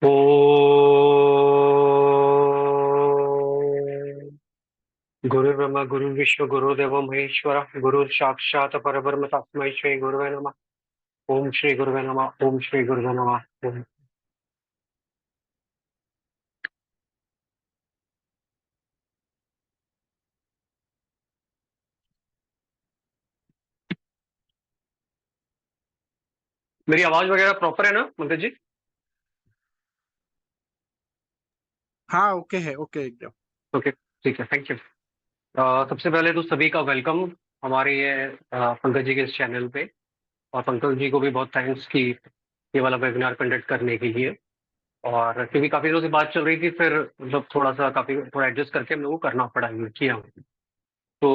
ओ गुरुर्ब्रह्मा गुरुर्विष्णु गुरुर्देव महेश्वर गुरु साक्षात परब्रह्म तस्मै श्री गुरुवे नमः। ओम श्री गुरुवे नमः। ओम श्री गुरुवे नमः। मेरी आवाज वगैरह प्रॉपर है ना मंगल जी? हाँ, ओके है, ओके एकदम। ओके, ठीक है, थैंक यू। सबसे पहले तो सभी का वेलकम हमारे ये पंकज जी के इस चैनल पे। और पंकज जी को भी बहुत थैंक्स कि ये वाला वेबिनार कंडक्ट करने के लिए। और क्योंकि काफी दिनों से बात चल रही थी, फिर मतलब थोड़ा एडजस्ट करके हम लोगों को करना पड़ा, ये किया। तो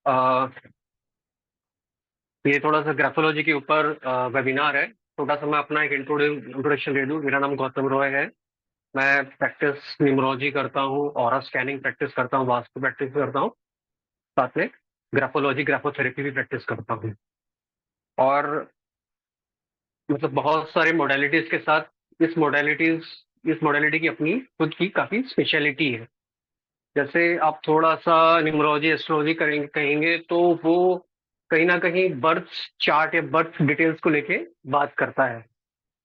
अ, ये थोड़ा सा ग्राफोलॉजी के ऊपर वेबिनार है। छोटा सा मैं अपना एक इंट्रोडक्शन दे दूं। मेरा नाम गौतम रॉय है। मैं प्रैक्टिस न्यूमरोलॉजी करता हूँ, ऑरा स्कैनिंग प्रैक्टिस करता हूँ, वास्तु प्रैक्टिस करता हूँ। साथ में ग्राफोलॉजी ग्राफोथेरेपी भी प्रैक्टिस करता हूँ। और मतलब बहुत सारे मोडेलिटीज के साथ इस मोडेलिटी की अपनी खुद की काफी स्पेशलिटी है। जैसे आप थोड़ा सा न्यूमरोलॉजी एस्ट्रोलॉजी करेंगे कहेंगे तो वो कहीं ना कहीं बर्थ चार्ट या बर्थ डिटेल्स को लेके बात करता है।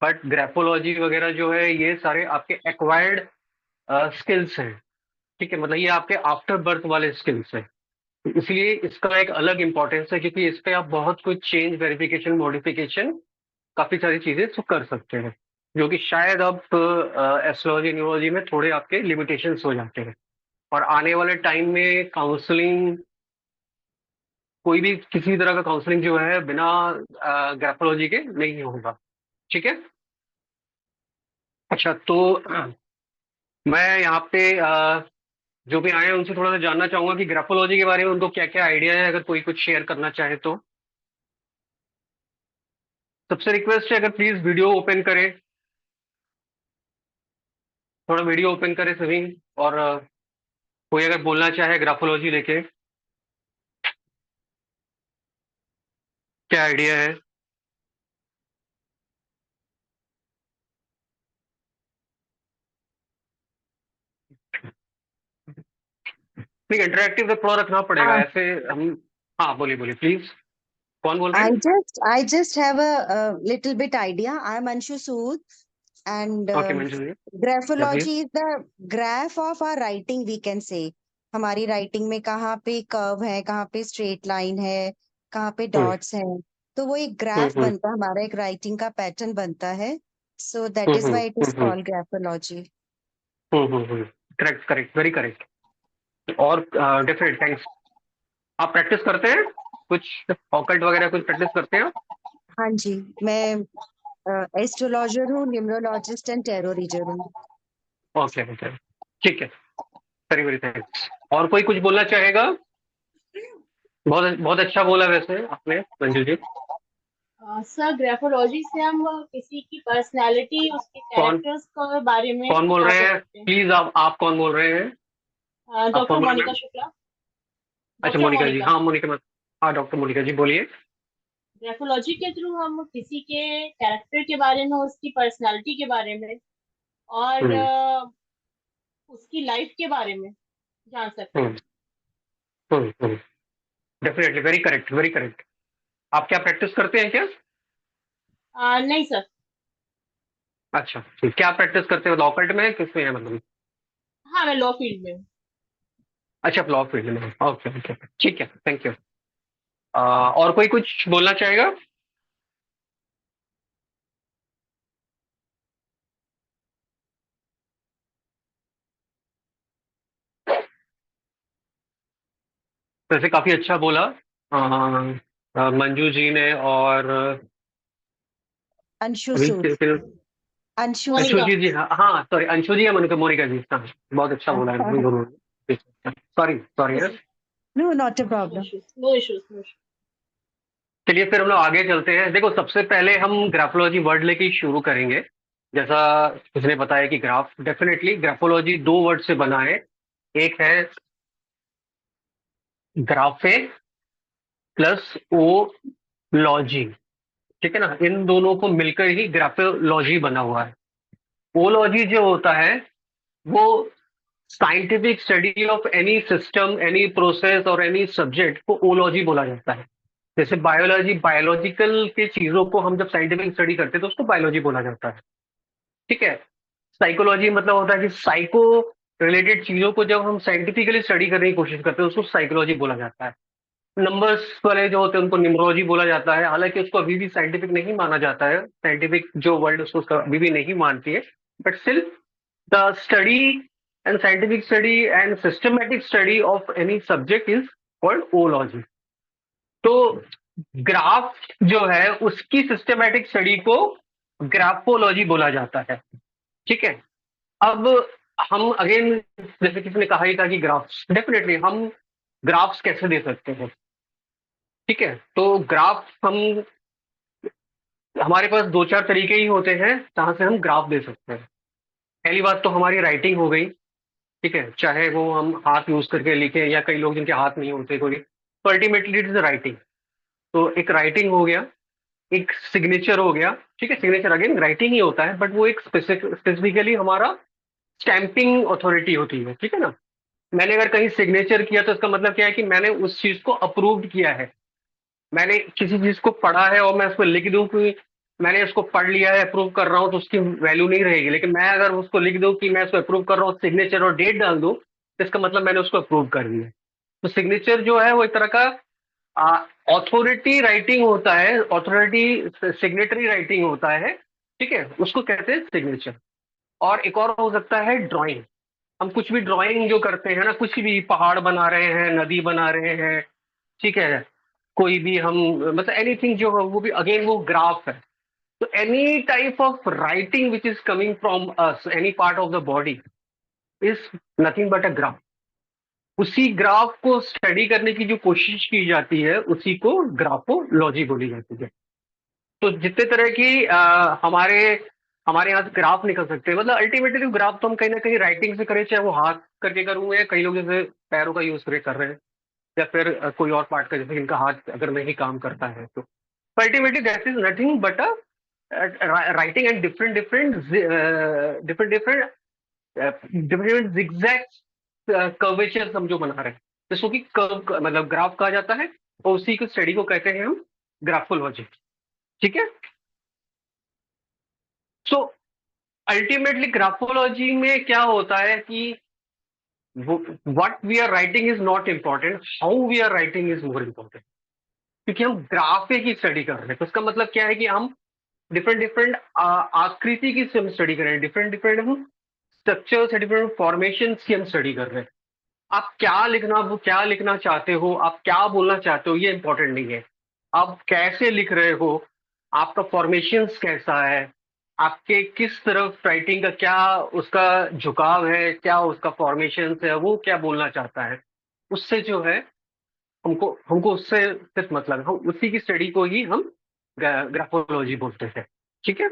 बट ग्राफोलॉजी वगैरह जो है, ये सारे आपके एक्वायर्ड स्किल्स हैं। ठीक है, मतलब ये आपके आफ्टर बर्थ वाले स्किल्स हैं। तो इसलिए इसका एक अलग इंपॉर्टेंस है, क्योंकि इस पे आप बहुत कुछ चेंज, वेरिफिकेशन, मॉडिफिकेशन, काफी सारी चीजें तो कर सकते हैं, जो कि शायद अब एस्ट्रोलॉजी न्यूमरोलॉजी में थोड़े आपके लिमिटेशंस हो जाते हैं। और आने वाले टाइम में काउंसलिंग, कोई भी किसी तरह का काउंसलिंग जो है बिना ग्राफोलॉजी के नहीं होगा। ठीक है। अच्छा, तो मैं यहाँ पे जो भी आए हैं उनसे थोड़ा सा जानना चाहूंगा कि ग्राफोलॉजी के बारे में उनको क्या क्या आइडिया है, अगर कोई कुछ शेयर करना चाहे तो। सबसे रिक्वेस्ट है, अगर प्लीज वीडियो ओपन करें, थोड़ा वीडियो ओपन करें सभी। और कोई अगर बोलना चाहे ग्राफोलॉजी लेके, क्या आइडिया है। नहीं, इंटरेक्टिव तो थोड़ा रखना पड़ेगा Uh, ऐसे हम। हाँ, बोलिए बोलिए प्लीज। कौन बोल रहे I हैं? just have a little bit idea. I am Anshu Sood, and okay Manju ji. Yeah please. graphology is the graph of our writing. We can say हमारी राइटिंग में कहाँ पे कर्व है, कहाँ पे स्ट्रेट लाइन है, कहाँ पे हम्म डॉट्स हैं, तो वो एक हम्म ग्राफ हम्म बनता है, हमारा एक राइटिंग का पैटर्न बनता है. So that hmm is hmm why it is hmm called graphology. Correct correct, very correct. और डेफिनेट थैंक्स। आप प्रैक्टिस करते हैं कुछ, ऑकल्ट वगैरह कुछ प्रैक्टिस करते हैं? हाँ जी, मैं एस्ट्रोलॉजर हूँ, न्यूमरोलॉजिस्ट एंड टैरो रीडर हूँ. ओके ओके, ठीक है, वेरी वेरी थैंक्स। और कोई कुछ बोलना चाहेगा? बहुत बहुत अच्छा बोला वैसे आपने मंजू जी। सर, ग्राफोलॉजी से हम किसी की पर्सनालिटी, उसके कौन कैरेक्टर्स के बारे में कौन बोल पता रहे कर हैं सकते हैं. प्लीज? आप कौन बोल रहे हैं? आप डॉक्टर कौन बोल रहे मोनिका हैं? शुक्ला. अच्छा, डॉक्टर मोनिका जी। मोनिका. हाँ, मोनिका मैम। हाँ, डॉक्टर मोनिका जी बोलिए। ग्राफोलॉजी के थ्रू हम किसी के कैरेक्टर के बारे में, उसकी पर्सनालिटी के बारे में और हम्म उसकी लाइफ के बारे में जान सकते हम्म हैं. Hmm. Definitely, very correct very correct. आप क्या प्रैक्टिस करते हैं क्या? नहीं सर. अच्छा, ठीक। क्या प्रैक्टिस करते हैं, ऑकल्ट में किसमें है मतलब? हाँ, मैं लॉ फील्ड में हूँ. अच्छा, लॉ फील्ड में। ओके ओके, ठीक है, थैंक यू। और कोई कुछ बोलना चाहेगा? वैसे काफी अच्छा बोला मंजू जी ने। और अंशु अभी सूद. अंशु अंशु मोनिका. जी जी, हाँ हाँ, सॉरी, अंशु जी या मोनिका? मोनिका जी, हाँ। बहुत अच्छा बोला है सूद. दोनों ने। सॉरी सॉरी है। No, not a no problem. Issues, no issues, no issues. चलिए फिर हम लोग आगे चलते हैं। देखो, सबसे पहले हम ग्राफोलॉजी वर्ड लेके ही शुरू करेंगे। जैसा उसने बताया कि ग्राफ, डेफिनेटली ग्राफोलॉजी दो वर्ड से बना है। एक है ग्राफे प्लस ओ लॉजी। ठीक है ना, इन दोनों को मिलकर ही ग्राफोलॉजी बना हुआ है। ओलॉजी जो होता है वो scientific study of any system, any process और एनी सब्जेक्ट को ओलॉजी बोला जाता है। जैसे बायोलॉजी, बायोलॉजिकल के चीजों को हम जब साइंटिफिक स्टडी करते हैं तो उसको बायोलॉजी बोला जाता है। ठीक है। साइकोलॉजी मतलब होता है कि साइको रिलेटेड चीजों को जब हम साइंटिफिकली स्टडी करने की कोशिश करते हैं उसको साइकोलॉजी बोला जाता है। नंबर्स वाले जो होते हैं उनको न्यूमरोलॉजी बोला जाता है, हालांकि उसको अभी भी साइंटिफिक नहीं माना जाता है, साइंटिफिक जो वर्ल्ड उसको अभी भी नहीं मानती है, but still the study and scientific study and systematic study of any subject is called ology. तो ग्राफ जो है उसकी सिस्टमेटिक स्टडी को ग्राफोलॉजी बोला जाता है। ठीक है। अब हम अगेन, जैसे किसी ने कहा ही था कि ग्राफ्स, डेफिनेटली हम ग्राफ्स कैसे दे सकते हैं। ठीक है। तो ग्राफ हम, हमारे पास दो चार तरीके ही होते हैं जहां से हम ग्राफ दे सकते हैं। पहली बात तो हमारी राइटिंग हो गई। ठीक है। चाहे वो हम हाथ यूज करके लिखें या कई लोग जिनके हाथ नहीं होते कोई, तो अल्टीमेटली इट इज राइटिंग। तो एक राइटिंग हो गया, एक सिग्नेचर हो गया। ठीक है। सिग्नेचर अगेन राइटिंग ही होता है, बट वो एक स्पेसिफिकली हमारा स्टैंपिंग अथॉरिटी होती है। ठीक है ना। मैंने अगर कहीं सिग्नेचर किया तो इसका मतलब क्या है कि मैंने उस चीज को अप्रूव किया है। मैंने किसी चीज को पढ़ा है और मैं उसको लिख दूं कि मैंने इसको पढ़ लिया है, अप्रूव कर रहा हूं, तो उसकी वैल्यू नहीं रहेगी। लेकिन मैं अगर उसको लिख दूं कि मैं इसको अप्रूव कर रहा हूँ, सिग्नेचर और डेट डाल दूं, तो इसका मतलब मैंने उसको अप्रूव कर दिया। तो सिग्नेचर जो है वो एक तरह का ऑथोरिटी राइटिंग होता है, ऑथोरिटी सिग्नेटरी राइटिंग होता है। ठीक है। उसको कहते हैं सिग्नेचर। और एक और हो सकता है ड्राइंग। हम कुछ भी ड्राइंग जो करते हैं ना, कुछ भी पहाड़ बना रहे हैं, नदी बना रहे हैं, ठीक है, कोई भी हम, मतलब एनीथिंग जो है वो भी अगेन वो ग्राफ है। तो any type of writing which is coming from us, any part of the body, is nothing but a graph. उसी ग्राफ को स्टडी करने की जो कोशिश की जाती है उसी को ग्राफोलॉजी बोली जाती है। तो जितने तरह की हमारे हमारे यहाँ से ग्राफ निकल सकते हैं, मतलब अल्टीमेटली ग्राफ तो हम कहीं ना कहीं राइटिंग से करें, चाहे वो हाथ करके करूँ या कई लोग जैसे पैरों का यूज करके कर रहे हैं, या फिर कोई और पार्ट का, जैसे इनका हाथ अगर नहीं काम करता है तो ultimately that is nothing but a writing and different different different different different zigzag curvature हम जो बना रहे हैं, जिसको कि कर्व मतलब ग्राफ कहा जाता है, और उसी को स्टडी को कहते हैं हम ग्राफोलॉजी। ठीक है। सो अल्टीमेटली ग्राफोलॉजी में क्या होता है कि what we are writing is not important, how we are writing is more important. क्योंकि हम ग्राफे की स्टडी कर रहे हैं, तो इसका मतलब क्या है कि हम डिफरेंट डिफरेंट आकृति की हम स्टडी कर रहे हैं, डिफरेंट डिफरेंट हम स्ट्रक्चर्स, डिफरेंट फॉर्मेशन की हम स्टडी कर रहे हैं। आप क्या लिखना चाहते हो, आप क्या बोलना चाहते हो, ये इंपॉर्टेंट नहीं है। आप कैसे लिख रहे हो, आपका फॉर्मेशन कैसा है, आपके किस तरफ राइटिंग का क्या उसका झुकाव है, क्या उसका फॉर्मेशन है, वो क्या बोलना चाहता है, उससे जो है हमको हमको उससे सिर्फ मतलब है, हम उसी की स्टडी को ही हम ग्राफोलॉजी बोलते हैं। ठीक है।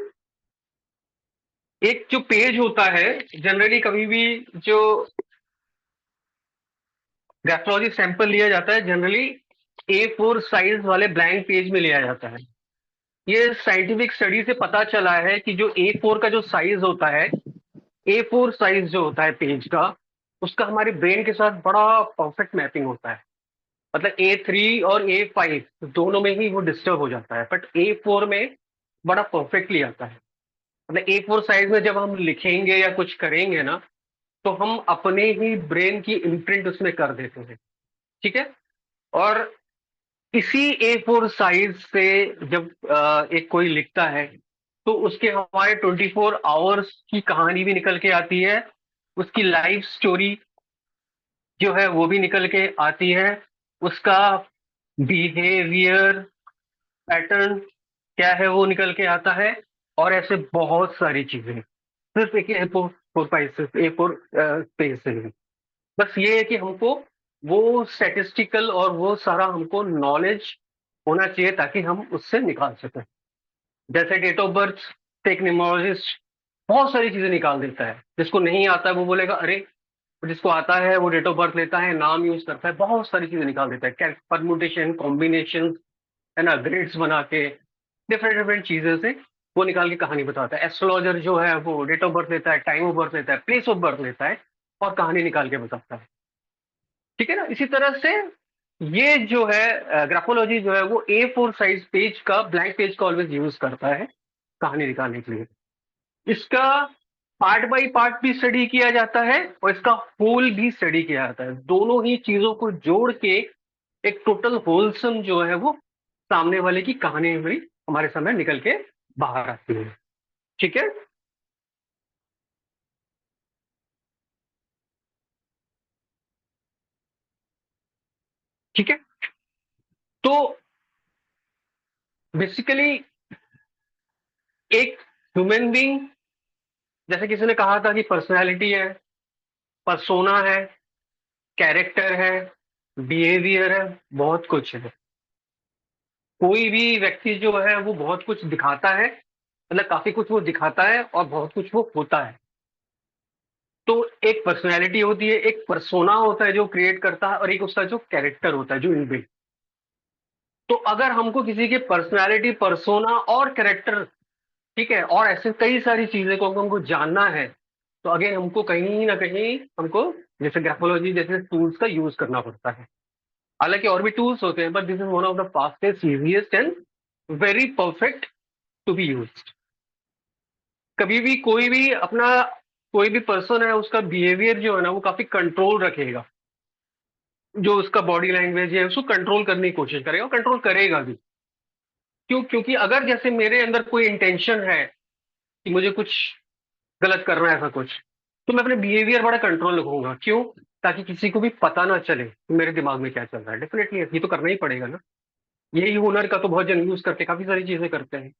एक जो पेज होता है, जनरली कभी भी जो ग्राफोलॉजी सैंपल लिया जाता है, जनरली A4 साइज वाले ब्लैंक पेज में लिया जाता है। ये साइंटिफिक स्टडी से पता चला है कि जो A4 का जो साइज होता है, A4 साइज जो होता है पेज का, उसका हमारे ब्रेन के साथ बड़ा परफेक्ट मैपिंग होता है। मतलब A3 और A5 दोनों में ही वो डिस्टर्ब हो जाता है, बट A4 में बड़ा परफेक्टली आता है। मतलब A4 साइज में जब हम लिखेंगे या कुछ करेंगे ना, तो हम अपने ही ब्रेन की इम्प्रिंट उसमें कर देते हैं। ठीक है। और इसी A4 साइज से जब एक कोई लिखता है, तो उसके हमारे 24 आवर्स की कहानी भी निकल के आती है, उसकी लाइफ स्टोरी जो है वो भी निकल के आती है, उसका बिहेवियर पैटर्न क्या है वो निकल के आता है, और ऐसे बहुत सारी चीजें, सिर्फ एक A4 पेज से नहीं। बस ये है कि हमको वो स्टैटिस्टिकल और वो सारा हमको नॉलेज होना चाहिए ताकि हम उससे निकाल सकें। जैसे डेट ऑफ बर्थ से एक न्यूमरोलॉजिस्ट बहुत सारी चीजें निकाल देता है, जिसको नहीं आता है वो बोलेगा अरे, जिसको आता है वो डेट ऑफ बर्थ लेता है, नाम यूज करता है, बहुत सारी चीजें निकाल देता है, परमुटेशन, कॉम्बिनेशन, है ना, ग्रेड्स बना के डिफरेंट डिफरेंट चीजें से वो निकाल के कहानी बताता है। एस्ट्रोलॉजर जो है वो डेट ऑफ बर्थ लेता है, टाइम ऑफ बर्थ लेता है, प्लेस ऑफ बर्थ लेता है और कहानी निकाल के बताता है। ठीक है ना। इसी तरह से ये जो है ग्राफोलॉजी जो है वो A4 साइज पेज का, ब्लैंक पेज का ऑलवेज यूज करता है कहानी निकालने के लिए। इसका पार्ट बाय पार्ट भी स्टडी किया जाता है और इसका होल भी स्टडी किया जाता है। दोनों ही चीजों को जोड़ के एक टोटल होलसम जो है वो सामने वाले की कहानी भी हमारे सामने निकल के बाहर आती है। ठीक है। ठीक है। तो बेसिकली एक ह्यूमन बीइंग, जैसे किसी ने कहा था कि पर्सनैलिटी है, पर्सोना है, कैरेक्टर है, बिहेवियर है, बहुत कुछ है। कोई भी व्यक्ति जो है वो बहुत कुछ दिखाता है, मतलब काफी कुछ वो दिखाता है और बहुत कुछ वो होता है। तो एक पर्सनैलिटी होती है, एक पर्सोना होता है जो क्रिएट करता है, और एक उसका जो कैरेक्टर होता है जो इनबिल्ट। तो अगर हमको किसी के पर्सनैलिटी, पर्सोना और कैरेक्टर, ठीक है, और ऐसे कई सारी चीजें को हमको जानना है, तो अगेन हमको कहीं ना कहीं हमको जैसे ग्राफोलॉजी जैसे टूल्स का यूज करना पड़ता है। हालांकि और भी टूल्स होते हैं, but this is one of the fastest, easiest and very perfect to be used. कभी भी कोई भी अपना, कोई भी पर्सन है उसका बिहेवियर जो है ना वो काफी कंट्रोल रखेगा। जो उसका बॉडी लैंग्वेज है उसको कंट्रोल करने की कोशिश करेगा और कंट्रोल करेगा भी। क्यों? क्योंकि अगर जैसे मेरे अंदर कोई इंटेंशन है कि मुझे कुछ गलत करना है, ऐसा कुछ, तो मैं अपने बिहेवियर बड़ा कंट्रोल रखूंगा। क्यों? ताकि किसी को भी पता ना चले कि मेरे दिमाग में क्या चल रहा है। डेफिनेटली ये तो करना ही पड़ेगा ना। यही हुनर का तो बहुत जन यूज करके काफी सारी चीजें करते हैं।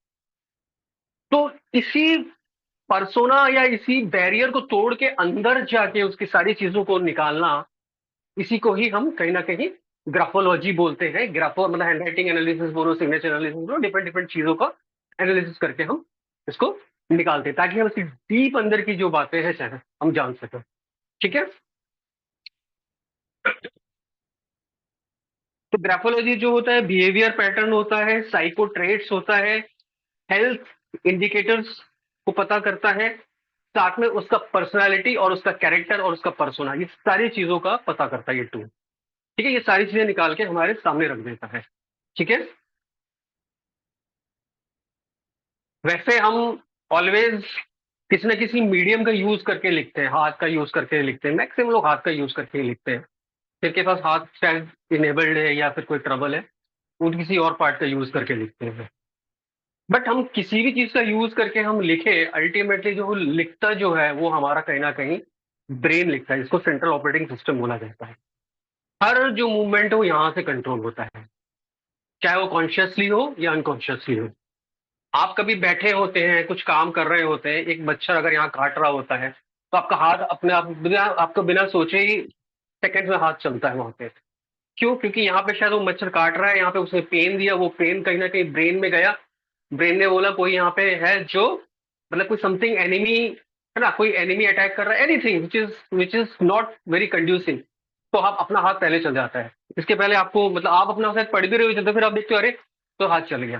तो इसी परसोना या इसी बैरियर को तोड़ के अंदर जाके उसकी सारी चीजों को निकालना, इसी को ही हम कहीं ना कहीं ग्राफोलॉजी बोलते हैं। ग्राफो मतलब हैंड राइटिंग एनालिसिस बोलो, सिग्नेचर एनालिसिस बोलो, डिफरेंट डिफरेंट चीजों का एनालिसिस करके हम इसको निकालते हैं ताकि हम इसकी डीप अंदर की जो बातें हैं चाहे हम जान सकें। ठीक है। तो ग्राफोलॉजी जो होता है बिहेवियर पैटर्न होता है, साइको ट्रेट्स होता है, हेल्थ इंडिकेटर्स को पता करता है, साथ में उसका पर्सनालिटी और उसका कैरेक्टर और उसका पर्सोना, ये सारी चीजों का पता करता है ये टूल। ठीक है। ये सारी चीजें निकाल के हमारे सामने रख देता है। ठीक है। वैसे हम ऑलवेज किसी न किसी मीडियम का यूज करके लिखते हैं, हाथ का यूज करके लिखते हैं। मैक्सिमम लोग हाथ का यूज करके ही लिखते हैं। जिनके पास हाथ शायद इनेबल्ड है या फिर कोई ट्रबल है, वो किसी और पार्ट का यूज करके लिखते हैं। बट हम किसी भी चीज का यूज करके हम लिखे, अल्टीमेटली जो वो लिखता जो है वो हमारा कहीं ना कहीं ब्रेन लिखता है, जिसको सेंट्रल ऑपरेटिंग सिस्टम बोला जाता है। हर जो मूवमेंट हो यहाँ से कंट्रोल होता है, चाहे वो कॉन्शियसली हो या अनकॉन्शियसली हो। आप कभी बैठे होते हैं, कुछ काम कर रहे होते हैं, एक मच्छर अगर यहाँ काट रहा होता है, तो आपका हाथ अपने आप बिना आपको बिना सोचे ही सेकंड में हाथ चलता है वहां पे। क्यों? क्योंकि यहाँ पे शायद वो मच्छर काट रहा है, यहाँ पे उसने पेन दिया, वो पेन कहीं ना कहीं ब्रेन में गया, ब्रेन ने बोला कोई यहाँ पे है जो, मतलब कोई समथिंग एनिमी है ना, कोई एनिमी अटैक कर रहा है, anything which is not very conducive, तो आप अपना हाथ पहले चल जाता है। इसके पहले आपको मतलब आप अपना शायद पढ़ भी रहे हो चलते, फिर आप देखते हो अरे तो हाथ चल गया।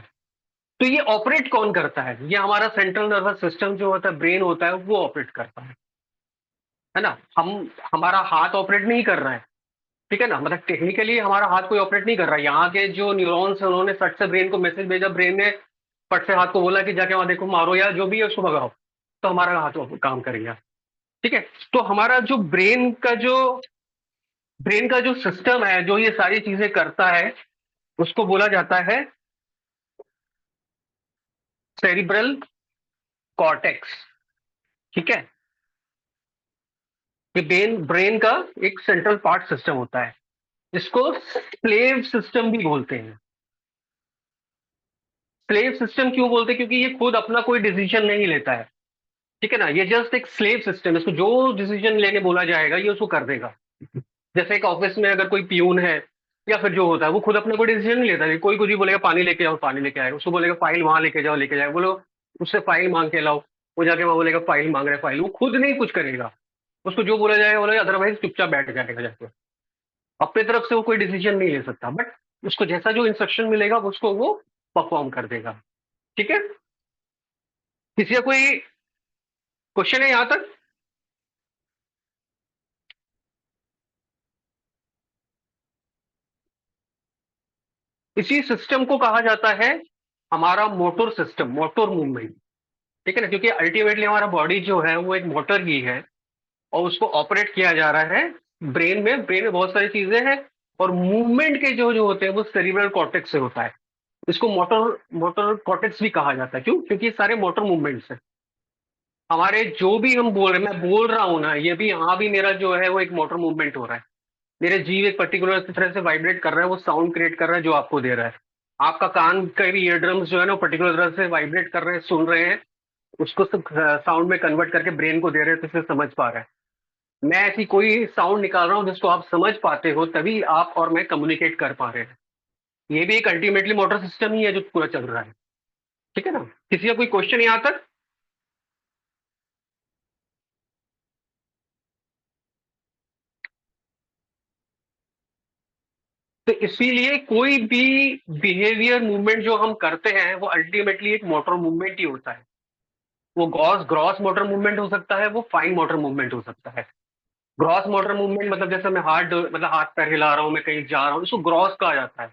तो ये ऑपरेट कौन करता है? ये हमारा सेंट्रल नर्वस सिस्टम जो होता है, ब्रेन होता है, वो ऑपरेट करता है ना। हम हमारा हाथ ऑपरेट नहीं कर रहा है। ठीक है ना। मतलब टेक्निकली हमारा हाथ कोई ऑपरेट नहीं कर रहा है। यहाँ के जो न्यूरॉन्स है उन्होंने फट से ब्रेन को मैसेज भेजा, ब्रेन ने फट से हाथ को बोला कि जाके वहां देखो, मारो या जो भी है उसको भगाओ, तो हमारा हाथ वो काम करेगा। ठीक है। तो हमारा जो ब्रेन का जो सिस्टम है जो ये सारी चीजें करता है, उसको बोला जाता है सेरिब्रल कॉर्टेक्स। ठीक है। ये ब्रेन ब्रेन का एक सेंट्रल पार्ट सिस्टम होता है। इसको स्लेव सिस्टम भी बोलते हैं। स्लेव सिस्टम क्यों बोलते हैं? क्योंकि ये खुद अपना कोई डिसीजन नहीं लेता है। ठीक है ना। ये जस्ट एक स्लेव सिस्टम है, इसको जो डिसीजन लेने बोला जाएगा ये उसको कर देगा। जैसे एक ऑफिस में अगर कोई पियून है या फिर जो होता है, वो खुद अपना कोई डिसीजन नहीं लेता है। कोई कुछ भी बोलेगा पानी लेके जाओ, पानी लेके आएगा। उसको बोलेगा फाइल वहां लेके जाओ, लेके जाएगा। बोलो उससे फाइल मांग के लाओ, वो जाके वहां बोलेगा फाइल मांग रहे फाइल। वो खुद नहीं कुछ करेगा, उसको जो बोला जाएगा बोलेगा, अदरवाइज चुपचाप बैठ जाएगा जाके। अपने तरफ से वो कोई डिसीजन नहीं ले सकता, बट उसको जैसा जो इंस्ट्रक्शन मिलेगा उसको वो परफॉर्म कर देगा। ठीक है। किसी का कोई क्वेश्चन है यहां तक? इसी सिस्टम को कहा जाता है हमारा मोटर सिस्टम, मोटर मूवमेंट। ठीक है ना, क्योंकि अल्टीमेटली हमारा बॉडी जो है वो एक मोटर ही है और उसको ऑपरेट किया जा रहा है ब्रेन में। ब्रेन में बहुत सारी चीजें हैं और मूवमेंट के जो जो होते हैं वो सेरिब्रल कॉर्टेक्स से होता है। इसको मोटर मोटर कॉर्टेक्स भी कहा जाता है। क्यों? क्योंकि ये सारे मोटर मूवमेंट्स हैं हमारे। जो भी हम बोल रहे हैं, मैं बोल रहा हूं ना, ये भी यहाँ भी मेरा जो है वो एक मोटर मूवमेंट हो रहा है। मेरे जीव एक पर्टिकुलर तरह से वाइब्रेट कर रहा है, वो साउंड क्रिएट कर रहा है जो आपको दे रहा है। आपका कान का भी ईयर ड्रम्स जो है ना पर्टिकुलर तरह से वाइब्रेट कर रहे हैं, सुन रहे हैं, उसको साउंड में कन्वर्ट करके ब्रेन को दे रहे हैं, तो इसे समझ पा रहे हैं। मैं ऐसी कोई साउंड निकाल रहा हूँ जिसको आप समझ पाते हो, तभी आप और मैं कम्युनिकेट कर पा रहे हैं। ये भी एक अल्टीमेटली मोटर सिस्टम ही है जो पूरा चल रहा है। ठीक है ना? किसी का कोई क्वेश्चन यहाँ तक? तो इसीलिए कोई भी बिहेवियर मूवमेंट जो हम करते हैं वो अल्टीमेटली एक मोटर मूवमेंट ही होता है। वो ग्रॉस ग्रॉस मोटर मूवमेंट हो सकता है, वो फाइन मोटर मूवमेंट हो सकता है। ग्रॉस मोटर मूवमेंट मतलब जैसे मैं हाथ पैर हिला रहा हूँ, मैं कहीं जा रहा हूँ, इसको ग्रॉस कहा जाता है।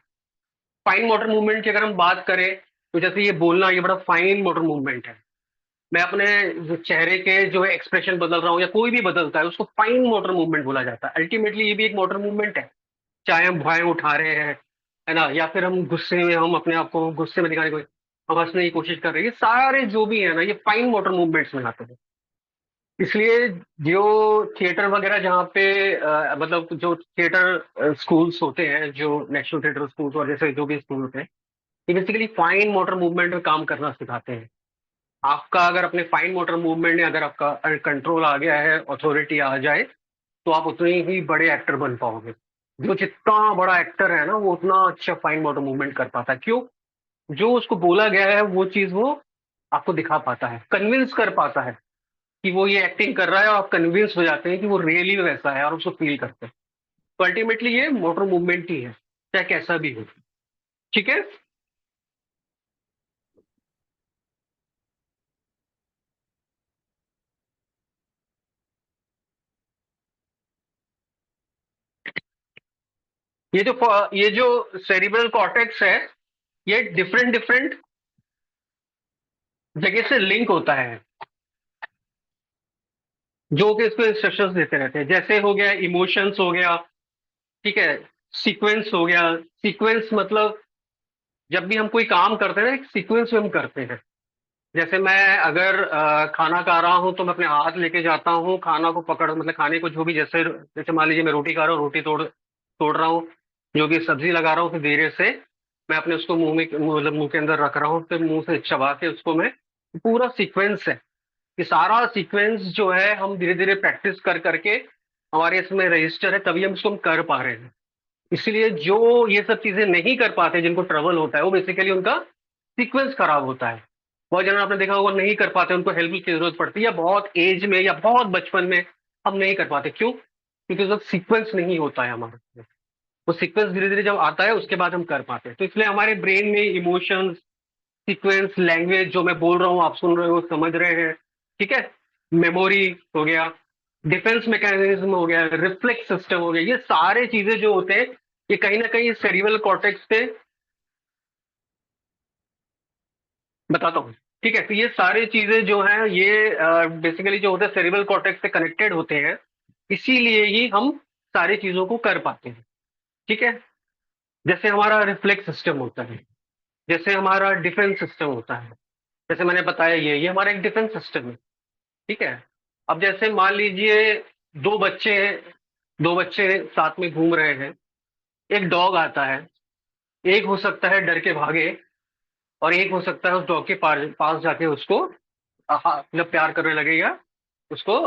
फाइन मोटर मूवमेंट की अगर हम बात करें तो जैसे ये बोलना, ये बड़ा फाइन मोटर मूवमेंट है। मैं अपने जो चेहरे के जो है एक्सप्रेशन बदल रहा हूँ या कोई भी बदलता है, उसको फाइन मोटर मूवमेंट बोला जाता है। अल्टीमेटली ये भी एक मोटर मूवमेंट है। चाहे हम भुआएं उठा रहे हैं, है ना, या फिर हम गुस्से में, हम अपने आप को गुस्से में दिखाने को हम हंसने की कोशिश कर रहे हैं, ये सारे जो भी है ना, ये फाइन मोटर मूवमेंट्स में आते हैं। इसलिए जो थिएटर वगैरह जहाँ पे मतलब जो थिएटर स्कूल्स होते हैं, जो नेशनल थिएटर स्कूल्स और जैसे जो भी स्कूल होते हैं, ये बेसिकली फाइन मोटर मूवमेंट में काम करना सिखाते हैं। आपका अगर अपने फाइन मोटर मूवमेंट में अगर आपका कंट्रोल आ गया है, अथॉरिटी आ जाए, तो आप उतने ही बड़े एक्टर बन पाओगे। जो जितना बड़ा एक्टर है ना, वो उतना अच्छा फाइन मोटर मूवमेंट कर पाता है। क्यों? जो उसको बोला गया है वो चीज वो आपको दिखा पाता है, कन्विंस कर पाता है कि वो ये एक्टिंग कर रहा है, और आप कन्विंस हो जाते हैं कि वो रियली वैसा है और उसको फील करते हैं। तो अल्टीमेटली ये मोटर मूवमेंट ही है, चाहे कैसा भी हो। ठीक है? ये जो सेरिब्रल कॉर्टेक्स है, ये डिफरेंट डिफरेंट जगह से लिंक होता है, जो कि इसको इंस्ट्रक्शंस देते रहते हैं। जैसे हो गया इमोशंस हो गया, ठीक है, सीक्वेंस हो गया। सीक्वेंस मतलब जब भी हम कोई काम करते हैं ना, एक सीक्वेंस में हम करते हैं। जैसे मैं अगर खाना खा रहा हूँ तो मैं अपने हाथ लेके जाता हूँ, खाना को पकड़, मतलब खाने को जो भी, जैसे जैसे मान लीजिए मैं रोटी खा रहा हूँ, रोटी तोड़ तोड़ रहा हूँ, जो भी सब्जी लगा रहा हूँ, फिर धीरे से मैं अपने उसको मुंह में, मतलब मुंह के अंदर रख रहा हूँ, फिर मुंह से चबा के उसको मैं, पूरा सीक्वेंस है। ये सारा सीक्वेंस जो है हम धीरे धीरे प्रैक्टिस कर करके हमारे इसमें रजिस्टर है, तभी हम इसको हम कर पा रहे हैं। इसलिए जो ये सब चीजें नहीं कर पाते, जिनको ट्रबल होता है, वो बेसिकली उनका सीक्वेंस खराब होता है। बहुत जन आपने देखा होगा नहीं कर पाते, उनको हेल्प की जरूरत पड़ती है, या बहुत एज में या बहुत बचपन में हम नहीं कर पाते। क्यों? क्योंकि वो सीक्वेंस नहीं होता है हमारे। वो सीक्वेंस धीरे धीरे जब आता है उसके बाद हम कर पाते हैं। तो इसलिए हमारे ब्रेन में इमोशंस, सीक्वेंस, लैंग्वेज, जो मैं बोल रहा हूँ आप सुन रहे हो, समझ रहे हैं, ठीक है, मेमोरी हो गया, डिफेंस मैकेनिज्म हो गया, रिफ्लेक्स सिस्टम हो गया, ये सारे चीजें जो होते हैं, ये कहीं ना कहीं सेरिब्रल कॉर्टेक्स से, बताता हूँ। ठीक है, तो ये सारी चीजें जो हैं ये बेसिकली जो होते हैं सेरिब्रल कॉर्टेक्स से कनेक्टेड होते हैं, इसीलिए ही हम सारी चीजों को कर पाते हैं। ठीक है? जैसे हमारा रिफ्लेक्स सिस्टम होता है, जैसे हमारा डिफेंस सिस्टम होता है, जैसे मैंने बताया ये हमारा एक डिफेंस सिस्टम है। ठीक है? अब जैसे मान लीजिए दो बच्चे हैं, दो बच्चे साथ में घूम रहे हैं, एक डॉग आता है, एक हो सकता है डर के भागे, और एक हो सकता है उस डॉग के पास जाके उसको मतलब प्यार करने लगे, या उसको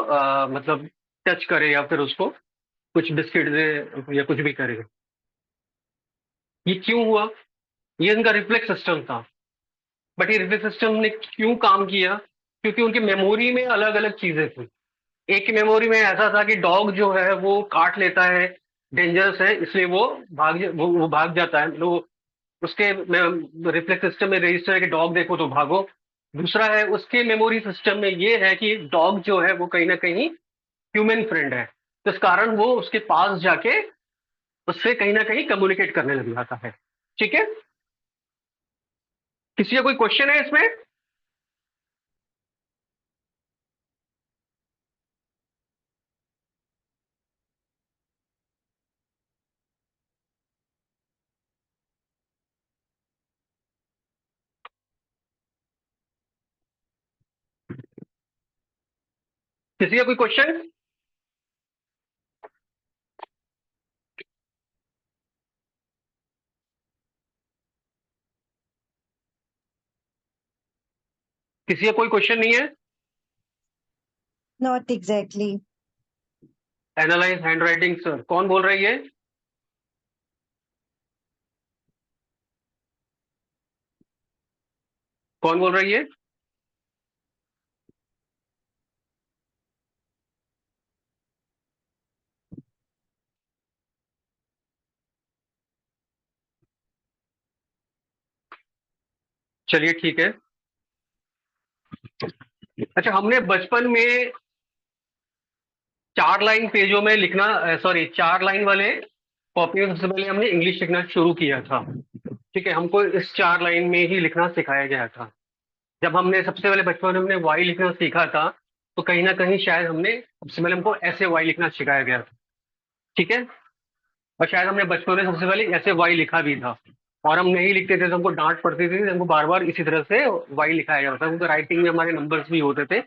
मतलब टच करे, या फिर उसको कुछ बिस्किट दे, या कुछ भी करे। ये क्यों हुआ? ये इनका रिफ्लेक्स सिस्टम था। बट ये रिफ्लेक्स सिस्टम ने क्यों काम किया? क्योंकि उनकी मेमोरी में अलग अलग चीजें थी। एक की मेमोरी में ऐसा था कि डॉग जो है वो काट लेता है, डेंजरस है, इसलिए वो भाग जाता है। उसके रिफ्लेक्स सिस्टम में रजिस्टर है कि डॉग देखो तो भागो। दूसरा है उसके मेमोरी सिस्टम में ये है कि डॉग जो है वो कहीं ना कहीं ह्यूमन फ्रेंड है, तो इस कारण वो उसके पास जाके उससे कहीं ना कहीं कम्युनिकेट करने लग जाता है। ठीक है, किसी का कोई क्वेश्चन है इसमें? किसी का कोई क्वेश्चन? किसी का कोई क्वेश्चन नहीं है? Not exactly. Analyse handwriting sir, कौन बोल रही है? कौन बोल रही है? चलिए ठीक है। अच्छा, हमने बचपन में 4 लाइन पेजों में लिखना, सॉरी 4 लाइन वाले कॉपी में सबसे पहले हमने इंग्लिश लिखना शुरू किया था। ठीक है, हमको इस 4 लाइन में ही लिखना सिखाया गया था। जब हमने सबसे पहले बचपन में हमने वाई लिखना सीखा था, तो कहीं ना कहीं शायद हमने सबसे पहले हमको ऐसे वाई लिखना सिखाया गया था। ठीक है, और शायद हमने बचपन में सबसे पहले ऐसे वाई लिखा भी था, और हम नहीं लिखते थे तो हमको डांट पड़ती थी, हमको बार बार इसी तरह से वाई लिखाया जाता था, क्योंकि राइटिंग में हमारे नंबर्स भी होते थे,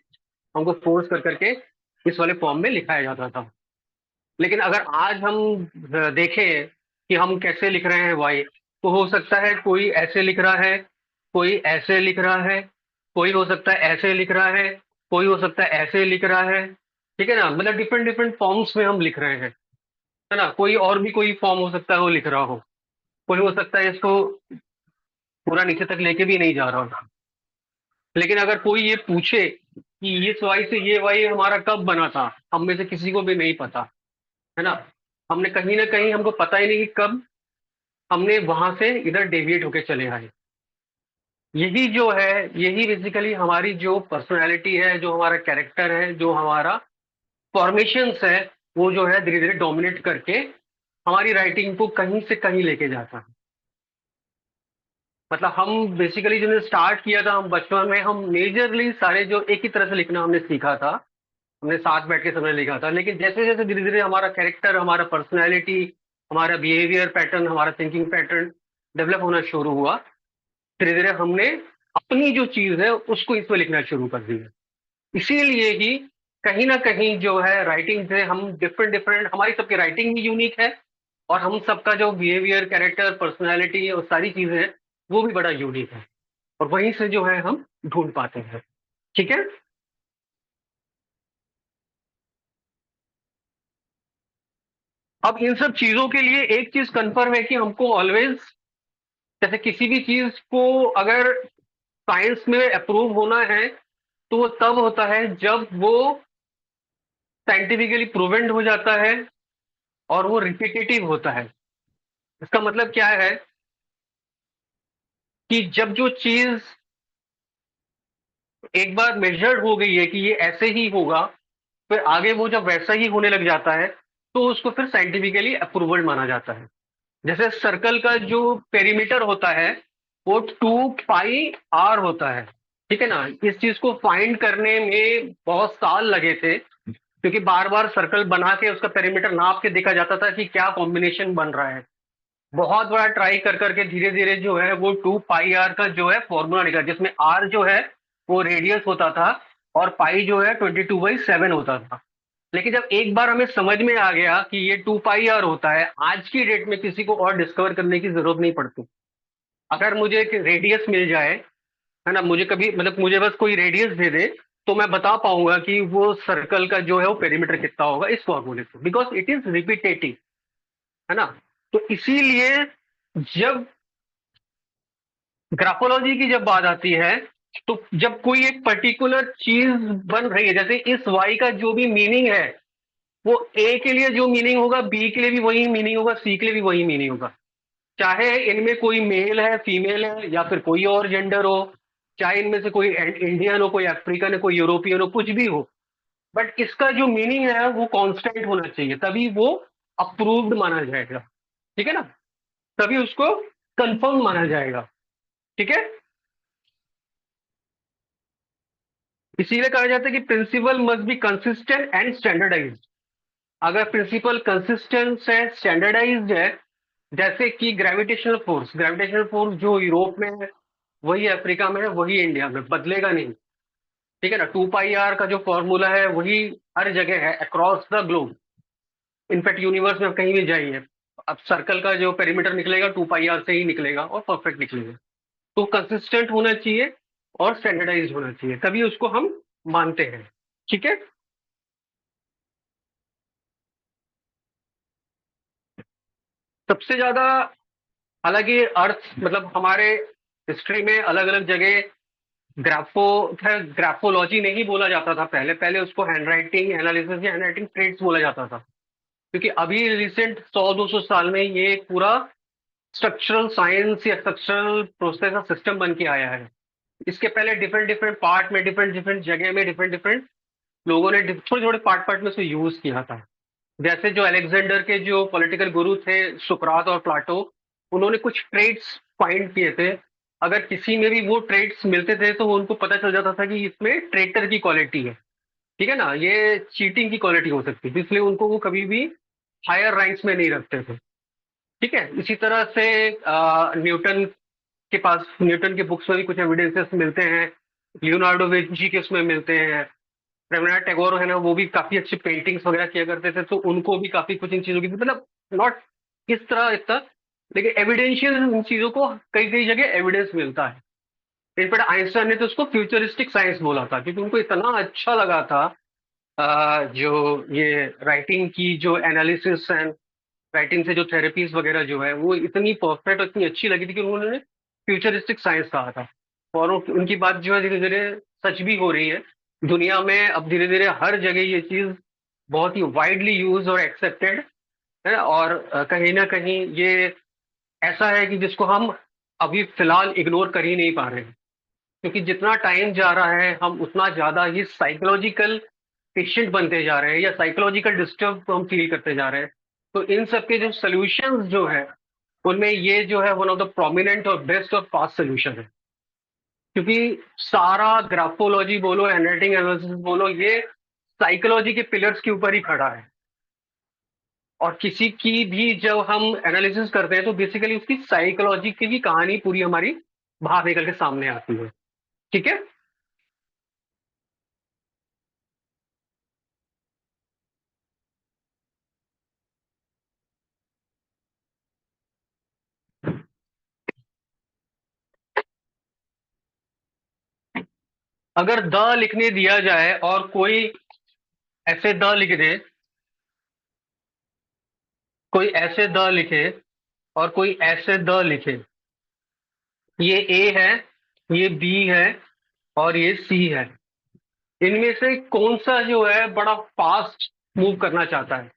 हमको फोर्स कर करके इस वाले फॉर्म में लिखाया जाता था। लेकिन अगर आज हम देखें कि हम कैसे लिख रहे हैं वाई, तो हो सकता है कोई ऐसे लिख रहा है, कोई ऐसे लिख रहा है, कोई हो सकता है ऐसे लिख रहा है, कोई हो सकता है ऐसे लिख रहा है। ठीक है ना, मतलब डिफरेंट डिफरेंट फॉर्म्स में हम लिख रहे हैं, है ना। कोई और भी कोई फॉर्म हो सकता है वो लिख रहा हो, कोई हो सकता है इसको पूरा नीचे तक लेके भी नहीं जा रहा हो। लेकिन अगर कोई ये पूछे कि इस वाई से ये वाई हमारा कब बना था, हम में से किसी को भी नहीं पता, है ना। हमने कहीं ना कहीं, हमको पता ही नहीं कि कब हमने वहां से इधर डेविएट होके चले आए। यही जो है, यही बेसिकली हमारी जो पर्सनालिटी है, जो हमारा कैरेक्टर है, जो हमारा फॉर्मेशंस है, वो जो है धीरे धीरे डोमिनेट करके हमारी राइटिंग को कहीं से कहीं लेके जाता है। मतलब हम बेसिकली जो स्टार्ट किया था, हम बचपन में हम मेजरली सारे जो एक ही तरह से लिखना हमने सीखा था, हमने साथ बैठ के सबने लिखा था। लेकिन जैसे जैसे धीरे धीरे हमारा कैरेक्टर, हमारा पर्सनैलिटी, हमारा बिहेवियर पैटर्न, हमारा थिंकिंग पैटर्न डेवलप होना शुरू हुआ, धीरे धीरे हमने अपनी जो चीज है उसको इसमें लिखना शुरू कर दिया। इसीलिए ही कहीं ना कहीं जो है राइटिंग से हम डिफरेंट डिफरेंट, हमारी सबकी राइटिंग भी यूनिक है, और हम सबका जो बिहेवियर, कैरेक्टर, पर्सनैलिटी और सारी चीजें हैं वो भी बड़ा यूनिक है, और वहीं से जो है हम ढूंढ पाते हैं। ठीक है, अब इन सब चीजों के लिए एक चीज कंफर्म है कि हमको ऑलवेज, जैसे किसी भी चीज को अगर साइंस में अप्रूव होना है, तो वो तब होता है जब वो साइंटिफिकली प्रूवेंड हो जाता है और वो रिपीटेटिव होता है। इसका मतलब क्या है कि जब जो चीज एक बार मेजर्ड हो गई है कि ये ऐसे ही होगा, फिर आगे वो जब वैसा ही होने लग जाता है, तो उसको फिर साइंटिफिकली अप्रूवल माना जाता है। जैसे सर्कल का जो पेरीमीटर होता है वो 2 पाई r होता है। ठीक है ना, इस चीज को फाइंड करने में बहुत साल लगे थे, क्योंकि बार बार सर्कल बना के उसका पेरीमीटर नाप के देखा जाता था कि क्या कॉम्बिनेशन बन रहा है। बहुत बड़ा ट्राई कर करके धीरे धीरे जो है वो 2 पाई r का जो है फॉर्मूला निकला, जिसमें r जो है वो रेडियस होता था, और पाई जो है 22/7 होता था। लेकिन जब एक बार हमें समझ में आ गया कि ये 2 पाई r होता है, आज की डेट में किसी को और डिस्कवर करने की जरूरत नहीं पड़ती। अगर मुझे एक रेडियस मिल जाए, है ना, मुझे कभी, मतलब मुझे बस कोई रेडियस दे दे, तो मैं बता पाऊंगा कि वो सर्कल का जो है वो पेरीमीटर कितना होगा इस फॉर्मूले से, बिकॉज इट इज रिपीटेटिव, है ना। तो इसीलिए जब ग्राफोलॉजी की जब बात आती है, तो जब कोई एक पर्टिकुलर चीज बन रही है, जैसे इस वाई का जो भी मीनिंग है, वो ए के लिए जो मीनिंग होगा, बी के लिए भी वही मीनिंग होगा, सी के लिए भी वही मीनिंग होगा। चाहे इनमें कोई मेल है, फीमेल है, या फिर कोई और जेंडर हो, चाहे इनमें से कोई इंडियन हो, कोई अफ्रीकन हो, कोई यूरोपियन हो, कुछ भी हो, बट इसका जो मीनिंग है वो कांस्टेंट होना चाहिए, तभी वो अप्रूव्ड माना जाएगा। ठीक है ना, तभी उसको कंफर्म माना जाएगा। ठीक है, इसीलिए कहा जाता है कि principle must be consistent and standardised. अगर प्रिंसिपल कंसिस्टेंट है, स्टैंडर्डाइज्ड है, जैसे कि ग्रेविटेशनल फोर्स जो यूरोप में है वही अफ्रीका में है, वही इंडिया में, बदलेगा नहीं। ठीक है ना, 2 पाई आर का जो फॉर्मूला है वही हर जगह है across the globe. In fact universe में आप कहीं भी जाइए, अब सर्कल का जो पेरीमीटर निकलेगा 2 पाई आर से ही निकलेगा और परफेक्ट निकलेगा। तो कंसिस्टेंट होना चाहिए और स्टैंडर्डाइज होना चाहिए, तभी उसको हम मानते हैं। ठीक है, सबसे ज्यादा, हालांकि अर्थ मतलब हमारे हिस्ट्री में अलग अलग जगह ग्राफो ग्राफोलॉजी नहीं बोला जाता था पहले, पहले उसको हैंडराइटिंग एनालिसिस या हैंडराइटिंग ट्रेड्स बोला जाता था, क्योंकि अभी रिसेंट 100-200 साल में ये एक पूरा स्ट्रक्चरल साइंस या स्ट्रक्चरल प्रोसेस का सिस्टम बन के आया है। इसके पहले डिफरेंट डिफरेंट पार्ट में, डिफरेंट डिफरेंट जगह में, डिफरेंट डिफरेंट लोगों ने छोटे छोटे पार्ट पार्ट में से यूज किया था। जैसे जो अलेक्जेंडर के जो पॉलिटिकल गुरु थे सुकरात और प्लाटो, उन्होंने कुछ ट्रेड्स फाइंड किए थे। अगर किसी में भी वो ट्रेड्स मिलते थे तो उनको पता चल जाता था कि इसमें ट्रेटर की क्वालिटी है। ठीक है ना, ये चीटिंग की क्वालिटी हो सकती थी, इसलिए उनको वो कभी भी हायर रैंक्स में नहीं रखते थे। ठीक है, इसी तरह से न्यूटन के पास, न्यूटन के बुक्स में भी कुछ एविडेंसेस मिलते हैं, लियोनार्डो विंची के उसमें मिलते हैं। रविन्द्रनाथ टैगोर है ना, वो भी काफी अच्छी पेंटिंग्स वगैरह किया करते थे, तो उनको भी काफी कुछ इन चीजों की, मतलब नॉट इस तरह इतना, लेकिन एविडेंशियल इन चीजों को कई कई जगह एविडेंस मिलता है। इनफैक्ट आइंस्टाइन ने तो उसको फ्यूचरिस्टिक साइंस बोला था, क्योंकि उनको इतना अच्छा लगा था जो ये राइटिंग की जो एनालिसिस एंड राइटिंग से जो थेरेपीज वगैरह जो है वो इतनी परफेक्ट और इतनी अच्छी लगी थी कि उन्होंने फ्यूचरिस्टिक साइंस कहा था। और उनकी बात जो है धीरे धीरे सच भी हो रही है दुनिया में। अब धीरे धीरे हर जगह ये चीज बहुत ही वाइडली यूज और एक्सेप्टेड है, और कहीं ना कहीं ये ऐसा है कि जिसको हम अभी फिलहाल इग्नोर कर ही नहीं पा रहे हैं, क्योंकि जितना टाइम जा रहा है हम उतना ज्यादा ही साइकोलॉजिकल पेशेंट बनते जा रहे हैं, या साइकोलॉजिकल डिस्टर्ब हम फील करते जा रहे हैं। तो इन सब के जो सोल्यूशंस जो है उनमें ये जो है वन ऑफ द प्रोमिनेंट और बेस्ट और फास्ट सोल्यूशन है, क्योंकि सारा ग्राफोलॉजी बोलो, हैंडराइटिंग एनालिसिस बोलो, ये साइकोलॉजी के पिलर्स के ऊपर ही खड़ा है। और किसी की भी जब हम एनालिसिस करते हैं तो बेसिकली उसकी साइकोलॉजी की भी कहानी पूरी हमारी बाहर निकल के सामने आती है। ठीक है, अगर द लिखने दिया जाए और कोई ऐसे द लिख दे, कोई ऐसे द लिखे और कोई ऐसे द लिखे, ये ए है, ये बी है और ये सी है, इनमें से कौन सा जो है बड़ा फास्ट मूव करना चाहता है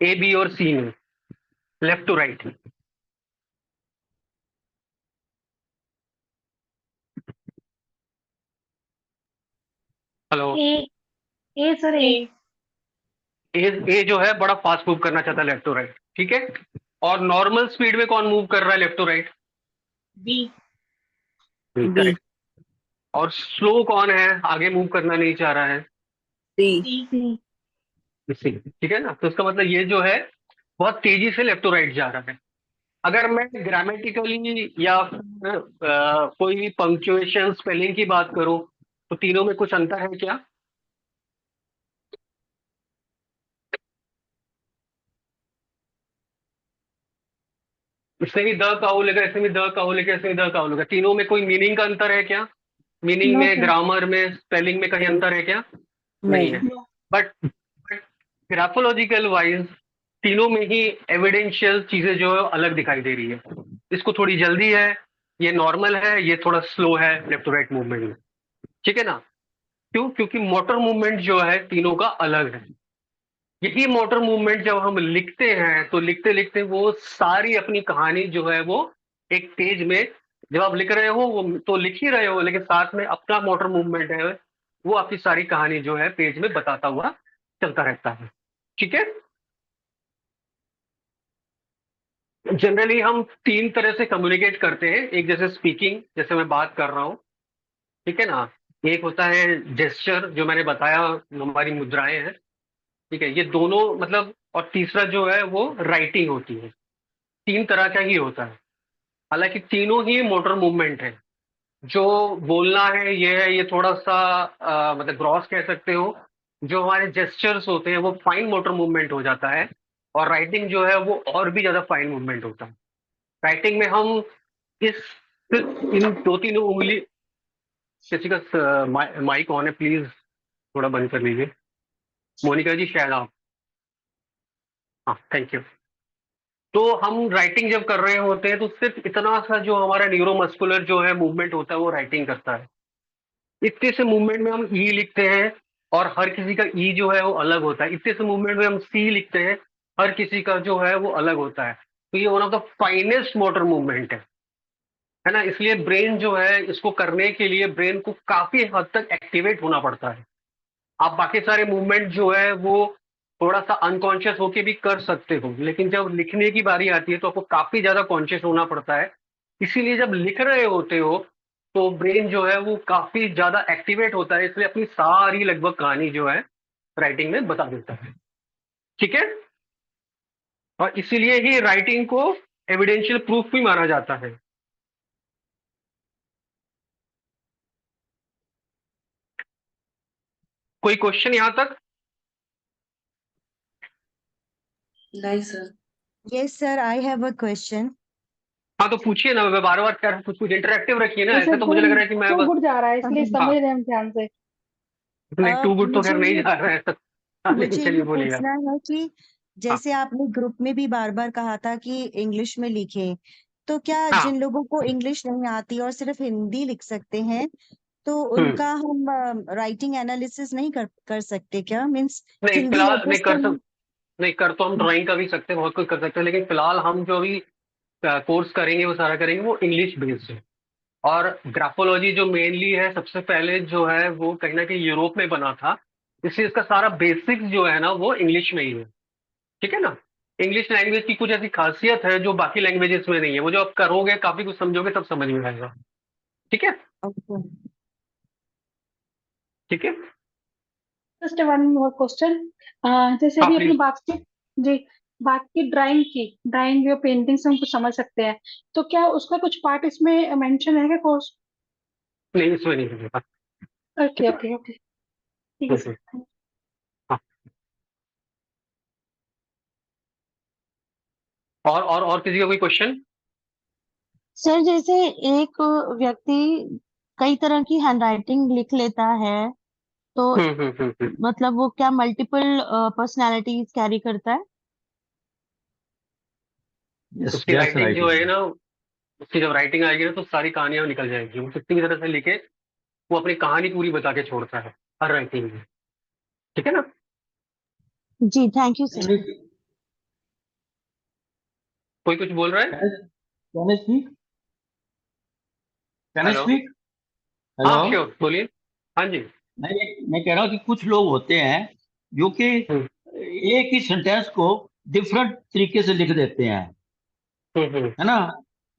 ए बी और सी में, left to right? Hello, uh uh sir uh uh uh जो है बड़ा फास्ट मूव करना चाहता है लेफ्ट टू राइट। ठीक है, और नॉर्मल स्पीड में कौन मूव कर रहा है left to right? Be correct. और स्लो कौन है, आगे मूव करना नहीं चाह रहा है? सी सी सी। ठीक है ना, तो इसका मतलब ये जो है बहुत तेजी से लेफ्ट टू राइट जा रहा है। अगर मैं ग्रामेटिकली या फिर कोई भी पंक्चुएशन स्पेलिंग की बात करूं तो तीनों में कुछ अंतर है क्या? इसमें भी द का हो लेगा, इसमें भी द का हो लेगा, इसमें भी द का हो लेगा, तीनों में कोई मीनिंग का अंतर है क्या? मीनिंग नो में, सर ग्रामर में, स्पेलिंग में कहीं अंतर है क्या? नहीं है। नो बट ग्राफोलॉजिकल वाइज तीनों में ही एविडेंशियल चीजें जो है अलग दिखाई दे रही है। इसको थोड़ी जल्दी है, ये नॉर्मल है, ये थोड़ा स्लो है लेफ्ट टू राइट मूवमेंट में। ठीक है ना, क्यों? क्योंकि मोटर मूवमेंट जो है तीनों का अलग है। यही मोटर मूवमेंट जब हम लिखते हैं तो लिखते लिखते वो सारी अपनी कहानी जो है वो एक पेज में जब आप लिख रहे हो वो तो लिख ही रहे हो, लेकिन साथ में अपना मोटर मूवमेंट है वो आपकी सारी कहानी जो है पेज में बताता हुआ चलता रहता है। ठीक है। जनरली हम 3 तरह से कम्युनिकेट करते हैं। एक जैसे स्पीकिंग, जैसे मैं बात कर रहा हूँ, ठीक है ना। एक होता है जेस्चर, जो मैंने बताया हमारी मुद्राएं हैं, ठीक है, ये दोनों मतलब। और तीसरा जो है वो राइटिंग होती है। 3 तरह का ही होता है, हालांकि तीनों ही मोटर मूवमेंट है। जो बोलना है ये थोड़ा सा मतलब ग्रॉस कह सकते हो। जो हमारे जेस्चर्स होते हैं वो फाइन मोटर मूवमेंट हो जाता है, और राइटिंग जो है वो और भी ज्यादा फाइन मूवमेंट होता है। राइटिंग में हम इस सिर्फ इन 2-3 उंगली। किसी का माइक ऑन है, प्लीज थोड़ा बंद कर लीजिए। मोनिका जी शायद आप। हाँ, थैंक यू। तो हम राइटिंग जब कर रहे होते हैं तो सिर्फ इतना सा जो हमारा न्यूरोमस्कुलर जो है मूवमेंट होता है वो राइटिंग करता है। इतने से मूवमेंट में हम ई लिखते हैं, और हर किसी का ई जो है वो अलग होता है। इतने से मूवमेंट में हम सी लिखते हैं, हर किसी का जो है वो अलग होता है। तो ये one of the finest motor movement है ना। इसलिए ब्रेन जो है इसको करने के लिए ब्रेन को काफी हद तक एक्टिवेट होना पड़ता है। आप बाकी सारे मूवमेंट जो है वो थोड़ा सा अनकॉन्शियस होके भी कर सकते हो, लेकिन जब लिखने की बारी आती है तो आपको काफी ज्यादा कॉन्शियस होना पड़ता है। इसीलिए जब लिख रहे होते हो तो ब्रेन जो है वो काफी ज्यादा एक्टिवेट होता है, इसलिए अपनी सारी लगभग कहानी जो है राइटिंग में बता देता है। ठीक है। और इसीलिए ही राइटिंग को एविडेंशियल प्रूफ भी माना जाता है। कोई क्वेश्चन यहां तक? नहीं sir. Yes, sir, I have a question. हाँ, तो पूछिए ना, मैं बार बार कह रहा हूँ, कुछ कुछ इंटरेक्टिव रखिए ना, ये ऐसे सर तो मुझे लग कोई रहा है कि मैं टू बस। गुड जा रहा है इसलिए हाँ, समझ हाँ, रहे हैं हम ध्यान से। नहीं टू गुड तो खैर नहीं मुझे जा रहा है लेकिन मुझे चलिए ये बोलिए आप। पूछना है कि हाँ, जैसे आपने ग्रुप में भी बार बार कहा था कि इंग्लिश में लिखें, तो क्या हाँ। जिन लोगों को इंग्लिश नहीं आती और सिर्फ हिंदी लिख सकते हैं, तो हम्म। उनका हम राइटिंग एनालिसिस नहीं कर सकते क्या? मीन्स नहीं हिंदी फिलहाल नहीं लेटर्स कर तो सक नहीं कर तो हम ड्राइंग का भी सकते हैं, बहुत कुछ कर सकते हैं, लेकिन फिलहाल हम जो अभी कोर्स करेंगे वो सारा करेंगे वो इंग्लिश बेस्ड है। और ग्राफोलॉजी जो मेनली है सबसे पहले जो है वो कहीं ना कहीं यूरोप में बना था, इसलिए इसका सारा बेसिक्स जो है ना वो इंग्लिश में ही है। ठीक है ना। इंग्लिश लैंग्वेज की कुछ ऐसी खासियत है जो बाकी लैंग्वेजेस में नहीं है, वो जो आप करोगे काफी कुछ समझोगे तब समझ में आएगा। ठीक है। ओके। ठीक है। Just one more question. जैसे हाँ अभी अपनी प्लीज। बात की, जी, बात की ड्राइंग या पेंटिंग से हम कुछ समझ सकते हैं, तो क्या उसका कुछ पार्ट इसमें मेंशन है क्या कोर्स? नहीं इसमें नहीं होगा। ओके ठीक है। ओके ओके, ठीक है हम्म। सर। हाँ। और किसी का कोई क्वेश्चन? सर जैसे एक व्यक्ति कई तरह की हैंडराइटिंग लिख लेता है, तो हम्म। मतलब वो क्या मल्टीपल पर्सनालिटीज कैरी करता है? यस, उसकी गैस राइटिंग जो है राइटिंग। ना, उसकी जब राइटिंग आएगी ना तो सारी कहानियां निकल जाएगी। वो कितनी तरह से लिखे, वो अपनी कहानी पूरी बता के छोड़ता है हर राइटिंग में। ठीक है ना। जी थैंक यू सर। कैन कोई कुछ बोल रहा है? I speak? Can I hello. Speak? Hello. हाँ श्योर, बोलिए। हाँ जी। मैं कह रहा हूँ कि कुछ लोग होते हैं जो कि हम्म एक ही सेंटेंस को डिफरेंट तरीके से लिख देते हैं, हम्म है ना।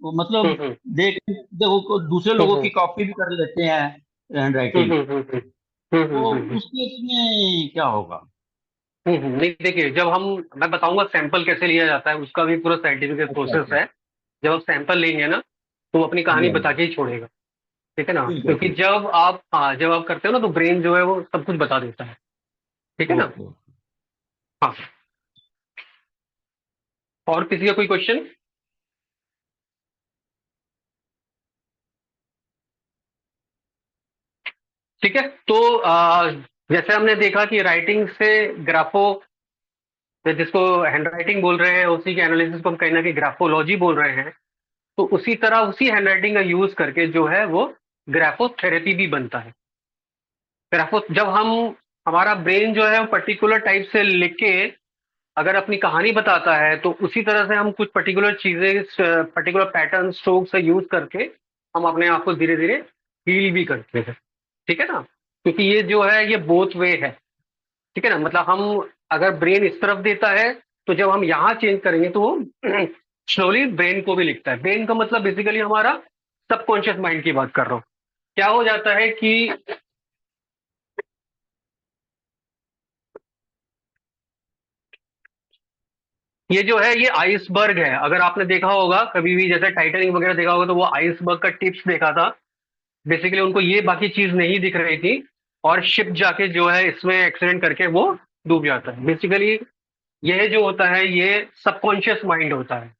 वो मतलब हम्म देखो दूसरे लोगों हम्म की कॉपी भी कर लेते हैं हैंड राइटिंग। तो हम्म। उस केस में क्या होगा? नहीं देखिए, जब हम मैं बताऊंगा सैंपल कैसे लिया जाता है, उसका भी पूरा साइंटिफिक अच्छा प्रोसेस अच्छा। है। जब आप सैंपल लेंगे ना तो वो अपनी हाँ जी कहानी हाँ बता जी। के ही छोड़ेगा। ठीक है ना, ठीक है क्योंकि ठीक जब आप करते हो ना तो ब्रेन जो है वो सब कुछ बता देता है। ठीक है। है ना। ओके। हाँ। और किसी का कोई क्वेश्चन? ठीक है। तो जैसे हमने देखा कि राइटिंग से ग्राफो, जिसको हैंडराइटिंग बोल रहे हैं, उसी के एनालिसिस को हम कहीं ना कहीं ग्राफोलॉजी बोल रहे हैं। तो उसी तरह उसी हैंडराइटिंग का यूज करके जो है वो ग्राफोथेरेपी भी बनता है। ग्राफो जब हम हमारा ब्रेन जो है वो पर्टिकुलर टाइप से लिख के अगर अपनी कहानी बताता है, तो उसी तरह से हम कुछ पर्टिकुलर चीजें पर्टिकुलर पैटर्न स्ट्रोक से यूज करके हम अपने आप को धीरे धीरे हील भी करते हैं, ठीक है ना, क्योंकि ये जो है ये बोथ वे है, ठीक है ना, मतलब हम अगर ब्रेन इस तरफ देता है तो जब हम यहाँ चेंज करेंगे तो वो स्लोली ब्रेन को भी लिखता है। ब्रेन का मतलब बेसिकली हमारा सबकॉन्शियस माइंड की बात कर रहा हूँ। क्या हो जाता है कि ये जो है ये आइसबर्ग है, अगर आपने देखा होगा कभी भी, जैसे टाइटैनिक वगैरह देखा होगा तो वो आइसबर्ग का टिप्स देखा था। बेसिकली उनको ये बाकी चीज नहीं दिख रही थी और शिप जाके जो है इसमें एक्सीडेंट करके वो डूब जाता है। बेसिकली ये जो होता है ये सबकॉन्शियस माइंड होता है।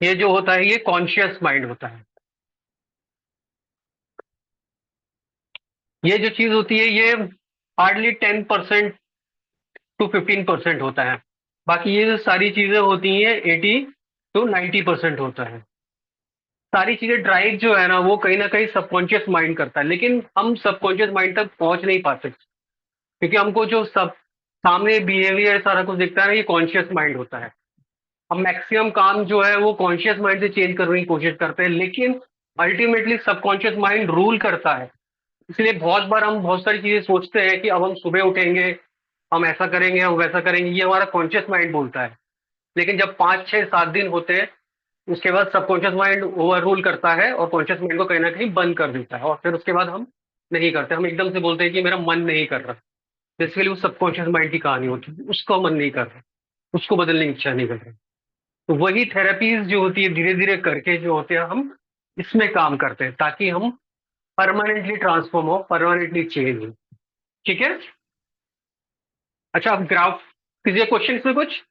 ये जो होता है ये कॉन्शियस माइंड होता है। ये जो चीज होती है ये हार्डली 10% टू 15% होता है। बाकी ये जो सारी चीजें होती हैं 80 to 90% होता है। सारी चीजें ड्राइव जो है ना कहीं सबकॉन्शियस माइंड करता है, लेकिन हम सबकॉन्शियस माइंड तक पहुंच नहीं पाते क्योंकि हमको जो सब सामने बिहेवियर सारा कुछ दिखता है ना ये कॉन्शियस माइंड होता है। हम मैक्सिमम काम जो है वो कॉन्शियस माइंड से चेंज करने की कोशिश करते हैं, लेकिन अल्टीमेटली सबकॉन्शियस माइंड रूल करता है। इसलिए बहुत बार हम बहुत सारी चीजें सोचते हैं कि अब हम सुबह उठेंगे, हम ऐसा करेंगे, हम वैसा करेंगे, ये हमारा कॉन्शियस माइंड बोलता है। लेकिन जब 5 6 7 दिन होते हैं उसके बाद सबकॉन्शियस माइंड ओवर रूल करता है और कॉन्शियस माइंड को कहीं ना कहीं बंद कर देता है और फिर उसके बाद हम नहीं करते, हम एकदम से बोलते हैं कि मेरा मन नहीं कर रहा। बेसिकली वो सबकॉन्शियस माइंड की कहानी होती है, उसका मन नहीं कर रहा, उसको बदलने की इच्छा नहीं कर रहा। तो वही थेरेपीज जो होती है धीरे धीरे करके जो होते हैं हम इसमें काम करते हैं ताकि हम परमानेंटली ट्रांसफॉर्म हो, परमानेंटली चेंज हो। ठीक है। अच्छा, अब ग्राफ कीजिए क्वेश्चन में कुछ।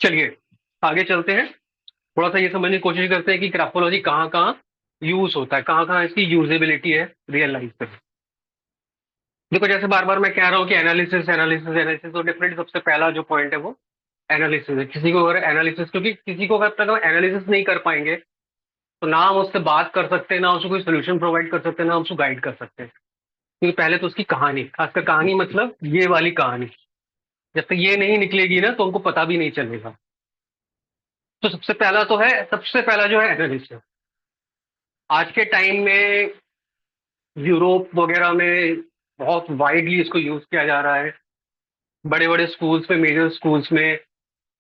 चलिए आगे चलते हैं, थोड़ा सा ये समझने की कोशिश करते हैं कि ग्राफोलॉजी कहाँ कहाँ यूज होता है, कहाँ कहाँ इसकी यूजेबिलिटी है रियल लाइफ में। देखो जैसे बार बार मैं कह रहा हूँ कि एनालिसिस एनालिसिस एनालिसिस, तो डेफिनेटली सबसे पहला जो पॉइंट है वो एनालिसिस है। किसी को अगर एनालिसिस, क्योंकि किसी को अगर तक हम एनालिसिस नहीं कर पाएंगे तो ना हम उससे बात कर सकते हैं, ना उसको कोई सोल्यूशन प्रोवाइड कर सकते हैं, ना हम उसको गाइड कर सकते हैं। क्योंकि पहले तो उसकी कहानी, खासकर कहानी मतलब ये वाली कहानी, जब तक ये नहीं निकलेगी ना तो हमको पता भी नहीं चलेगा। तो सबसे पहला जो है एनालिसिस। आज के टाइम में यूरोप वगैरह में बहुत वाइडली इसको यूज किया जा रहा है। बड़े बड़े स्कूल्स में, मेजर स्कूल्स में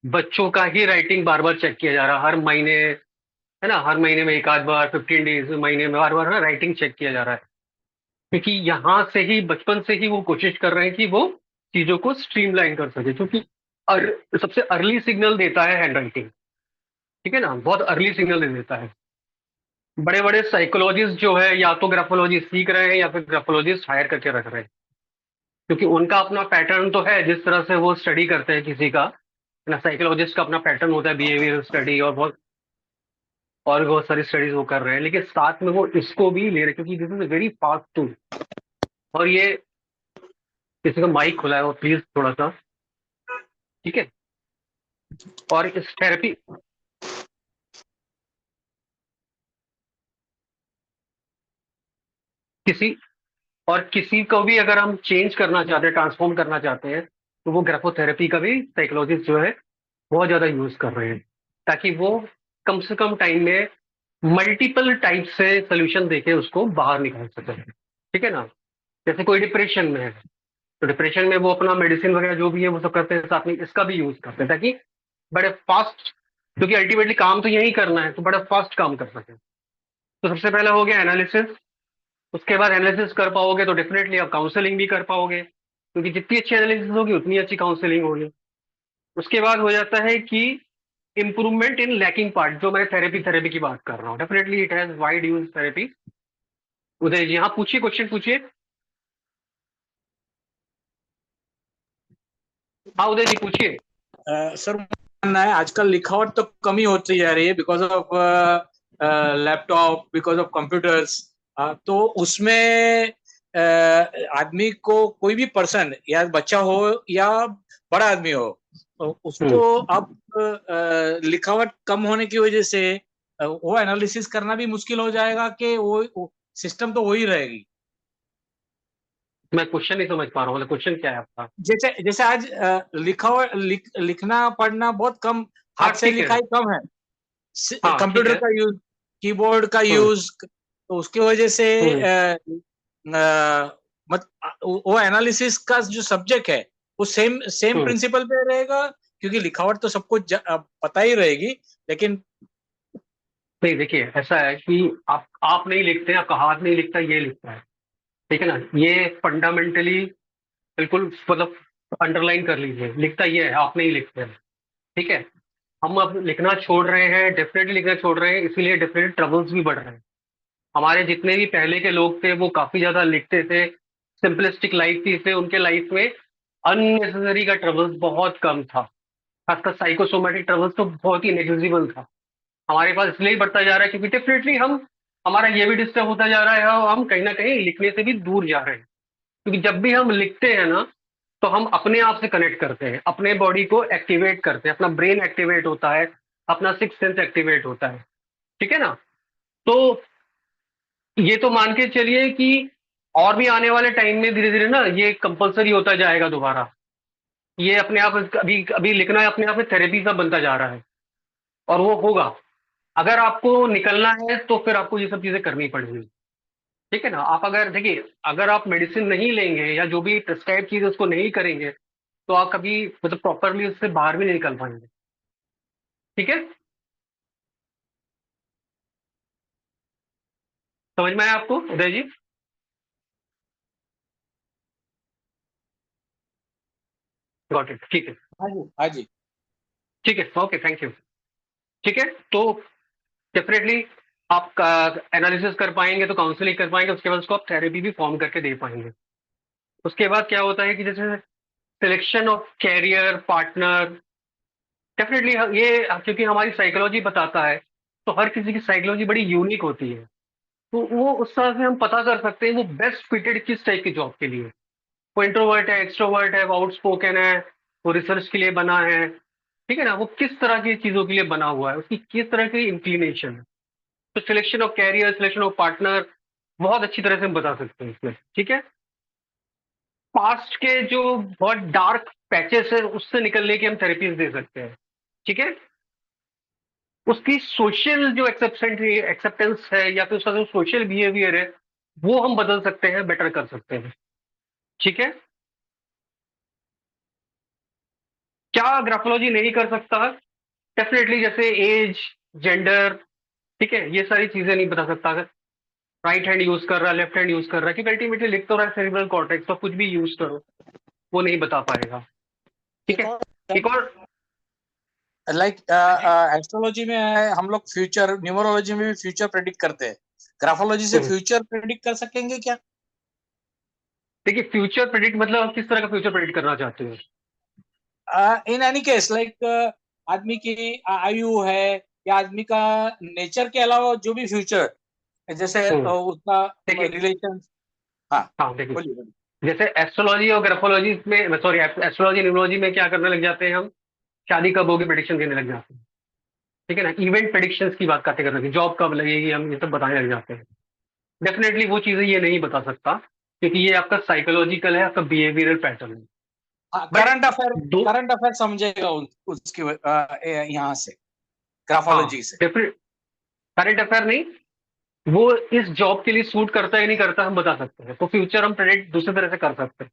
बच्चों का ही राइटिंग बार बार चेक किया जा रहा है हर महीने, है ना, हर महीने में एक आध बार, 15 डेज महीने में बार बार राइटिंग चेक किया जा रहा है। क्योंकि यहाँ से ही बचपन से ही वो कोशिश कर रहे हैं कि वो चीजों को स्ट्रीमलाइन कर सके, क्योंकि सबसे अर्ली सिग्नल देता है हैंड राइटिंग। ठीक है ना, बहुत अर्ली सिग्नल दे देता है। बड़े बड़े साइकोलॉजिस्ट जो है या तो ग्राफोलॉजी सीख रहे हैं या फिर ग्राफोलॉजिस्ट हायर करके रख रहे हैं, क्योंकि उनका अपना पैटर्न तो है जिस तरह से वो स्टडी करते हैं किसी का, है ना। साइकोलॉजिस्ट का अपना पैटर्न होता है, बिहेवियर स्टडी और बहुत सारी स्टडीज वो कर रहे हैं, लेकिन साथ में वो इसको भी ले रहे हैं क्योंकि this is very fast tool. और ये किसी का माइक खुला है वो प्लीज थोड़ा सा, ठीक है। और इस थेरेपी किसी किसी को भी अगर हम चेंज करना चाहते हैं, ट्रांसफॉर्म करना चाहते हैं, तो वो ग्राफोथेरेपी का भी साइकोलॉजिस्ट जो है बहुत ज्यादा यूज कर रहे हैं, ताकि वो कम से कम टाइम में मल्टीपल टाइप से सोल्यूशन देके उसको बाहर निकाल सके। ठीक है ना। जैसे कोई डिप्रेशन में है तो डिप्रेशन में वो अपना मेडिसिन वगैरह जो भी है वो सब करते हैं, साथ में इसका भी यूज करते हैं ताकि बड़े फास्ट, क्योंकि अल्टीमेटली काम तो यही करना है, तो बड़ा फास्ट काम कर सके। तो सबसे पहला हो गया एनालिसिस। उसके बाद एनालिसिस कर पाओगे तो डेफिनेटली आप काउंसलिंग भी कर पाओगे, क्योंकि जितनी अच्छी एनालिसिस होगी उतनी अच्छी काउंसलिंग होगी। उसके बाद हो जाता है कि इंप्रूवमेंट इन लैकिंग पार्ट, जो मैं थेरेपी की बात कर रहा हूँ, definitely it has wide use therapy. Uday ji, हाँ पूछिए, क्वेश्चन पूछिए। हाँ उदय जी पूछिए। सर मानना है आजकल लिखावट तो कमी होती जा रही है because of laptop, because of computers. तो उसमें आदमी को, कोई भी पर्सन या बच्चा हो या बड़ा आदमी हो, उसको अब लिखावट कम होने की वजह से वो एनालिसिस करना भी मुश्किल हो जाएगा कि वो सिस्टम तो वही रहेगी। मैं क्वेश्चन नहीं समझ पा रहा हूँ, मतलब क्वेश्चन क्या है आपका? जैसे जैसे आज लिखना पढ़ना बहुत कम, हाँ हाथ से ठीक है, लिखाई कम है, हाँ ठीक कंप्यूटर है। का यूज, कीबोर्ड का हम्म यूज, तो उसकी वजह से हम्म वो एनालिसिस का जो सब्जेक्ट है वो सेम सेम हम्म प्रिंसिपल पे रहेगा, क्योंकि लिखावट तो सबको पता ही रहेगी, लेकिन नहीं देखिए, ऐसा है कि आप नहीं लिखते, आपका हाथ नहीं लिखता, ये लिखता है, ठीक है ना? ये फंडामेंटली बिल्कुल मतलब अंडरलाइन कर लीजिए, लिखता ये है, आप नहीं लिखते हैं, ठीक है? हम अब लिखना छोड़ रहे हैं, डेफिनेटली लिखना छोड़ रहे हैं, इसीलिए डेफिनेटली ट्रबल्स भी बढ़ रहे हैं। हमारे जितने भी पहले के लोग थे वो काफी ज्यादा लिखते थे, सिंपलिस्टिक लाइफ थी, इसलिए उनके लाइफ में अननेसेसरी का ट्रबल्स बहुत कम था। खासकर साइकोसोमेटिक ट्रबल्स तो बहुत ही नेग्लिजिबल था। हमारे पास इसलिए ही बढ़ता जा रहा है क्योंकि डेफिनेटली हम हमारा ये भी डिस्टर्ब होता जा रहा है और हम कहीं ना कहीं लिखने से भी दूर जा रहे हैं। क्योंकि जब भी हम लिखते हैं ना, तो हम अपने आप से कनेक्ट करते हैं, अपने बॉडी को एक्टिवेट करते हैं, अपना ब्रेन एक्टिवेट होता है, अपना सिक्स सेंस एक्टिवेट होता है, ठीक है ना? तो ये तो मान के चलिए कि और भी आने वाले टाइम में धीरे धीरे ना ये कंपलसरी होता जाएगा दोबारा। ये अपने आप अभी अभी लिखना अपने आप में थेरेपी सा बनता जा रहा है, और वो होगा। अगर आपको निकलना है तो फिर आपको ये सब चीजें करनी पड़ेगी, ठीक है ना? आप अगर देखिए, अगर आप मेडिसिन नहीं लेंगे या जो भी प्रिस्क्राइब चीज उसको नहीं करेंगे, तो आप कभी मतलब प्रॉपरली उससे बाहर भी नहीं निकल पाएंगे, ठीक है? समझ में आया आपको उदय जी? गॉट इट, ठीक है। हाँ जी, हाँ जी, ठीक है, ओके, थैंक यू। ठीक है, तो डेफिनेटली आप एनालिसिस कर पाएंगे तो काउंसलिंग कर पाएंगे, उसके बाद उसको आप थेरेपी भी फॉर्म करके दे पाएंगे। उसके बाद क्या होता है कि जैसे selection of career partner, definitely ये क्योंकि हमारी साइकोलॉजी बताता है, तो हर किसी की साइकोलॉजी बड़ी यूनिक होती है, तो वो उस तरह से हम पता कर सकते हैं वो बेस्ट फिटेड किस टाइप की जॉब के लिए। वो इंट्रोवर्ट है, एक्सट्रोवर्ट है, वो आउटस्पोकन है, वो रिसर्च के लिए बना है, ठीक है ना? वो किस तरह की चीजों के लिए बना हुआ है, उसकी किस तरह की इंक्लिनेशन है। तो selection of career, selection of partner बहुत अच्छी तरह से हम बता सकते हैं इसमें, ठीक है? पास्ट के जो बहुत डार्क पैचेस है उससे निकलने की हम थेरेपीज दे सकते हैं, ठीक है? उसकी सोशल जो एक्सेप्टेंस है या फिर उसका जो सोशल बिहेवियर है वो हम बदल सकते हैं, बेटर कर सकते हैं, ठीक है? क्या ग्राफोलॉजी नहीं कर सकता? डेफिनेटली जैसे एज, जेंडर, ठीक है, ये सारी चीजें नहीं बता सकता। अगर राइट हैंड यूज कर रहा है, लेफ्ट हैंड यूज कर रहा है, क्योंकि अल्टीमेटली लिख तो रहा है सेरिब्रल कॉर्टेक्स, तो कुछ भी यूज करो वो नहीं बता पाएगा, ठीक एक है? और एक और लाइक एस्ट्रोलॉजी में है, हम लोग फ्यूचर, न्यूमरोलॉजी में भी फ्यूचर प्रेडिक्ट करते हैं, ग्राफोलॉजी से फ्यूचर प्रेडिक्ट कर सकेंगे क्या? देखिए, फ्यूचर प्रेडिक्ट मतलब आप किस तरह का फ्यूचर प्रेडिक्ट करना चाहते हो? इन एनी केस लाइक आदमी की आयु है या आदमी का नेचर के अलावा जो भी फ्यूचर, जैसे उसका देखिए, रिलेशन। हाँ, हाँ देखिए, बोलिए बोलिए। जैसे एस्ट्रोलॉजी और ग्राफोलॉजी में, सॉरी, एस्ट्रोलॉजी न्यूमरोलॉजी में क्या करने लग जाते हैं हम? शादी कब होगी प्रेडिक्शन देने लग जाते हैं, ठीक है ना? इवेंट प्रेडिक्शंस की बात करते करते जॉब कब लगेगी हम ये सब बताने लग जाते हैं। डेफिनेटली वो चीजें ये नहीं बता सकता, क्योंकि ये आपका साइकोलॉजिकल है, आपका बिहेवियरल पैटर्न है। बट दो करंट अफेयर समझेगा उसकी यहाँ से, हाँ, ग्राफोलॉजी से। डेफिनेट करंट अफेयर नहीं, वो इस जॉब के लिए सूट करता है नहीं करता हम बता सकते हैं, तो फ्यूचर हम प्रेडिक्ट दूसरी तरह से कर सकते हैं।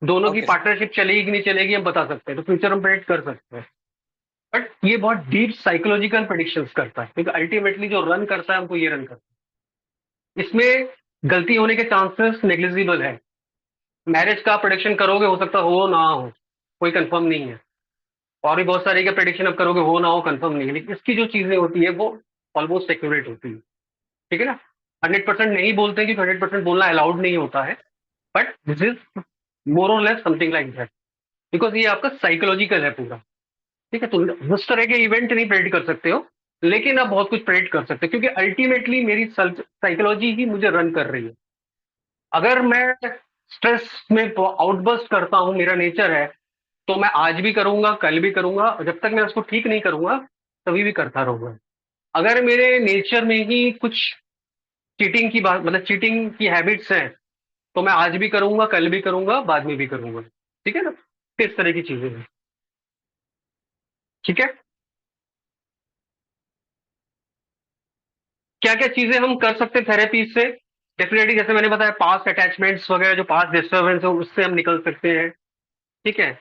दोनों की ओके पार्टनरशिप चलेगी कि नहीं चलेगी हम बता सकते हैं, तो फ्यूचर हम प्रेडिक्ट कर सकते हैं। बट ये बहुत डीप साइकोलॉजिकल प्रेडिक्शंस करता है, क्योंकि अल्टीमेटली जो रन करता है हमको ये रन करता है। इसमें गलती होने के चांसेस नेग्लिजिबल है। मैरिज का प्रेडिक्शन करोगे, हो सकता हो ना हो, कोई कंफर्म नहीं है। और भी बहुत सारे का प्रेडिक्शन अब करोगे, हो ना हो, कंफर्म नहीं है। लेकिन इसकी जो चीजें होती है वो ऑलमोस्ट एक्यूरेट होती है, ठीक है ना? 100% नहीं बोलते कि 100% बोलना अलाउड नहीं होता है, बट दिस इज मोर और less something like that, because ये आपका साइकोलॉजिकल है पूरा, ठीक है? तो उस तरह के इवेंट नहीं प्रेडिक्ट कर सकते हो, लेकिन आप बहुत कुछ प्रेडिक्ट कर सकते हो, क्योंकि अल्टीमेटली मेरी साइकोलॉजी ही मुझे रन कर रही है। अगर मैं स्ट्रेस में आउटबर्स्ट करता हूँ, मेरा नेचर है, तो मैं आज भी करूंगा, कल भी करूंगा, और जब तक मैं उसको ठीक नहीं करूंगा तभी भी करता रहूंगा। अगर मेरे नेचर में ही कुछ चीटिंग की बात, मतलब चीटिंग की हैबिट्स हैं, तो मैं आज भी करूंगा, कल भी करूंगा, बाद में भी करूंगा। ठीक है ना? तो इस तरह की चीजें हैं। ठीक है? क्या क्या चीजें हम कर सकते हैं थेरेपी से? डेफिनेटली जैसे मैंने बताया, पास्ट अटैचमेंट्स वगैरह, जो पास्ट डिस्टर्बेंस है, उससे हम निकल सकते हैं। ठीक है?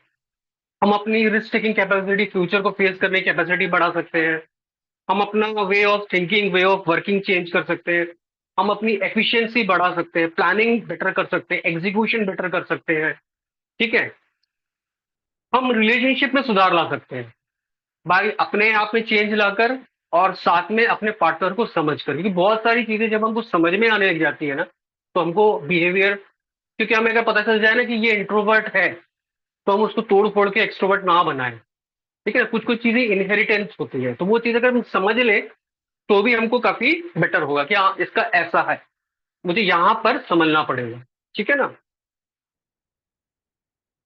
हम अपनी रिस्क टेकिंग कैपेसिटी, फ्यूचर को फेस करने की कैपेसिटी बढ़ा सकते हैं। हम अपना way of thinking, way of working change कर सकते हैं। हम अपनी एफिशिएंसी बढ़ा सकते हैं, प्लानिंग बेटर कर सकते हैं, एग्जीक्यूशन बेटर कर सकते हैं। ठीक है? हम रिलेशनशिप में सुधार ला सकते हैं भाई, अपने आप में चेंज लाकर, और साथ में अपने पार्टनर को समझ कर, क्योंकि बहुत सारी चीजें जब हमको समझ में आने लग जाती है ना, तो हमको बिहेवियर, क्योंकि हमें अगर पता चल जाए ना कि ये इंट्रोवर्ट है, तो हम उसको तोड़ फोड़ के एक्सट्रोवर्ट ना बनाए। ठीक है? कुछ कुछ चीजें इनहेरिटेंस होती है, तो वो चीज अगर हम समझ ले तो भी हमको काफी बेटर होगा कि हाँ, इसका ऐसा है, मुझे यहाँ पर समझना पड़ेगा। ठीक है ना?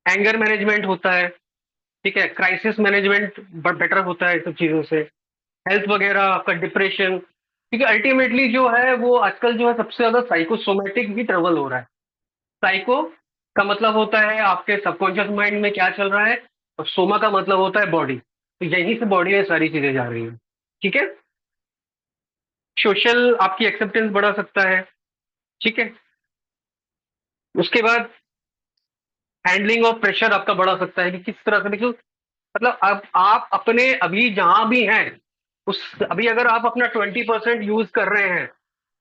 एंगर मैनेजमेंट होता है। ठीक है? क्राइसिस मैनेजमेंट बेटर होता है इन सब चीजों से। हेल्थ वगैरह का, डिप्रेशन, क्योंकि अल्टीमेटली जो है वो आजकल जो है सबसे ज्यादा साइकोसोमेटिक भी ट्रेवल हो रहा है। साइको का मतलब होता है आपके सबकॉन्शियस माइंड में क्या चल रहा है, और सोमा का मतलब होता है बॉडी, तो यहीं से बॉडी में सारी चीजें जा रही हैं। ठीक है? सोशल आपकी एक्सेप्टेंस बढ़ा सकता है। ठीक है? उसके बाद हैंडलिंग ऑफ प्रेशर आपका बढ़ा सकता है कि किस तरह से, देखो, मतलब अब आप अपने अभी जहां भी हैं, उस अभी अगर आप अपना 20% यूज कर रहे हैं,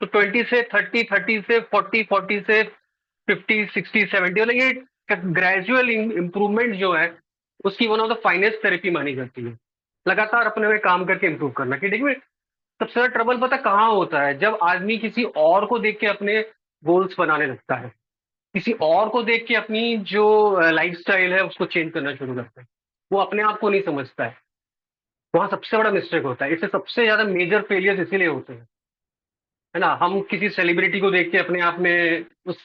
तो 20 से 30, 30 से 40, 40 से 50, 60, 70, मतलब ये ग्रेजुअल इंप्रूवमेंट जो है, उसकी one of the finest therapy मानी जाती है। लगातार अपने में काम करके इंप्रूव करना। कि देखिए, सबसे ज्यादा ट्रबल पता कहाँ होता है? जब आदमी किसी और को देख के अपने गोल्स बनाने लगता है, किसी और को देख के अपनी जो लाइफस्टाइल है उसको चेंज करना शुरू करता है, वो अपने आप को नहीं समझता है। वहां सबसे बड़ा मिस्टेक होता है, इससे सबसे ज्यादा मेजर फेलियर्स इसीलिए होते हैं। है ना? हम किसी सेलिब्रिटी को देख के अपने आप में उस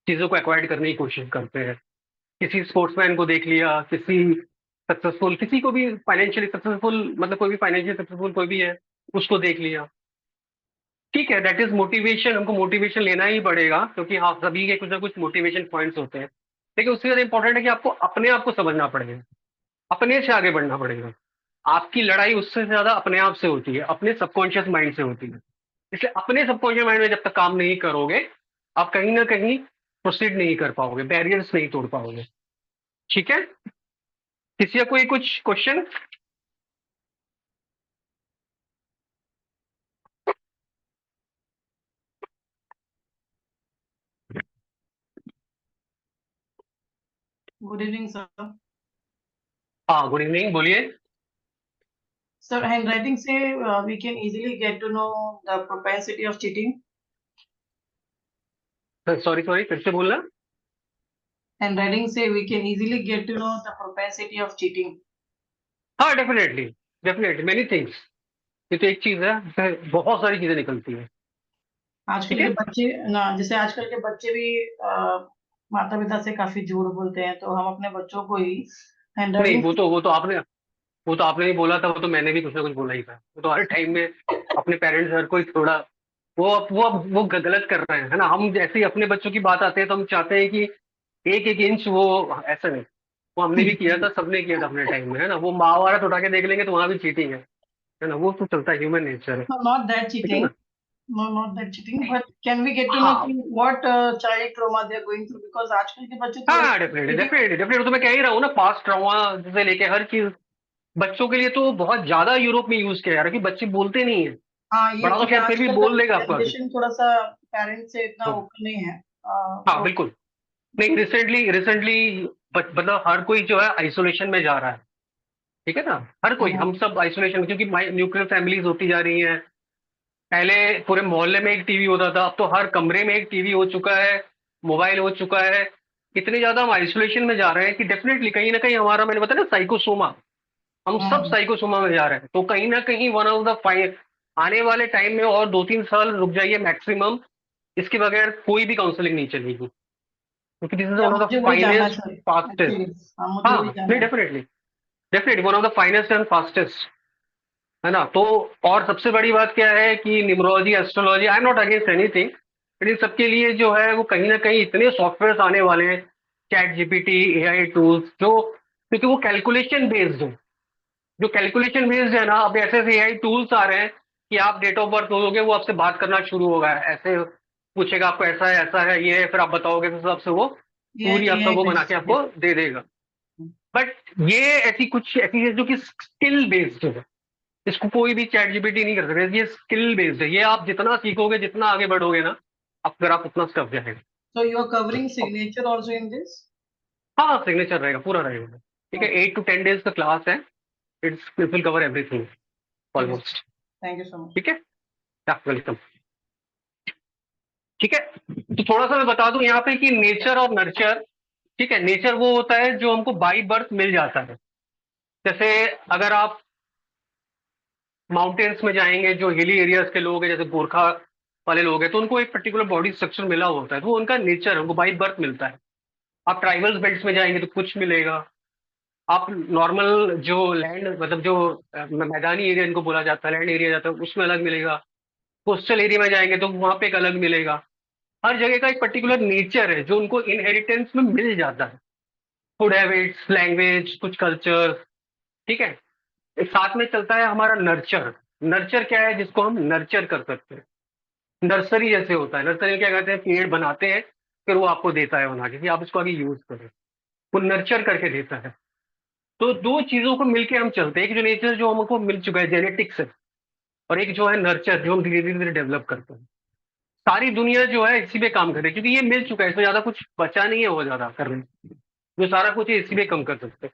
चीजों को एक्वायर्ड करने की कोशिश करते हैं। किसी स्पोर्ट्समैन को देख लिया, किसी सक्सेसफुल, किसी को भी फाइनेंशियली सक्सेसफुल, मतलब कोई भी फाइनेंशियली सक्सेसफुल कोई भी है, उसको देख लिया। ठीक है, दैट इज मोटिवेशन, हमको मोटिवेशन लेना ही पड़ेगा, क्योंकि हाँ, सभी के कुछ ना कुछ मोटिवेशन पॉइंट्स होते हैं। लेकिन उससे ज्यादा इंपॉर्टेंट है कि आपको अपने आप को समझना पड़ेगा, अपने से आगे बढ़ना पड़ेगा। आपकी लड़ाई उससे ज्यादा अपने आप से होती है, अपने सबकॉन्शियस माइंड से होती है। इसलिए अपने सबकॉन्शियस माइंड में जब तक काम नहीं करोगे, आप कहीं ना कहीं प्रोसीड नहीं कर पाओगे, बैरियर्स नहीं तोड़ पाओगे। ठीक है? किसी का कोई कुछ क्वेश्चन? Good evening, sir. हाँ, गुड इवनिंग, बोलिए। Sir, handwriting say we can easily get to know the propensity of cheating. Sorry sorry, फिर से बोलना। Handwriting say we can easily get to know the propensity of cheating. हाँ, definitely, definitely many things. ये तो एक चीज है, इसमें बहुत सारी चीजें निकलती है। आजकल ठीक के है? बच्चे ना, जैसे आजकल के बच्चे भी माता पिता से काफी झूठ बोलते हैं, तो हम अपने बच्चों को ही नहीं, हैंडराइटिंग। वो तो आपने नहीं बोला था, वो तो मैंने भी कुछ ना कुछ बोला ही था। वो तो हर टाइम में अपने पेरेंट्स हर कोई थोड़ा, वो गलत कर रहे हैं, है ना? हम जैसे ही अपने बच्चों की बात आते हैं तो हम चाहते हैं कि एक एक इंच वो, ऐसा नहीं। वो हमने भी किया था, सबने किया था अपने टाइम में, है ना? वो महाभारत उठा के देख लेंगे तो वहां भी चीटिंग है ना? वो तो चलता है, ह्यूमन नेचर है। नॉट दैट ठीक है चीटिंग, ना? no, not that cheating, but can we get to know हाँ, what child trauma they are going through? Because आजकल के बच्चे तो हाँ, डेफिनेटली cheating। डेफिनेटली डेफिनेटली, तो मैं कह ही रहा हूँ ना, पास्ट ट्रॉमा से लेके हर चीज बच्चों के लिए तो बहुत ज्यादा यूरोप में यूज किया जा रहा है, कि बच्चे बोलते नहीं है। हाँ, ये बड़ा तो क्योंकि शायद फिर भी आजकल का बोल देगा आपको आगे। जनरेशन थोड़ा सा पेरेंट्स से इतना हाँ, ओपन नहीं है। हाँ, तो बिल्कुल। नहीं, रिसेंटली रिसेंटली मतलब हर कोई जो है आइसोलेशन में जा रहा है। ठीक है ना? हर कोई, हम सब आइसोलेशन, क्योंकि न्यूक्लियर फैमिलीज होती जा रही हैं। पहले पूरे मोहल्ले में एक टीवी होता था, अब तो हर कमरे में एक टीवी हो चुका है, मोबाइल हो चुका है। इतने ज्यादा हम आइसोलेशन में जा रहे हैं कि डेफिनेटली कहीं ना कहीं हमारा, मैंने बताया ना, साइकोसोमा, हम सब साइकोसोमा में जा रहे हैं। तो कहीं ना कहीं वन ऑफ द फाइन, आने वाले टाइम में और 2-3 साल रुक जाइए मैक्सिमम, इसके बगैर कोई भी काउंसलिंग नहीं चलेगी। क्योंकि दिस इज या वन ऑफ द मुझे वही जानना है फाइनेस्ट सर, फास्टेस्ट। एक्चुअली हाँ मुझे हाँ वही जानना नहीं, है। Definitely definitely one of the finest and fastest, है ना। तो और सबसे बड़ी बात क्या है कि numerology, astrology, I am not against anything, लेकिन सबके लिए जो है वो कहीं ना कहीं इतने सॉफ्टवेयर आने वाले हैं, चैट जीपीटी, एआई टूल्स, जो क्योंकि वो कैलकुलेशन बेस्ड है, जो कैलकुलेशन बेस्ड है ना। अब ऐसे ऐसे एआई टूल्स आ रहे हैं कि आप डेट ऑफ बर्थ बोलोगे वो आपसे बात करना शुरू होगा, ऐसे पूछेगा आपको ऐसा है ये है, फिर आप बताओगे तो हिसाब से वो ये पूरी आपका एआई वो बना के बेस्ड। आपको दे देगा। बट ये ऐसी कुछ ऐसी है जो कि स्किल बेस्ड है, इसको कोई भी चैट जीपीटी नहीं कर सकता, ये स्किल बेस्ड है, ये आप जितना सीखोगे जितना आगे बढ़ोगे ना, आप फिर आप उतना स्टफ जाएगा। So you are covering signature also in this? हाँ सिग्नेचर रहेगा, पूरा रहेगा, ठीक है। Okay. 8 to 10 days का क्लास है, इट विल कवर एवरीथिंग ठीक है, almost, thank you so much. ठीक है, वेलकम। ठीक है, तो थोड़ा सा मैं बता दूं यहाँ पे कि नेचर और नर्चर, ठीक है। नेचर वो होता है जो हमको बाई बर्थ मिल जाता है, जैसे अगर आप माउंटेन्स में जाएंगे, जो हिली एरियाज के लोग हैं, जैसे गोरखा वाले लोग हैं, तो उनको एक पर्टिकुलर बॉडी स्ट्रक्चर मिला होता है, तो वो उनका नेचर है, उनको बाई बर्थ मिलता है। आप ट्राइबल्स बेल्ट्स में जाएंगे तो कुछ मिलेगा, आप नॉर्मल जो लैंड मतलब जो मैदानी एरिया इनको बोला जाता है, लैंड एरिया जाता है, उसमें अलग मिलेगा। कोस्टल एरिया में जाएंगे तो वहां पे एक अलग मिलेगा। हर जगह का एक पर्टिकुलर नेचर है जो उनको इनहेरिटेंस में मिल जाता है, फूड हैबिट्स, लैंग्वेज, कुछ कल्चर, ठीक है। एक साथ में चलता है हमारा नर्चर। नर्चर क्या है, जिसको हम नर्चर कर सकते हैं, नर्सरी जैसे होता है। नर्सरी में क्या करते हैं, पेड़ बनाते हैं, फिर वो आपको देता है बना के कि आप इसको आगे यूज करें, वो नर्चर करके देता है। तो दो चीजों को मिलके हम चलते हैं, एक जो नेचर जो हमको मिल चुका है जेनेटिक्स है, और एक जो है नर्चर जो हम धीरे धीरे डेवलप करते हैं। सारी दुनिया जो है इसी पे काम कर रही है, क्योंकि ये मिल चुका है, इसमें ज्यादा कुछ बचा नहीं है वो ज्यादा करने, जो सारा कुछ है इसी पे कम कर सकते हैं।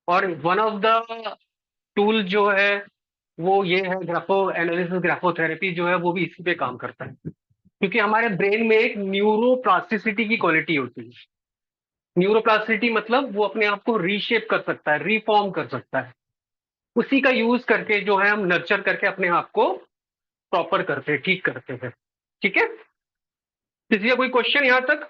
और वन ऑफ द टूल जो है वो ये है ग्राफो एनालिसिस, ग्राफोथेरेपी जो है वो भी इसी पे काम करता है, क्योंकि हमारे ब्रेन में एक न्यूरोप्लास्टिसिटी की क्वालिटी होती है। न्यूरोप्लास्टिसिटी मतलब वो अपने आप को रीशेप कर सकता है, रिफॉर्म कर सकता है, उसी का यूज करके जो है हम नर्चर करके अपने आप को प्रॉपर करते हैं, ठीक करते हैं, ठीक है। किसी का कोई क्वेश्चन यहां तक?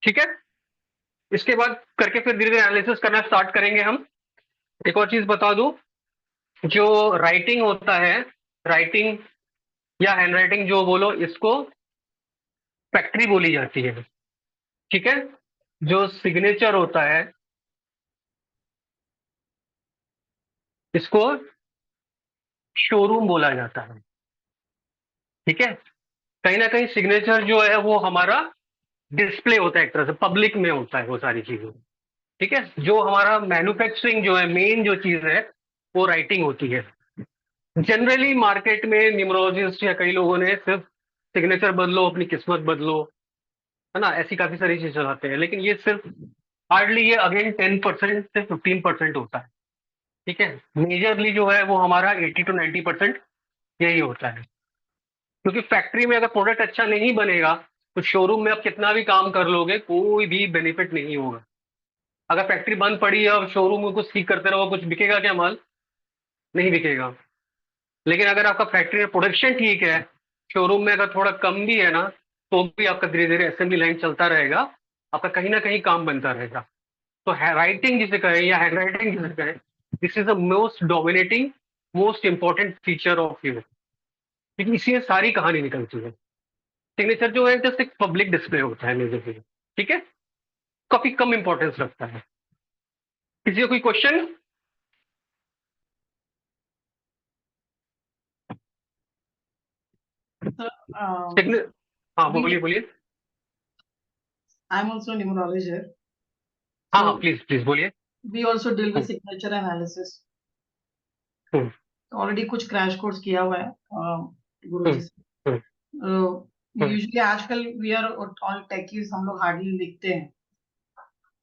ठीक है, इसके बाद करके फिर धीरे धीरे एनालिसिस करना स्टार्ट करेंगे हम। एक और चीज बता दूं, जो राइटिंग होता है, राइटिंग या हैंडराइटिंग जो बोलो, इसको फैक्ट्री बोली जाती है, ठीक है। जो सिग्नेचर होता है इसको शोरूम बोला जाता है, ठीक है। कहीं ना कहीं सिग्नेचर जो है वो हमारा डिस्प्ले होता है, एक तरह से पब्लिक में होता है वो सारी चीजें, ठीक है। जो हमारा मैन्युफैक्चरिंग जो है, मेन जो चीज है वो राइटिंग होती है। जनरली मार्केट में न्यूमरोलॉजिस्ट या कई लोगों ने सिर्फ सिग्नेचर बदलो अपनी किस्मत बदलो, है ना, ऐसी काफी सारी चीजें चलाते हैं, लेकिन ये सिर्फ हार्डली ये अगेन 10% से 15% होता है, ठीक है। मेजरली जो है वो हमारा 80 to 90% यही होता है, क्योंकि फैक्ट्री में अगर प्रोडक्ट अच्छा नहीं बनेगा तो शोरूम में आप कितना भी काम कर लोगे कोई भी बेनिफिट नहीं होगा। अगर फैक्ट्री बंद पड़ी है और शोरूम में कुछ ठीक करते रहो, कुछ बिकेगा क्या माल? नहीं बिकेगा। लेकिन अगर आपका फैक्ट्री में प्रोडक्शन ठीक है, शोरूम में अगर थोड़ा कम भी है ना, तो भी आपका धीरे धीरे असेंबली लाइन चलता रहेगा, आपका कहीं ना कहीं काम बनता रहेगा। तो राइटिंग जिसे कहें या हैंड राइटिंग जिसे कहें, this is the most dominating, most important feature of you, क्योंकि इसी से सारी कहानी निकलती है। सिग्नेचर जो है जस्ट एक पब्लिक डिस्प्ले होता है मेजरली, ठीक है, काफी कम इंपॉर्टेंस रखता है। किसी का कोई क्वेश्चन? So, हाँ बोलिए we, बोलिए। I'm also numerologist. हाँ हाँ So प्लीज प्लीज बोलिए। we also deal with signature analysis. Hmm, already कुछ क्रैश कोर्स किया हुआ है गुरु हम्म, जी से। हम्म, हम्म, यूजुअली आजकल वी आर ऑल टेकीज, हम लोग हार्डली लिखते हैं,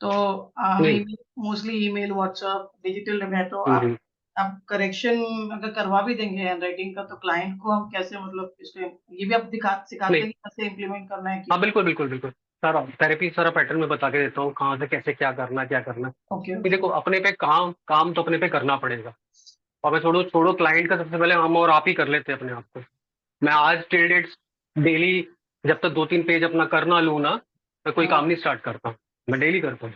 तो नहीं, हमें मोस्टली ईमेल, व्हाट्सएप, डिजिटल में है, तो हम्म, आप करेक्शन अगर करवा भी देंगे हैंड राइटिंग का, तो क्लाइंट को हम कैसे मतलब इसको ये भी आप सिखाते नहीं, हैं कि कैसे इम्प्लीमेंट करना है हाँ कि? बिल्कुल बिल्कुल बिल्कुल, सारा थेरेपी सारा पैटर्न में बता के देता हूँ, कहाँ से कैसे क्या करना क्या करना। ओके कि देखो अपने पे काम काम तो अपने पे करना पड़ेगा, और मैं छोड़ो छोड़ो क्लाइंट का, सबसे पहले हम और आप ही कर लेते हैं अपने आप को। मैं आज टिल डेट डेली जब तक 2-3 पेज अपना करना लूँ ना, मैं कोई काम नहीं स्टार्ट करता। मैं डेली करता हूँ।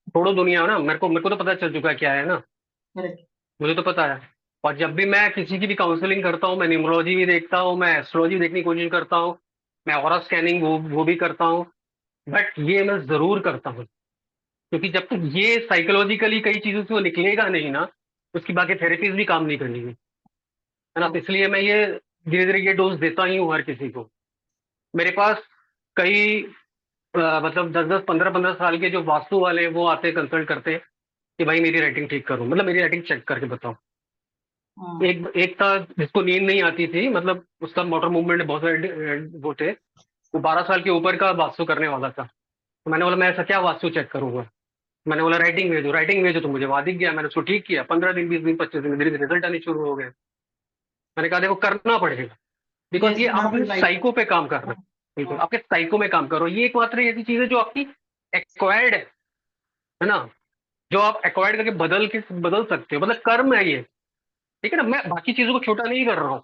छोड़ो दुनिया ना, मेरे को तो पता चल चुका है क्या है ना, करेक्ट। मुझे तो पता है। और जब भी मैं किसी की भी काउंसलिंग करता हूँ, मैं न्यूमरोलॉजी भी देखता हूँ, मैं एस्ट्रोलॉजी देखने की कोशिश करता हूँ, मैं ऑरा स्कैनिंग वो भी करता हूँ। बट ये मैं जरूर करता हूँ, क्योंकि जब तक ये साइकोलॉजिकली कई चीजों से वो निकलेगा नहीं ना, उसकी बाकी थेरेपीज भी काम नहीं करेंगी, है ना। तो इसलिए मैं ये धीरे धीरे ये डोज देता ही हूँ हर किसी को। मेरे पास कई मतलब 10-10, 15-15 साल के जो वास्तु वाले हैं, वो आते हैं कंसल्ट करते हैं कि भाई मेरी राइटिंग ठीक करो, मतलब मेरी राइटिंग चेक करके बताओ। एक एक था जिसको नींद नहीं आती थी, मतलब उसका मोटर मूवमेंट बहुत सारे वो थे, वो 12 साल के ऊपर का वास्तु करने वाला था। तो मैंने बोला मैं ऐसा क्या वास्तु चेक करूंगा, मैंने बोला राइटिंग भेजो, तो मुझे वहां दिख गया, मैंने उसको ठीक किया। 15 दिन, 20 दिन, 25 दिन, धीरे धीरे रिजल्ट आने शुरू हो गए। मैंने कहा देखो करना पड़ेगा, बिकॉज ये जैसे आप मैं अपने भी लाइक साइको पे काम कर रहे हैं। बिल्कुल आपके साइको में काम करो, ये एकमात्र ऐसी चीज है जो आपकी एक्वायर्ड है ना, जो आप एक्वायर्ड करके बदल सकते हो, मतलब कर्म है ये। ठीक है ना, मैं बाकी चीजों को छोटा नहीं कर रहा हूँ,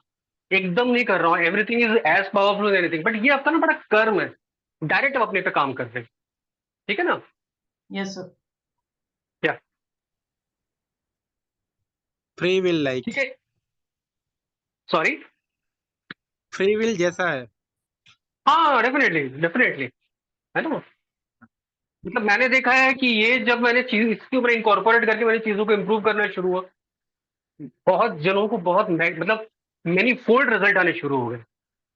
एकदम नहीं कर रहा हूँ, everything is as powerful as anything, but ये आपका ना बड़ा कर्म है, डायरेक्ट आप अपने पे काम कर रहे हैं। ठीक है ना। Yes sir. क्या फ्री विल लाइक, ठीक है, सॉरी। फ्री विल जैसा है। हाँ डेफिनेटली डेफिनेटली, है ना। मतलब मैंने देखा है कि ये जब मैंने चीज इसके ऊपर इंकॉर्पोरेट करके मैंने चीजों को इम्प्रूव करना शुरू हुआ, बहुत जनों को बहुत मतलब मेनी फोल्ड रिजल्ट आने शुरू हो गए,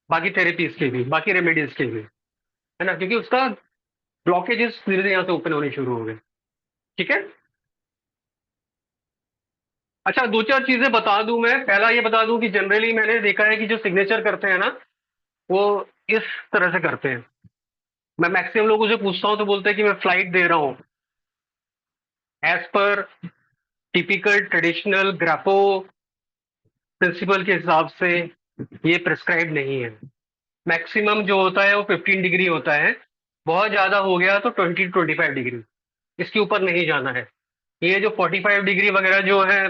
बाकी थेरेपीज के भी, बाकी रेमेडीज के भी, है ना, क्योंकि उसका ब्लॉकेजेस धीरे धीरे यहाँ से ओपन होने शुरू हो गए। ठीक है। अच्छा, 2-4 चीजें बता दूं मैं। पहला ये बता दूं कि जनरली मैंने देखा है कि जो सिग्नेचर करते हैं ना, वो इस तरह से करते हैं। मैं मैक्सिमम लोगों से पूछता हूँ तो बोलते हैं कि मैं फ्लाइट दे रहा हूँ as per typical traditional ग्राफो principal के हिसाब से। ये प्रिस्क्राइब नहीं है। मैक्सिमम जो होता है वो 15 डिग्री होता है, बहुत ज्यादा हो गया तो 20-25 डिग्री, इसके ऊपर नहीं जाना है। ये जो 45 डिग्री वगैरह जो है,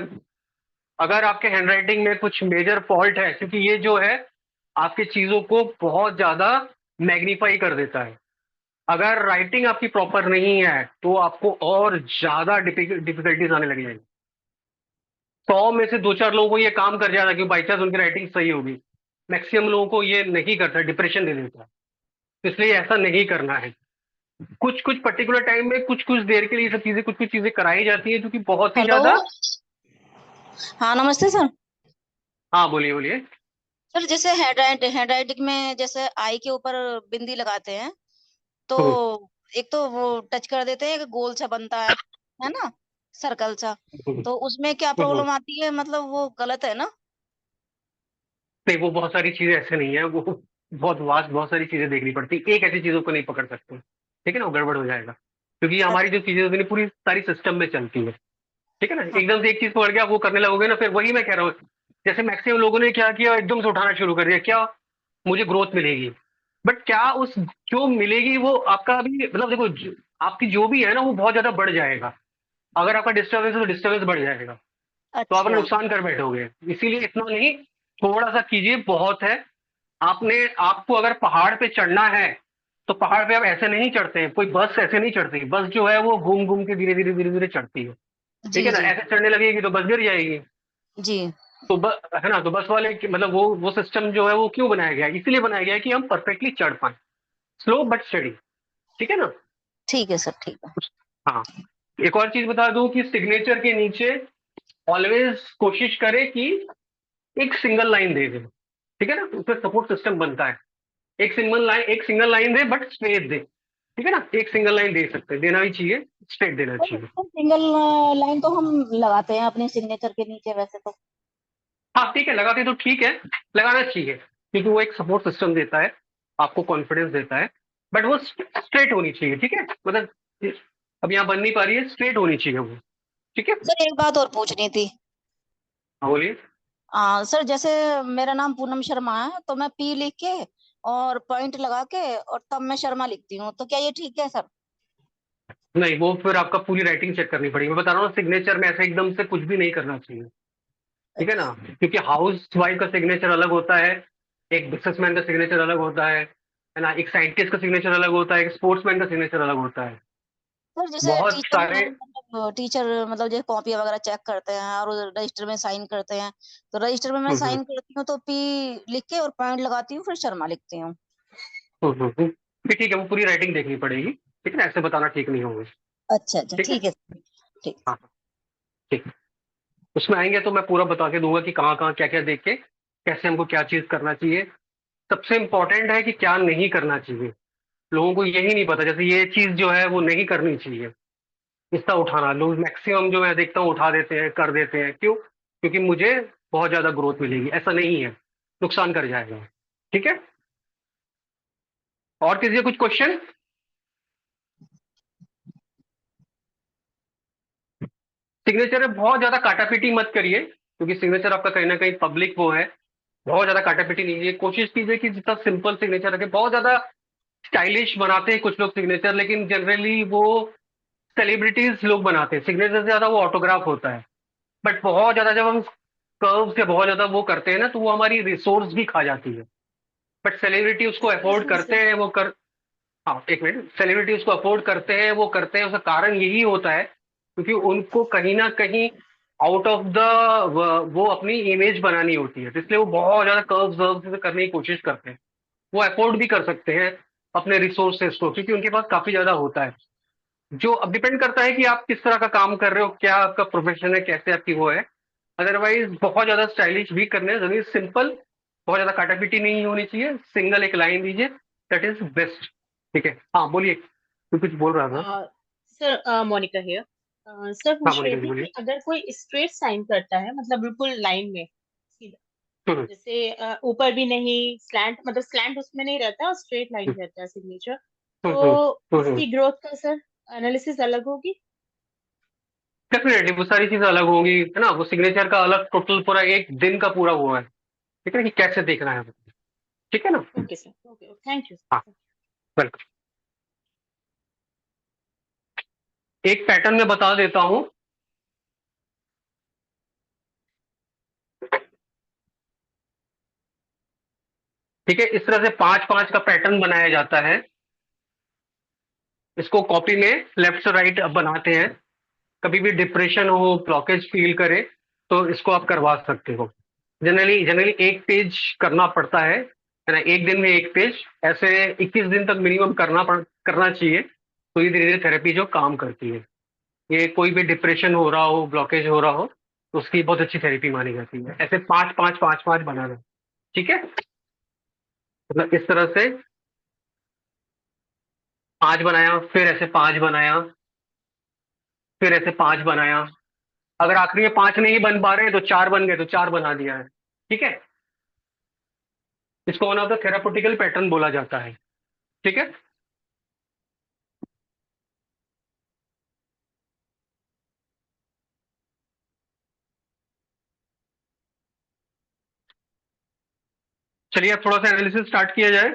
अगर आपके हैंडराइटिंग में कुछ मेजर फॉल्ट है, क्योंकि ये जो है आपके चीजों को बहुत ज्यादा मैग्नीफाई कर देता है। अगर राइटिंग आपकी प्रॉपर नहीं है तो आपको और ज्यादा डिफिकल्टीज आने लग जाएंगी। 100 में से 2-4 लोगों को ये काम कर जाता है कि बाई चांस उनकी राइटिंग सही होगी। मैक्सिमम लोगों को ये नहीं करता, डिप्रेशन दे देता है। इसलिए ऐसा नहीं करना है। कुछ कुछ पर्टिकुलर टाइम में कुछ कुछ देर के लिए सब चीजें, कुछ कुछ चीजें कराई जाती है जो कि बहुत ही हेलो। ज्यादा। हाँ नमस्ते सर। हाँ बोलिए बोलिए। सर जैसे हैंड राइटिंग में जैसे आई के ऊपर बिंदी लगाते हैं तो हम्म, एक तो वो टच कर देते हैं, एक गोल सा बनता है ना, सर्कल सा। हम्म, तो उसमें क्या हम्म। प्रॉब्लम आती है, मतलब वो गलत है ना? नहीं, वो बहुत सारी चीजें ऐसे नहीं है, वो बहुत वास्ट, बहुत सारी चीजें देखनी पड़ती, एक ऐसी चीजों को नहीं पकड़ सकते। ठीक है ना, वो गड़बड़ हो जाएगा, क्योंकि ये हमारी जो चीजें होती है पूरी सारी सिस्टम में चलती है। ठीक है ना, हाँ। एकदम से एक चीज पकड़ के आप वो करने लगोगे ना, फिर वही मैं कह रहा हूँ। जैसे मैक्सिमम लोगों ने क्या किया, एकदम से उठाना शुरू कर दिया, क्या मुझे ग्रोथ मिलेगी। बट क्या उस जो मिलेगी वो आपका अभी, मतलब देखो आपकी जो भी है ना वो बहुत ज्यादा बढ़ जाएगा। अगर आपका डिस्टर्बेंस है तो डिस्टर्बेंस बढ़ जाएगा, तो आप अपना अच्छा। नुकसान कर बैठोगे। इसीलिए इतना नहीं, थोड़ा सा कीजिए, बहुत है। आपको अगर पहाड़ पे चढ़ना है तो पहाड़ पे आप ऐसे नहीं चढ़ते हैं, कोई बस ऐसे नहीं चढ़ती। बस जो है वो घूम घूम के धीरे धीरे चढ़ती है। ठीक जी है ना, जी ऐसे चढ़ने लगेगी तो बस गिर जाएगी। जी। तो है ना, तो बस वाले मतलब वो सिस्टम जो है वो क्यों बनाया गया है, इसीलिए बनाया गया है कि हम परफेक्टली चढ़ पाए, स्लो बट स्टडी। ठीक है ना। ठीक है सर, ठीक है। हाँ, एक और चीज बता दूं कि सिग्नेचर के नीचे ऑलवेज कोशिश करें कि एक सिंगल लाइन दे दें। ठीक है ना, उसमें सपोर्ट सिस्टम बनता है। एक single line they but straight दे। ठीक है ना, एक सिंगल लाइन दे सकते हैं, देना भी चाहिए, स्ट्रेट देना चाहिए। सिंगल लाइन तो हम लगाते हैं अपने सिग्नेचर के नीचे वैसे तो। हाँ ठीक है, लगाते तो ठीक है, लगाना चाहिए, क्योंकि वो एक सपोर्ट सिस्टम देता है, आपको कॉन्फिडेंस देता है। बट वो स्ट्रेट होनी चाहिए। ठीक है, मतलब अब यहाँ बन नहीं पा रही है, स्ट्रेट होनी चाहिए वो। ठीक है। सर एक बात और पूछनी थी। हाँ बोलिए। सर जैसे मेरा नाम पूनम शर्मा है तो मैं पी लिख के और पॉइंट लगा के और तब मैं शर्मा लिखती हूँ, तो क्या ये ठीक है सर? नहीं, वो फिर आपका पूरी राइटिंग चेक करनी पड़ेगी। मैं बता रहा हूँ सिग्नेचर में ऐसे एकदम से कुछ भी नहीं करना चाहिए। ठीक है ना, अच्छा क्योंकि हाउस वाइफ का सिग्नेचर अलग होता है, एक बिजनेसमैन का सिग्नेचर अलग होता है ना, एक साइंटिस्ट का सिग्नेचर अलग होता है, एक स्पोर्ट्समैन का सिग्नेचर अलग होता है। सर, जैसे बहुत टीचर सारे है, मतलब टीचर मतलब जो कॉपी वगैरह चेक करते हैं और रजिस्टर में साइन करते हैं, तो रजिस्टर में मैं हम्म, हम्म, साइन करती हूँ तो पी लिख के और पॉइंट लगाती हूँ, फिर शर्मा लिखती हूँ। फिर ठीक है, वो पूरी राइटिंग देखनी पड़ेगी, ठीक है ना, ऐसे बताना ठीक नहीं होगा। अच्छा अच्छा, ठीक है, ठीक है सर, ठीक। हाँ ठीक। उसमें आएंगे तो मैं पूरा बता के दूंगा कि कहाँ कहाँ क्या क्या देख के कैसे हमको क्या चीज करना चाहिए। सबसे इम्पोर्टेंट है कि क्या नहीं करना चाहिए। लोगों को यही नहीं पता, जैसे ये चीज जो है वो नहीं करनी चाहिए, इसका उठाना लोग मैक्सिमम जो मैं देखता हूँ उठा देते हैं, कर देते हैं। क्यों? क्योंकि मुझे बहुत ज्यादा ग्रोथ मिलेगी, ऐसा नहीं है, नुकसान कर जाएगा। ठीक है, और किसी का कुछ क्वेश्चन? सिग्नेचर में बहुत ज्यादा काटापीटी मत करिए, क्योंकि सिग्नेचर आपका कहीं ना कहीं पब्लिक वो है। बहुत ज्यादा काटापीटी नहीं कीजिए, कोशिश कीजिए कि जितना सिंपल सिग्नेचर रखे। बहुत ज्यादा स्टाइलिश बनाते हैं कुछ लोग सिग्नेचर, लेकिन जनरली वो सेलिब्रिटीज लोग बनाते हैं सिग्नेचर से ज्यादा, वो ऑटोग्राफ होता है। बट बहुत ज्यादा जब हम कर्व से बहुत ज्यादा वो करते हैं ना, तो वो हमारी रिसोर्स भी खा जाती है। बट सेलिब्रिटी उसको एक्सक्यूज अफोर्ड मी करते सर। हैं, वो कर हाँ एक मिनट, सेलिब्रिटी उसको अफोर्ड करते हैं, वो करते हैं, उसका कारण यही होता है क्योंकि उनको कहीं ना कहीं आउट ऑफ द वो अपनी इमेज बनानी होती है, तो इसलिए वो बहुत ज्यादा कर्व्स वर्व्स से करने की कोशिश करते हैं। वो अफोर्ड भी कर सकते हैं अपने रिसोर्सेस को, क्योंकि उनके पास काफी ज्यादा होता है। जो अब डिपेंड करता है कि आप किस तरह का काम कर रहे हो, क्या आपका प्रोफेशन है, कैसे आपकी वो है। अदरवाइज बहुत ज्यादा स्टाइलिश भी करने जरूरी, सिंपल, बहुत ज्यादा काटापीटी नहीं होनी चाहिए, सिंगल एक लाइन दीजिए, दैट इज बेस्ट। ठीक है, हाँ बोलिए, तू कुछ बोल रहा था। Sir, Monika here. सर, हाँ पूछ रही मोनिका जी थी बोलिए। कि अगर कोई स्ट्रेट साइन करता है, मतलब बिल्कुल लाइन में सीधा, हम्म, जैसे ऊपर भी नहीं, स्लैंट, मतलब स्लैंट उसमें नहीं रहता और स्ट्रेट लाइन हम्म, रहता है सिग्नेचर, हम्म, तो उसकी ग्रोथ का सर एनालिसिस अलग होगी? डेफिनेटली वो सारी चीजें अलग होंगी, है ना, वो सिग्नेचर का अलग टोटल पूरा एक दिन का पूरा वो है। ठीक है ना, कि कैसे देखना है। ठीक है ना, okay sir, okay, thank you. हाँ वेलकम। एक पैटर्न में बता देता हूँ। ठीक है, इस तरह से 5-5 का पैटर्न बनाया जाता है। इसको कॉपी में लेफ्ट से राइट अब बनाते हैं। कभी भी डिप्रेशन हो, ब्लॉकेज फील करे, तो इसको आप करवा सकते हो। जनरली जनरली एक पेज करना पड़ता है ना, एक दिन में एक पेज, ऐसे 21 दिन तक मिनिमम करना चाहिए। तो ये धीरे धीरे थेरेपी जो काम करती है, ये कोई भी डिप्रेशन हो रहा हो, ब्लॉकेज हो रहा हो, तो उसकी बहुत अच्छी थेरेपी मानी जाती है। ऐसे 5-5-5-5 बनाना। ठीक है, मतलब इस तरह से 5 बनाया, फिर ऐसे 5 बनाया, फिर ऐसे 5 बनाया। अगर आखिरी में 5 नहीं बन पा रहे तो 4 बन गए, तो 4 बना दिया है। ठीक है, इसको वन ऑफ द थेरापेटिकल पैटर्न बोला जाता है। ठीक है, चलिए अब थोड़ा सा एनालिसिस स्टार्ट किया जाए।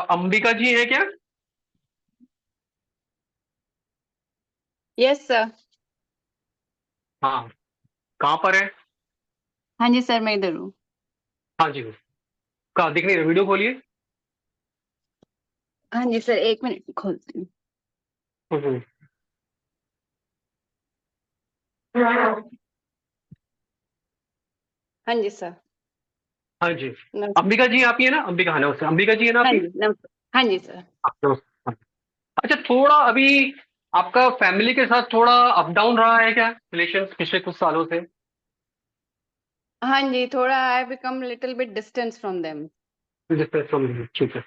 अंबिका जी है क्या? Yes sir. हाँ, कहाँ पर है? हाँ जी सर, मैं इधर हूँ। हाँ जी, कहाँ दिख नहीं रहा, वीडियो खोलिए। हाँ जी सर, एक मिनट खोलती हूँ। हम्म, हाँ जी सर। हाँ जी। नमस्ते। अंबिका जी आप ही है ना? अंबिका, हाँ नमस्ते, अंबिका जी है ना आप हाँ ही? जी नमस्ते। हाँ जी सर। हाँ, नमस्ते, हाँ। अच्छा, थोड़ा अभी आपका फैमिली के साथ थोड़ा अप डाउन रहा है क्या रिलेशन पिछले कुछ सालों से? हाँ जी, थोड़ा I become little bit distance from them. ठीक है,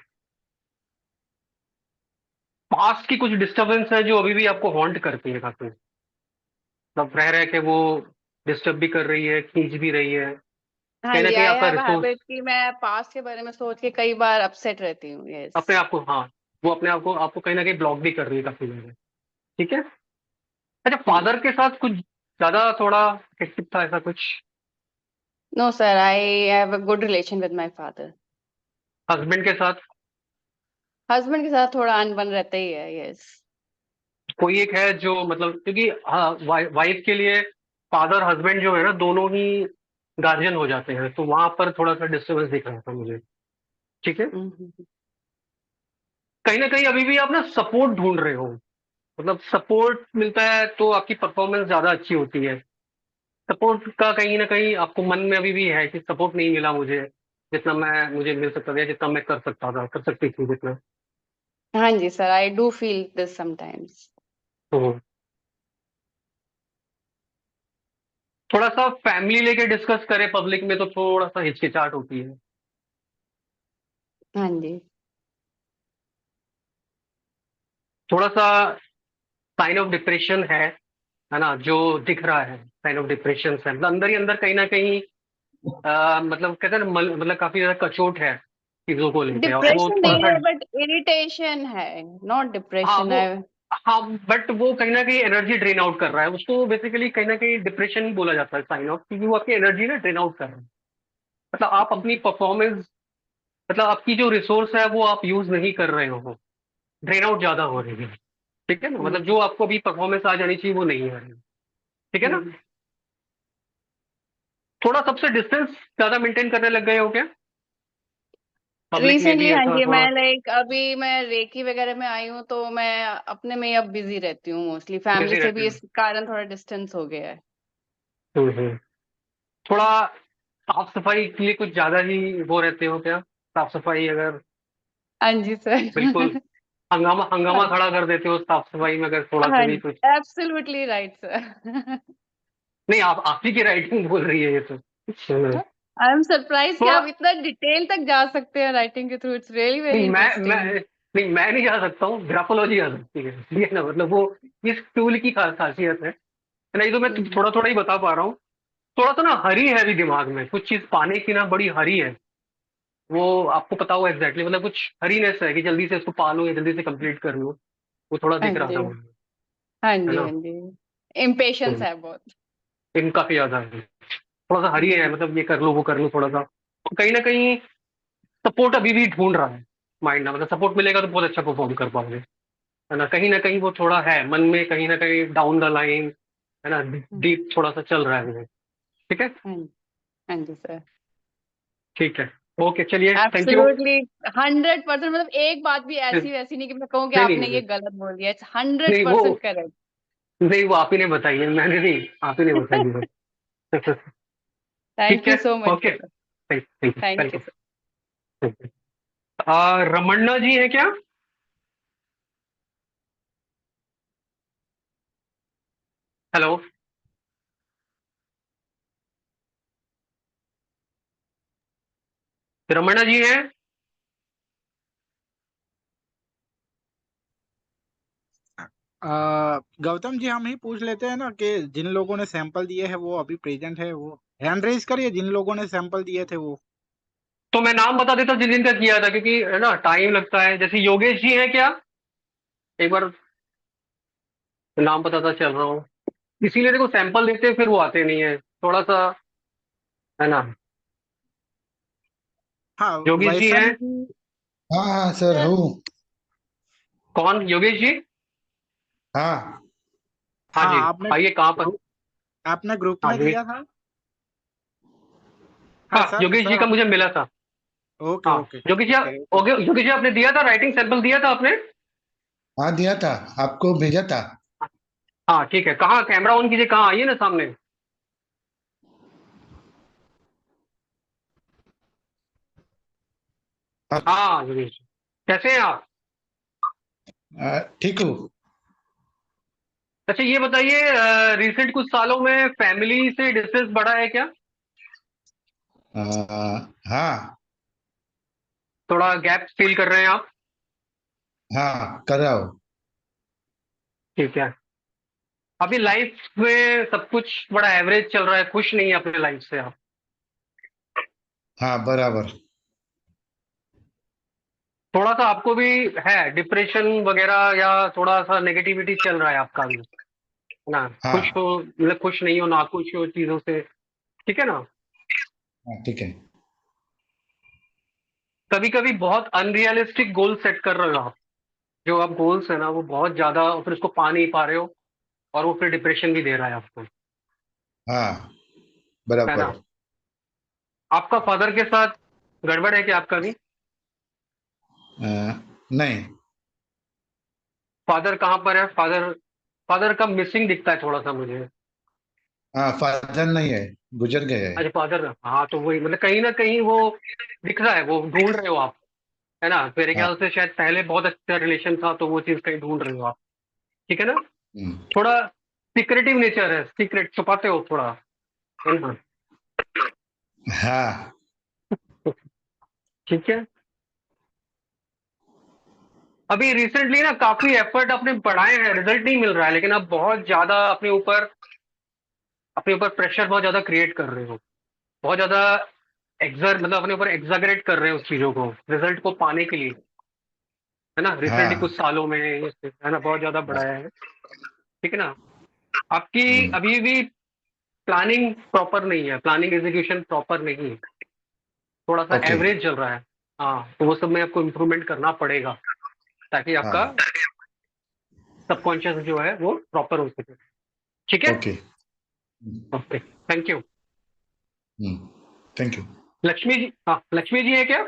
पास्ट की कुछ डिस्टरबेंस है जो अभी भी आपको हॉन्ट करती है काफी, मतलब रह रह के वो डिस्टर्ब भी कर रही है, खींच भी रही है, हाँ कहीं ना जी, कहीं आई आपका हैव रिसोर्स हैबिट कि मैं पास्ट के बारे में सोच के कई बार अपसेट रहती हूँ। अपने यस। आप को, हाँ, वो अपने आप को आपको कहीं ना कहीं ब्लॉक भी कर रही है काफी ज्यादा। ठीक है। अच्छा, हाँ जी। फादर के साथ कुछ ज्यादा थोड़ा हेक्टिक था ऐसा कुछ? No sir, I have a good relation with my father. Husband के साथ हस्बैंड के साथ थोड़ा अनबन रहता ही है, यस। कोई एक है जो मतलब, क्योंकि हाँ, वाइफ के लिए फादर हस्बैंड जो है ना, दोनों ही गार्जियन हो जाते हैं, तो वहां पर थोड़ा सा डिस्टर्बेंस दिख रहा था मुझे। ठीक है, कहीं ना कहीं अभी भी आप ना सपोर्ट ढूंढ रहे हो, मतलब सपोर्ट मिलता है तो आपकी परफॉर्मेंस ज्यादा अच्छी होती है। सपोर्ट का कहीं ना कहीं आपको मन में अभी भी है कि सपोर्ट नहीं मिला मुझे, जितना मैं मुझे मिल सकता था, जितना मैं कर सकता था, कर सकती थी जितना। हाँ जी sir, I do feel this sometimes. तो थोड़ा सा फैमिली लेके डिस्कस करें पब्लिक में तो थोड़ा सा हिचकिचाहट होती है। हाँ जी। थोड़ा सा साइन ऑफ डिप्रेशन है ना, जो दिख रहा है, साइन ऑफ डिप्रेशन है, मतलब अंदर ही अंदर कहीं ना कहीं मतलब कहते हैं ना, मतलब काफी ज्यादा कचोट है चीजों को लेके, और वो डिप्रेशन थोड़ा नहीं सा, है, बट इरिटेशन है, नॉट हाँ डिप्रेशन वो, है। हाँ बट वो कहीं ना कहीं एनर्जी ड्रेन आउट कर रहा है, उसको बेसिकली कहीं ना कहीं डिप्रेशन ही बोला जाता है, साइन ऑफ, क्योंकि वो आपकी एनर्जी ना ड्रेन आउट कर रहा है। मतलब आप अपनी परफॉर्मेंस, मतलब आपकी जो रिसोर्स है वो आप यूज नहीं कर रहे हो, ड्रेन आउट ज्यादा हो रही है। ठीक है ना, मतलब जो आपको अभी परफॉर्मेंस आ जानी चाहिए वो नहीं आ रही। ठीक है ना, थोड़ा सबसे डिस्टेंस ज्यादा मेंटेन करने लग गए हो क्या, पब्लिक में रिसेंटली भी हाँ ऐसा जी, थोड़ा? मैं लाइक अभी मैं रेकी वगैरह में आई हूँ, तो मैं अपने में ही अब बिजी रहती हूँ, मोस्टली फैमिली बिजी से रहते भी हो? इस कारण थोड़ा डिस्टेंस हो गया है। हम्म। थोड़ा साफ सफाई के लिए कुछ ज्यादा ही वो रहते हो क्या, साफ सफाई अगर हाँ जी बिल्कुल सर। हंगामा हाँ हंगामा खड़ा कर देते हो साफ सफाई में, अगर थोड़ा सा हाँ, भी कुछ? Absolutely right sir. नहीं, आप ही की राइटिंग बोल रही है ये तो। आई एम सरप्राइज कि थोड़ा, आप इतना डिटेल तक जा सकते हैं राइटिंग के थ्रू, इट्स रियली वेरी नहीं मैं इंटरेस्टिंग। नहीं, मैं नहीं जा सकता हूँ, ग्राफोलॉजी आ सकती है, ठीक है ना, मतलब वो इस टूल की खासियत है। नहीं तो मैं थोड़ा थोड़ा ही बता पा रहा हूँ। थोड़ा सा ना हरी है अभी दिमाग में, कुछ चीज पाने की ना बड़ी हरी है, वो आपको पता होगा एग्जैक्टली, मतलब कुछ हरीनेस है कि जल्दी से इसको पालो या जल्दी से कंप्लीट कर लो, वो थोड़ा हाँ दिख रहा जी, था मुझे। हाँ है जी, ना, हाँ जी। इम्पेशंस है बहुत। इन काफी ज्यादा है, थोड़ा सा हरी है, मतलब ये कर लो वो कर लो थोड़ा सा, तो कहीं ना कहीं सपोर्ट अभी भी ढूंढ रहा है माइंड ना, मतलब सपोर्ट मिलेगा तो बहुत अच्छा परफॉर्म कर पाओगे। है ना कहीं वो थोड़ा है मन में, कहीं ना कहीं डाउन द लाइन, है ना, डीप थोड़ा सा चल रहा है मुझे। ठीक है, हाँ, हाँ जी सर। ठीक है, ओके, चलिए, थैंक यू। एब्सोल्युटली 100%, मतलब एक बात भी ऐसी वैसी नहीं कि मैं कहूँ कि नहीं आपने नहीं ये गलत बोल दिया, इट्स हंड्रेड नहीं, वो परसेंट करेक्ट। नहीं, वो आप ही ने बताई है, मैंने नहीं, आप ही ने बताई है। ठीक थैंक है, you so much okay, sir. Thank you, thank you welcome. Sir. Ramanna ji है क्या? हेलो, रमन्ना जी हैं? गौतम जी, हम ही पूछ लेते हैं ना कि जिन लोगों ने सैंपल दिए हैं वो अभी प्रेजेंट है, वो हैंड रेज करिए जिन लोगों ने सैंपल दिए थे वो। तो मैं नाम बता देता हूँ जिन जिन का किया था, क्योंकि है ना टाइम लगता है, जैसे योगेश जी हैं क्या, एक बार नाम बताता चल रहा हूँ, इसीलिए देखो सैंपल देते हैं फिर वो आते नहीं है, थोड़ा सा, है ना। हाँ, योगेश जी हैं? वैशाली जी। हाँ हाँ सर सर, हूँ। कौन योगेश जी? हाँ हाँ हाँ, जी, आपने आइए, कहाँ पर? आपने ग्रुप हाँ में जी, दिया था। हाँ हाँ सर, योगेश जी सर का आप। मुझे मिला था। ओके हाँ okay Yogesh ji okay okay. Okay, Yogesh ji आपने दिया था, राइटिंग सैंपल दिया था आपने? हाँ दिया था, आपको भेजा था। हाँ ठीक है, कहाँ कैमरा ऑन कीजिए, कहाँ आइए ना सामने। हाँ, हाँ योगेश जी, कैसे हैं आप? ठीक हूँ। अच्छा ये बताइए, रिसेंट कुछ सालों में फैमिली से डिस्टेंस बढ़ा है क्या? अ, हाँ थोड़ा गैप फील कर रहे हैं आप? हाँ कर रहा हूँ। ठीक है, अभी लाइफ में सब कुछ बड़ा एवरेज चल रहा है, खुश नहीं है अपने लाइफ से आप? हाँ बराबर। थोड़ा सा आपको भी है डिप्रेशन वगैरह, या थोड़ा सा नेगेटिविटी चल रहा है आपका भी, है ना, खुश हाँ हो मतलब खुश नहीं हो ना, खुश हो चीजों से, ठीक है ना। हाँ ठीक है। कभी कभी बहुत अनरियलिस्टिक गोल सेट कर रहे हो आप, जो आप गोल्स है ना वो बहुत ज्यादा, फिर उसको पा नहीं पा रहे हो, और वो फिर डिप्रेशन भी दे रहा है आपको, हाँ है बराबर। ना। आपका फादर के साथ गड़बड़ है क्या आपका भी? नहीं। फादर कहाँ पर है? फादर, फादर का मिसिंग दिखता है थोड़ा सा मुझे। हाँ फादर नहीं है, गुजर गए हैं। अच्छा फादर, हाँ तो वही मतलब कहीं ना कहीं वो दिख रहा है, वो ढूंढ रहे हो आप, है ना। मेरे हाँ। ख्याल से शायद पहले बहुत अच्छा रिलेशन था, तो वो चीज कहीं ढूंढ रहे हो आप, ठीक है ना। हम्म, थोड़ा सीक्रेटिव नेचर है, सीक्रेट छुपाते हो थोड़ा, है ना। हाँ। ठीक है। अभी रिसेंटली ना काफी एफर्ट अपने बढ़ाए हैं, रिजल्ट नहीं मिल रहा है, लेकिन आप बहुत ज्यादा अपने ऊपर प्रेशर बहुत ज्यादा क्रिएट कर रहे हो, बहुत ज्यादा मतलब अपने ऊपर एग्जागरेट कर रहे हो उस चीजों को, रिजल्ट को पाने के लिए, है ना। रिसेंटली कुछ हाँ। सालों में है ना बहुत ज्यादा बढ़ाया है, ठीक है ना। आपकी हम्म, अभी भी प्लानिंग प्रॉपर नहीं है, प्लानिंग एग्जीक्यूशन प्रॉपर नहीं है, थोड़ा सा ओके। एवरेज चल रहा है। हाँ तो वो सब में आपको इम्प्रूवमेंट करना पड़ेगा, ताकि आपका हाँ। सबकॉन्शियस जो है वो प्रॉपर हो सके, ठीक है। Okay. Okay, thank you. Thank you. Lakshmi ji, हाँ लक्ष्मी जी है क्या?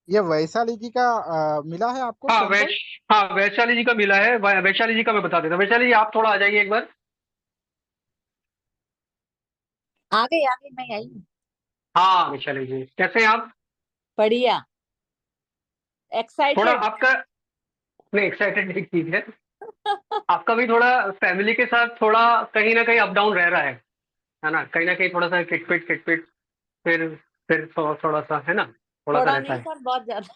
ये वैशाली जी का मिला है आपको हाँ सैंपल? हाँ वैशाली जी का मिला है, वैशाली जी का मैं बता देता हूँ। वैशाली जी आप थोड़ा आ जाइए एक बार। आ गई मैं आई हूँ। हाँ वैशाली जी कैसे हैं आप? बढ़िया। थोड़ा एक्साइटेड। आपका, नहीं एक्साइटेड एक चीज है, आपका भी थोड़ा फैमिली के साथ थोड़ा कहीं ना कहीं अप डाउन रह रहा है ना, कहीं ना कहीं थोड़ा सा किटपिट किटपिट, फिर थोड़ा सा है ना, थोड़ा सा थोड़ा रहता नहीं है। सर, बहुत ज्यादा।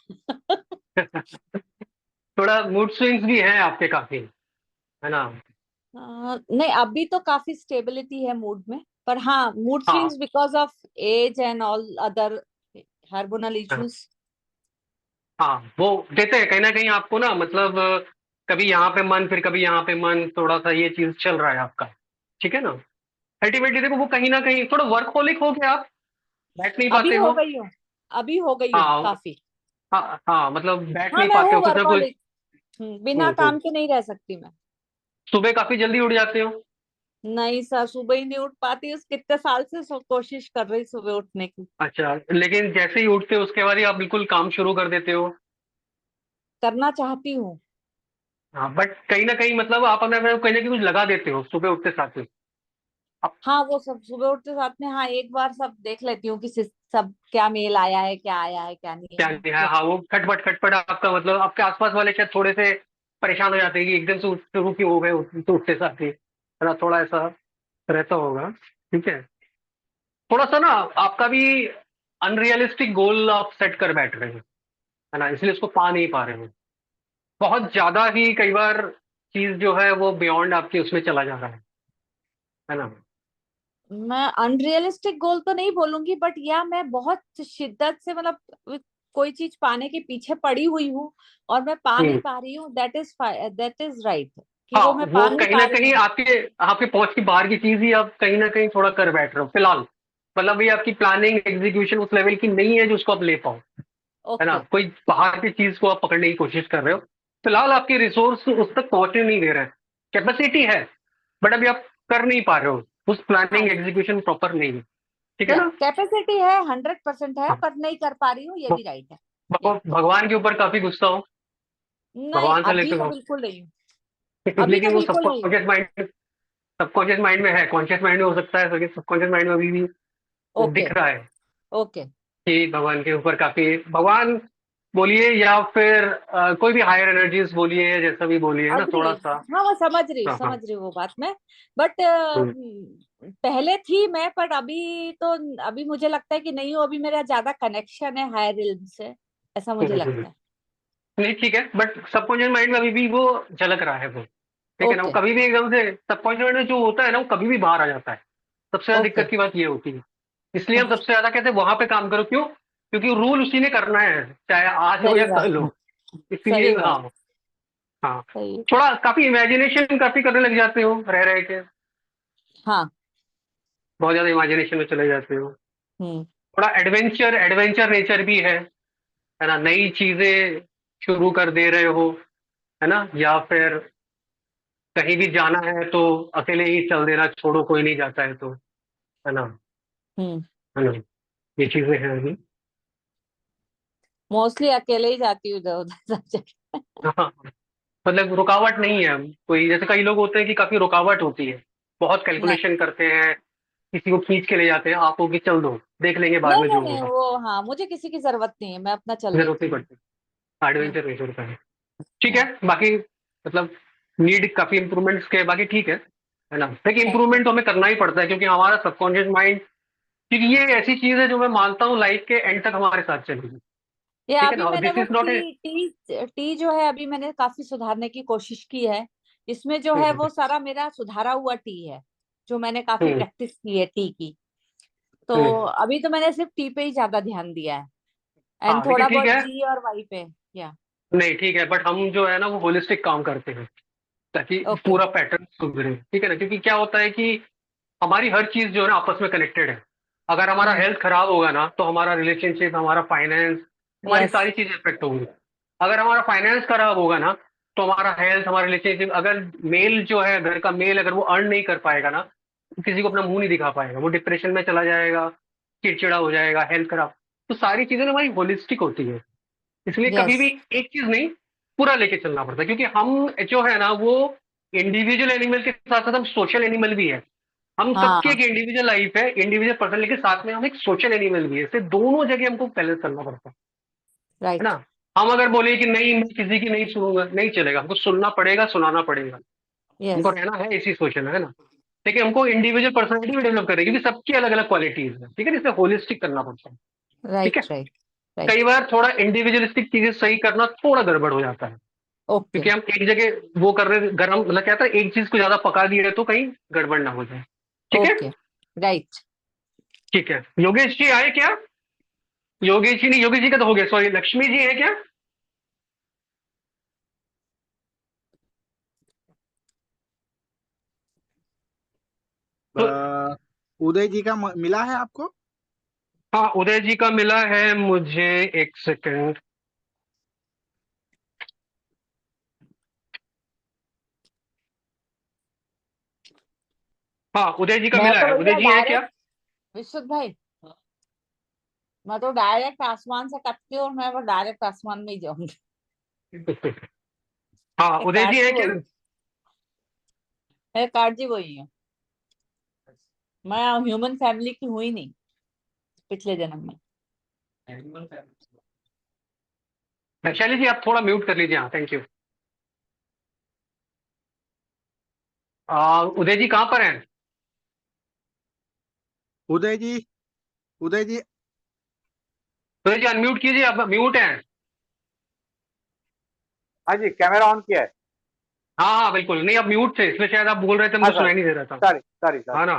थोड़ा मूड स्विंग्स भी हैं आपके काफी, है ना। नहीं, अभी तो काफी स्टेबिलिटी है मूड में, पर हाँ मूड हाँ swings because of age and all other hormonal हाँ इश्यूज। हाँ, वो देते हैं कहीं ना कहीं आपको ना, मतलब कभी यहाँ पे मन, फिर कभी यहाँ पे मन, थोड़ा सा ये चीज चल रहा है आपका, ठीक है ना। अल्टीमेटली देखो वो कहीं ना कहीं थोड़ा वर्कहोलिक हो गया आप, बैठ नहीं अभी पाते हो हो। गई हूँ, अभी हो गई हूँ हाँ काफी। हाँ हाँ, मतलब बैठ हाँ नहीं मैं पाते हूँ हो कुछ ना कुछ। वर्कहॉलिक। बिना हम्म। काम के नहीं रह सकती मैं। सुबह काफी जल्दी उठ जाते हो? नहीं सर, सुबह ही नहीं उठ पाती, उस कितने साल से कोशिश कर रही सुबह उठने की। अच्छा, लेकिन जैसे ही उठते हो उसके बाद ही आप बिल्कुल काम शुरू कर देते हो? करना चाहती हूँ। हाँ बट कहीं ना कहीं मतलब आप अपने आप को कहीं ना कहीं कुछ लगा देते हो सुबह उठते साथ ही। अब हाँ वो सब सुबह उठते साथ में, हाँ एक बार सब देख लेती हूँ कि सब क्या मेल आया है, क्या आया है, क्या नहीं क्या आया नहीं है, है। हाँ वो खटपट खटपट आपका, मतलब आपके आसपास वाले शायद थोड़े से परेशान हो जाते हैं कि एकदम से शुरू क्यों हो गए तो उठते साथ ही, है ना, थोड़ा ऐसा रहता होगा, ठीक है। थोड़ा सा ना आपका भी अनरियलिस्टिक गोल आप सेट कर बैठ रहे हैं, है ना, इसलिए उसको पा नहीं पा रहे हो, बहुत ज्यादा ही कई बार चीज जो है वो बियॉन्ड आपके उसमें चला जा रहा है ना। मैं अनरियलिस्टिक गोल तो नहीं बोलूंगी, बट या मैं बहुत शिद्दत से मतलब कोई चीज पाने के पीछे पड़ी हुई हूँ और मैं पा नहीं हम्म। पा रही हूँ, दैट इज राइट, कि हाँ वो मैं वो पा नहीं कहीं पा ना रही कहीं हूँ। आपके आपके पहुंच की बाहर की चीज ही आप कहीं ना कहीं थोड़ा कर बैठ रहे हो फिलहाल, मतलब ये आपकी प्लानिंग एग्जीक्यूशन उस लेवल की नहीं है जो उसको आप ले पाओ, है ना। ओके। कोई बाहर की चीज को आप पकड़ने की कोशिश कर रहे हो, फिलहाल आपके रिसोर्स उस तक पहुंचने नहीं दे रहे हैं, कैपेसिटी है बट अभी आप कर नहीं पा रहे हो, उस हाँ, प्लानिंग एग्जीक्यूशन प्रॉपर नहीं है, ठीक है या ना। कैपेसिटी है, 100% है, हाँ, पर नहीं कर पा रही हूँ, ये भी राइट है। या भगवान के ऊपर काफी गुस्सा हो, नहीं, भगवान से अभी लेकर तो हो। बिल्कुल नहीं हूँ। अभी तो लेकिन वो बिल्कुल नहीं हूँ। सबकॉन्शियस माइंड में है, कॉन्शियस माइंड में हो सकता है, सबकॉन्शियस माइंड में अभी भी वो ओके। दिख रहा है ओके। कि भगवान के ऊपर काफी, भगवान बोलिए या फिर कोई भी हायर एनर्जीज बोलिए या जैसा भी बोलिए, है ना, अग्री। थोड़ा सा। हाँ मैं हाँ समझ हाँ। रही हूँ वो बात में, बट हम्म, पहले थी मैं, पर अभी तो, अभी मुझे लगता है कि नहीं हूँ, अभी मेरा ज्यादा कनेक्शन है हायर रिल्म से, ऐसा मुझे हम्म। लगता है। नहीं ठीक है, बट सबकॉन्शियस माइंड में अभी भी वो झलक रहा है वो, ठीक है ना, वो ओके। कभी भी एकदम से सबकॉन्शियस माइंड में जो होता है ना वो कभी भी बाहर आ जाता है, सबसे ज्यादा ओके। दिक्कत की बात ये होती है, इसलिए हम ओके। सबसे ज्यादा कहते हैं वहां पे काम करो, क्यों? क्योंकि रूल उसी ने करना है, चाहे आज हो सही या बात। कल हो, सही इसलिए हाँ। बात। हाँ सही। थोड़ा काफी इमेजिनेशन काफी करने लग जाते हो रह रहे के, हाँ। बहुत ज्यादा इमेजिनेशन में चले जाते हो, हम्म थोड़ा एडवेंचर एडवेंचर नेचर भी है ना, नई चीजें शुरू कर दे रहे हो, है ना, या फिर कहीं भी जाना है तो अकेले ही चल देना, छोड़ो कोई नहीं जाता है तो, है ना, हम्म है ना, ये चीजें हैं अभी। मोस्टली अकेले ही जाती हूँ इधर उधर सब जगह। हाँ, मतलब रुकावट नहीं है कोई, जैसे कई लोग होते हैं कि काफी रुकावट होती है, बहुत नहीं कैलकुलेशन करते हैं, किसी को खींच के ले जाते हैं, आपको कि चल दो देख लेंगे बाद नहीं में नहीं जो नहीं, होगा, वो हाँ, मुझे किसी की जरूरत नहीं है, मैं अपना चल जरूरत लेती नहीं हूँ। पड़ती, हम्म एडवेंचर नेचर का है। ठीक हाँ, है, बाकी मतलब नीड काफी इंप्रूवमेंट्स के, बाकी ठीक है ना, लेकिन थैंक यू। इंप्रूवमेंट तो हमें करना ही पड़ता है क्योंकि हमारा सबकॉन्शियस माइंड, क्योंकि ये एक ऐसी चीज है जो मैं मानता हूँ लाइफ के एंड तक हमारे साथ चलेगी। ये ठीक है अभी ना, मैंने दिस वो इज नॉट ए, टी जो है अभी मैंने काफी सुधारने की कोशिश की है। इसमें जो है वो सारा मेरा सुधारा हुआ टी है, जो मैंने काफी प्रैक्टिस की है टी की। तो अभी तो मैंने सिर्फ टी पे ही ज्यादा ध्यान दिया है, एंड हाँ लेकिन थोड़ा ठीक बहुत है, जी और वाई पे। या नहीं ठीक है, बट हम जो है ना वो होलिस्टिक काम करते हैं ताकि ओके। पूरा पैटर्न सुधरे, ठीक है ना, क्योंकि क्या होता है कि हमारी हर चीज जो है ना आपस में कनेक्टेड है। अगर हमारा हम्म हेल्थ खराब होगा ना तो हमारा रिलेशनशिप, हमारा फाइनेंस, हमारी यस सारी चीजें इफेक्ट होंगी। अगर हमारा फाइनेंस खराब होगा ना तो हमारा हेल्थ, हमारा रिलेशनशिप, अगर मेल जो है घर का मेल अगर वो अर्न नहीं कर पाएगा ना तो किसी को अपना मुंह नहीं दिखा पाएगा, वो डिप्रेशन में चला जाएगा, चिड़चिड़ा हो जाएगा, हेल्थ खराब। तो सारी चीजें ना हमारी होलिस्टिक होती है, इसलिए कभी यस भी एक चीज नहीं, पूरा लेके चलना पड़ता है, क्योंकि हम जो है ना वो इंडिविजुअल एनिमल के साथ साथ हम सोशल एनिमल भी है। हम सबकी हाँ एक इंडिविजुअल लाइफ है, इंडिविजुअल पर्सन, लेकिन साथ में हम एक सोशल एनिमल भी है, इससे दोनों जगह हमको बैलेंस करना पड़ता है राइट। ना। हम अगर बोले कि नहीं मैं किसी की नहीं सुनूंगा, नहीं चलेगा, हमको सुनना पड़ेगा, सुनाना पड़ेगा, हमको यस रहना है इसी सोशल में, है ना। लेकिन हमको इंडिविजुअल पर्सनैलिटी भी डेवलप करेगी, क्योंकि सबकी अलग अलग क्वालिटीज है, ठीक है, इसे होलिस्टिक करना पड़ता है। ठीक है, राइट राइट कई राइट। बार थोड़ा इंडिविजुअलिस्टिक चीजें सही करना थोड़ा गड़बड़ हो जाता है, ओके क्योंकि हम एक जगह वो कर रहे हैं, गरम मतलब क्या था, एक चीज को ज्यादा पका दिया तो कहीं गड़बड़ ना हो जाए। ठीक है, ओके राइट। ठीक है, योगेश जी आए क्या? योगेश जी नहीं, योगेश जी का तो हो गया, सॉरी, लक्ष्मी जी है क्या? तो उदय जी का मिला है आपको? हाँ, उदय जी का मिला है मुझे, एक सेकंड। हाँ, उदय जी का मैं मिला तो है, उदय भैया जी है क्या? डायरेक्ट, विशुद्ध भाई, मैं तो डायरेक्ट आसमान से कटती हूँ और मैं वो डायरेक्ट आसमान में ही जाऊंगी। हाँ, मैं उदय जी है काटती क्या? वही हूँ, मैं काटती वही हूँ। मैं ह्यूमन फैमिली की हुई नहीं पिछले जन्म में। वैशाली जी आप थोड़ा म्यूट कर लीजिए, हाँ थैंक यू। उदय जी कहाँ पर हैं? उदय जी, उदय जी, उदय जी अनम्यूट कीजिए, आप म्यूट हैं। हाँ जी, कैमरा ऑन किया है। हाँ हाँ बिल्कुल, नहीं आप म्यूट थे, इसलिए शायद आप बोल रहे थे, हाँ मुझे सर, सुनाई नहीं दे रहा था। Sorry sorry sorry. हाँ ना,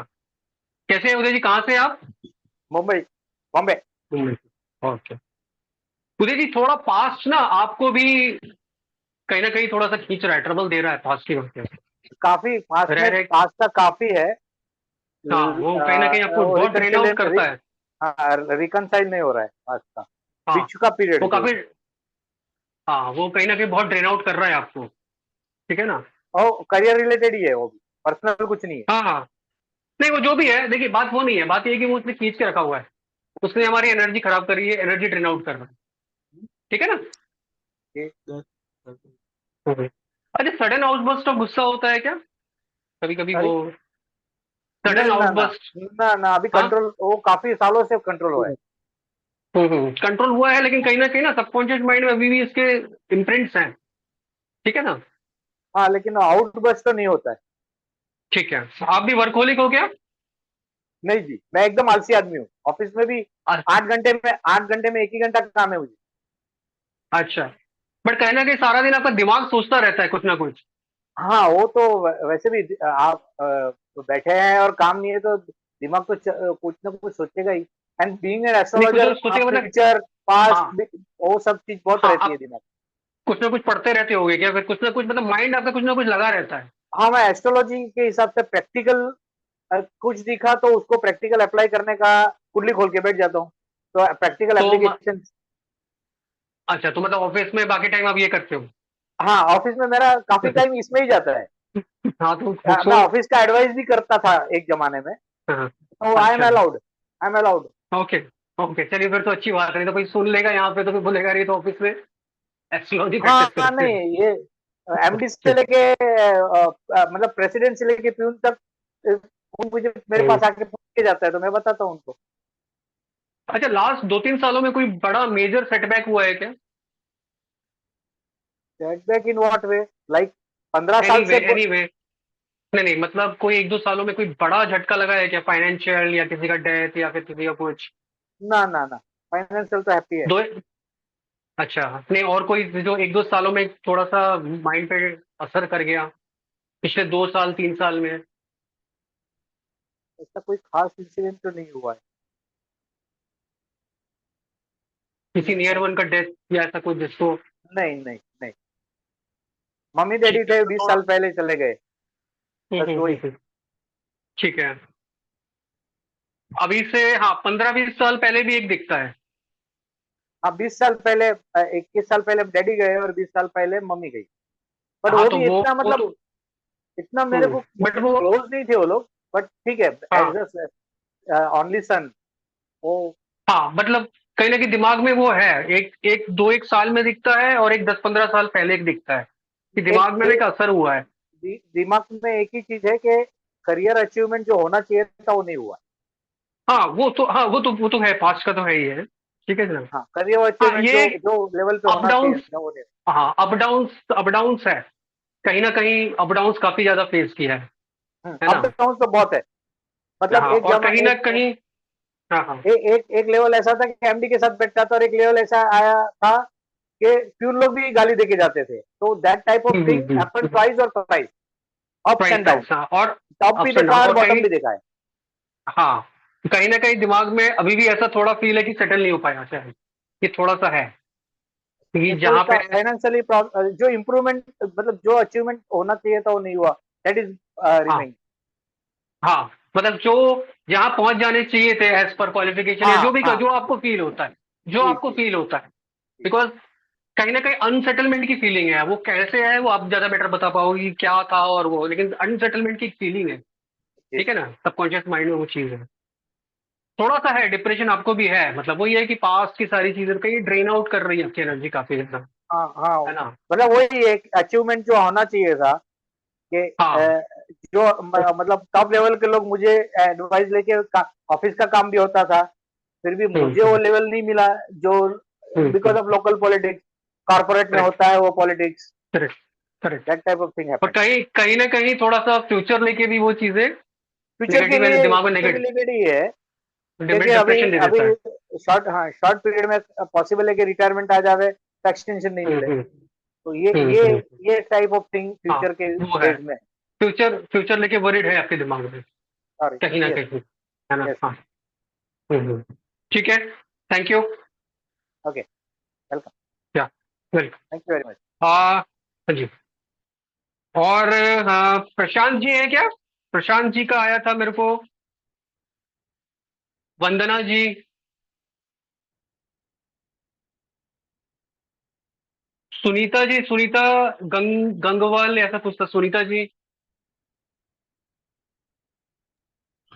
कैसे हैं उदय जी, कहाँ से आप? मुंबई, बॉम्बे। मुंबई से, ओके। उदय जी थोड़ा पास्ट ना आपको भी कहीं ना कहीं थोड़ा सा खींच रहा है, ट्रबल दे रहा है पास्ट की वजह से, काफी पास रह में, रहे। पास का काफी है। हाँ, वो कहीं ना कहीं आपको बहुत ड्रेन आउट करता है। हाँ, रिकनसाइल नहीं हो रहा है पास का, हाँ, बीच का पीरियड वो जो। काफी, हाँ वो कहीं ना कहीं बहुत ड्रेन आउट कर रहा है आपको, ठीक है ना। और करियर रिलेटेड ही है वो भी, पर्सनल कुछ नहीं है। हाँ हाँ, नहीं वो जो भी है, देखिए बात वो नहीं है, बात ये है कि वो उसने खींच के रखा हुआ है, उसने हमारी एनर्जी खराब करी है, एनर्जी ड्रेन आउट कर रहा है, ठीक है ना। अच्छा, सडन आउटबर्स्ट ऑफ गुस्सा होता है क्या कभी कभी, वो सॉरी, सडन नहीं ना ना आउटबर्स्ट? ना ना, अभी हाँ, कंट्रोल, वो काफी सालों से कंट्रोल हुआ है। कंट्रोल हुआ है, लेकिन कहीं ना सबकॉन्शियस माइंड में अभी भी इसके इम्प्रिंट्स हैं, ठीक है ना। हाँ, लेकिन आउटबर्स्ट तो नहीं होता है। ठीक है, आप भी वर्कहोलिक हो क्या? नहीं जी, मैं एकदम आलसी आदमी हूँ। ऑफिस में भी 8 घंटे में 1 ही घंटा काम है मुझे। अच्छा, बट कहीं ना कहीं सारा दिन आपका दिमाग सोचता रहता है कुछ ना कुछ। हाँ, वो तो वैसे भी आप तो बैठे हैं और काम नहीं है तो दिमाग तो कुछ ना कुछ सोचेगा ही। एंड बीइंग एन नहीं, कुछ एस्ट्रोलॉजर, ना सोचेगा मतलब, फ्यूचर, हाँ पास्ट, वो सब चीज बहुत हाँ, रहती है आप दिमाग। कुछ ना कुछ पढ़ते रहते होगे क्या, फिर कुछ ना कुछ मतलब माइंड आपका कुछ ना कुछ लगा रहता है। हाँ, मैं एस्ट्रोलॉजी के हिसाब से प्रैक्टिकल कुछ दिखा तो उसको प्रैक्टिकल अप्लाई करने का कुंडली खोल के बैठ जाता हूँ, तो प्रैक्टिकल तो एप्लीकेशन। अच्छा, तो मतलब ऑफिस में बाकी टाइम आप ये करते हो? हाँ, ऑफिस में मेरा काफी टाइम इसमें ही जाता है। हाँ तो मैं ऑफिस का एडवाइस भी करता था एक जमाने में, हाँ, तो आई एम अच्छा, allowed, I am allowed. Okay okay, चलिए फिर तो अच्छी बात है, नहीं तो कोई सुन लेगा यहाँ पे तो कोई बोलेगा ये तो ऑफिस में एस्ट्रोलॉजी हाँ प्रैक्टिस हाँ, करते नहीं, हैं। ये एमडी से लेके मतलब प्रेसिडेंट से लेके प्यून तक, वो मुझे मेरे पास आके पूछ के जाता है तो मैं बताता हूँ उनको। अच्छा, लास्ट 2-3 सालों में कोई बड़ा मेजर सेटबैक हुआ है क्या? Setback in what way? Like 15 साल एनीवे से एनीवे नहीं नहीं, मतलब कोई 1-2 सालों में कोई बड़ा झटका लगा है क्या, फाइनेंशियल या किसी का डेथ या फिर किसी का कुछ? ना ना ना, फाइनेंशियल तो हैप्पी है। दो अच्छा, नहीं और कोई जो 1-2 सालों में थोड़ा सा माइंड पे असर कर गया पिछले 2 साल 3 साल में? ऐसा कोई खास इंसिडेंट तो नहीं हुआ है। किसी नियर वन का डेथ या ऐसा कुछ जिसको? नहीं नहीं नहीं, मम्मी डैडी ठीक है थे तो 20 थोड़ा साल पहले चले गए, बस वही। ठीक है। अभी से हाँ 15-20 साल पहले भी एक दिखता है। हाँ, 20 साल पहले, 21 साल पहले डैडी गए और 20 साल पहले मम्मी गई, बट हाँ वो तो भी इतना वो मतलब तो इतना मेरे को बट मुझसे वो क्लोज नहीं थे वो लोग, बट ठीक है, हाँ एज ओनली सन वो। हाँ, मतलब कहीं ना कहीं दिमाग में वो है, एक साल में दिखता है और एक 10-15 साल पहले एक दिखता है कि एक, दिमाग में ना एक असर हुआ है। दिमाग में एक ही चीज है कि करियर अचीवमेंट जो होना चाहिए था वो नहीं हुआ। हाँ वो तो है, पास्ट का तो है ही है, ठीक है जनाब। हाँ, करियर हाँ अचीवमेंट ये जो लेवल पे अप होना चाहिए डाउन, था वो नहीं। हाँ अप डाउन्स है, कहीं ना कहीं अप डाउन्स काफी ज्यादा फेस किया है ना? अप डाउन तो बहुत है, मतलब हाँ और कहीं ना कहीं हाँ हाँ एक लेवल ऐसा था कि एमडी के साथ बैठता था, और एक लेवल ऐसा आया था कि प्यून लोग भी गाली देके जाते थे, तो that type of thing happen twice और थ्राइस, अप्स एंड डाउन, हाँ, और टॉप भी अप्स एंड देखा डाउन है और और बॉटम कहीं भी देखा है। हाँ कहीं ना कहीं दिमाग में अभी भी ऐसा थोड़ा फील है कि सेटल नहीं हो पाया शायद, कि थोड़ा सा है कि थोड़ा जहाँ सा पे फाइनेंशियली जो इम्प्रूवमेंट, मतलब जो अचीवमेंट होना चाहिए था वो नहीं हुआ, दैट इज हाँ रिमेइंग। हाँ मतलब जो जहाँ पहुंच जाने चाहिए थे एज पर क्वालिफिकेशन या हाँ जो भी हाँ, जो आपको फील होता है, जो जी आपको जी फील होता है, बिकॉज कहीं ना कहीं अनसेटलमेंट की फीलिंग है, वो कैसे है वो आप ज्यादा बेटर बता पाओगे कि क्या था और वो, लेकिन अनसेटलमेंट की फीलिंग है, जी। ठीक है ना, सबकॉन्शियस माइंड में वो चीज है। थोड़ा सा है डिप्रेशन आपको भी है, मतलब वही है कि पास्ट की सारी चीजें कहीं ड्रेन आउट कर रही है आपकी एनर्जी काफी ज्यादा, हाँ हाँ, है ना? मतलब वही एक अचीवमेंट जो होना चाहिए था कि हाँ जो मतलब टॉप लेवल के लोग मुझे एडवाइस लेके ऑफिस का काम भी होता था, फिर भी मुझे वो लेवल नहीं मिला जो because of local politics, corporate में करेक्ट होता है वो politics, correct correct. That type of thing और हैपेंड। कहीं कहीं ना कहीं थोड़ा सा फ्यूचर लेके भी वो चीजें नेगेटिव है, दिमाग में फ्यूचर के लिए भी है, क्योंकि अभी डिप्रेशन दे अभी देता है। शॉर्ट पीरियड में पॉसिबल है कि रिटायरमेंट आ जावे तो एक्सटेंशन नहीं मिले, हम्म तो ये हम्म ये हम्म ये टाइप ऑफ थिंग हाँ फ्यूचर के वो है, बेस में। फ्यूचर फ्यूचर लेके वरीड है आपके दिमाग में सॉरी, कहीं ना यस कहीं, है ना? यस, हाँ हम्म। ठीक है, थैंक यू। ओके, वेलकम, या welcome. Thank you very much. हाँ जी। और हाँ, प्रशांत जी हैं क्या? प्रशांत जी का आया था मेरे को, वंदना जी, सुनीता जी, सुनीता गंगवाल ऐसा कुछ था, सुनीता जी।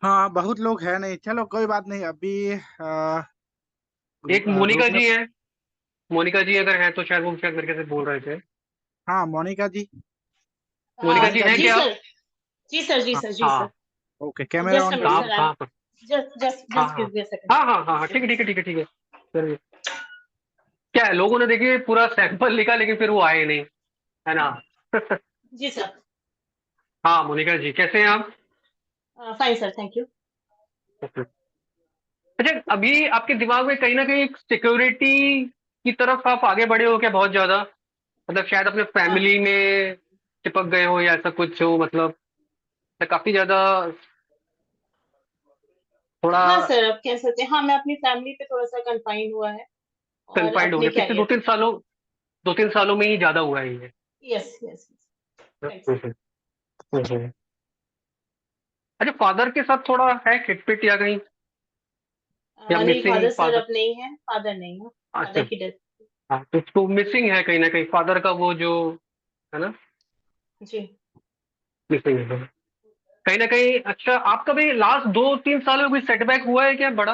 हाँ, बहुत लोग है नहीं, चलो कोई बात नहीं। अभी एक मोनिका ग्रुप में। जी है, मोनिका जी अगर हैं तो शायद वो शायद मेरे से बोल रहे थे। हाँ, मोनिका जी। मोनिका जी मोनिका हैं जी। जी क्या आप? सर, जी सर, जी हाँ, सर, जी सर। हाँ okay, camera just on a minute कहाँ करिए। सर, कहाँ पर? जस्ट हाँ जस्ट हाँ गिव मी अ सेकंड। हाँ हाँ हाँ हाँ, ठीक है ठीक है ठीक है ठीक है, चलिए। क्या है, लोगों ने देखिए पूरा सैंपल लिखा लेकिन फिर वो आए नहीं, है ना? जी सर। हाँ मोनिका जी, कैसे हैं आप? Fine sir, thank you. अच्छा, अभी आपके दिमाग में कहीं ना कहीं सिक्योरिटी की तरफ आप आगे बढ़े हो क्या बहुत ज्यादा, मतलब शायद अपने फैमिली में चिपक गए हो या ऐसा कुछ हो, मतलब काफी ज्यादा थोड़ा हाँ सर, आप कह सकते हैं, हाँ मैं अपनी फैमिली पे थोड़ा सा कन्फाइन हुआ है और कन्फाइंड हो अपने गए पिछले कैरियर पे। 2-3 सालों में ही ज्यादा हुआ है ये? Yes yes, right. Hmm, hmm, hmm. अच्छा, फादर के साथ थोड़ा है खिटपिट या कहीं, या नहीं, मिसिंग फादर सर फादर? अब नहीं है, फादर नहीं है, अच्छा, फादर की डेथ। हाँ, तो मिसिंग है कहीं ना कहीं फादर का वो जो है ना, जी। मिसिंग है कहीं ना कहीं। अच्छा, आपका भी लास्ट 2-3 साल में कोई सेटबैक हुआ है क्या बड़ा?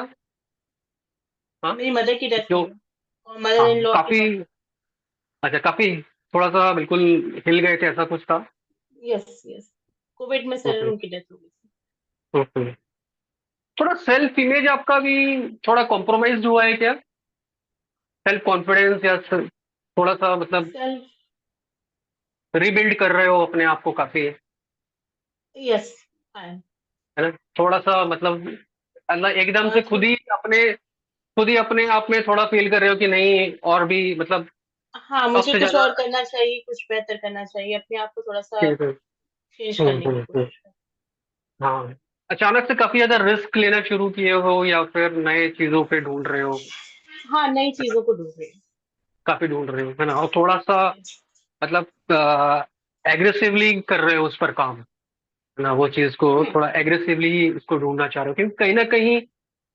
हाँ, मेरी मदर की डेथ जो हुई है और मदर इन हाँ लॉ की काफी, अच्छा काफी थोड़ा सा बिल्कुल हिल गए थे, ऐसा कुछ था? यस यस, कोविड में सर हम्म, उनकी डेथ हो गई थी। हम्म। थोड़ा सेल्फ इमेज आपका भी थोड़ा कॉम्प्रोमाइज हुआ है क्या? सेल्फ कॉन्फिडेंस या थोड़ा सा मतलब सेल्फ, रिबिल्ड कर रहे हो अपने आप को काफी, है यस आई एम। ना? थोड़ा सा मतलब अल्लाह एकदम से खुद ही अपने आप में थोड़ा फील कर रहे हो कि नहीं और भी मतलब हाँ, अब मुझे से कुछ ज्यादा और करना चाहिए, कुछ बेहतर करना चाहिए, अपने आप को थोड़ा सा चीजें। चेंज करने की हम्म। कोशिश कर। हाँ, अचानक से काफी ज्यादा रिस्क लेना शुरू किए हो या फिर नए चीजों पे ढूंढ रहे हो? हाँ, नई चीजों को ढूंढ रही हूँ। काफी ढूंढ रहे हो है ना, और थोड़ा सा मतलब एग्रेसिवली कर रहे हो उस पर काम, है ना, वो चीज को थोड़ा एग्रेसिवली उसको ढूंढना चाह रहे हो, क्योंकि कहीं ना कहीं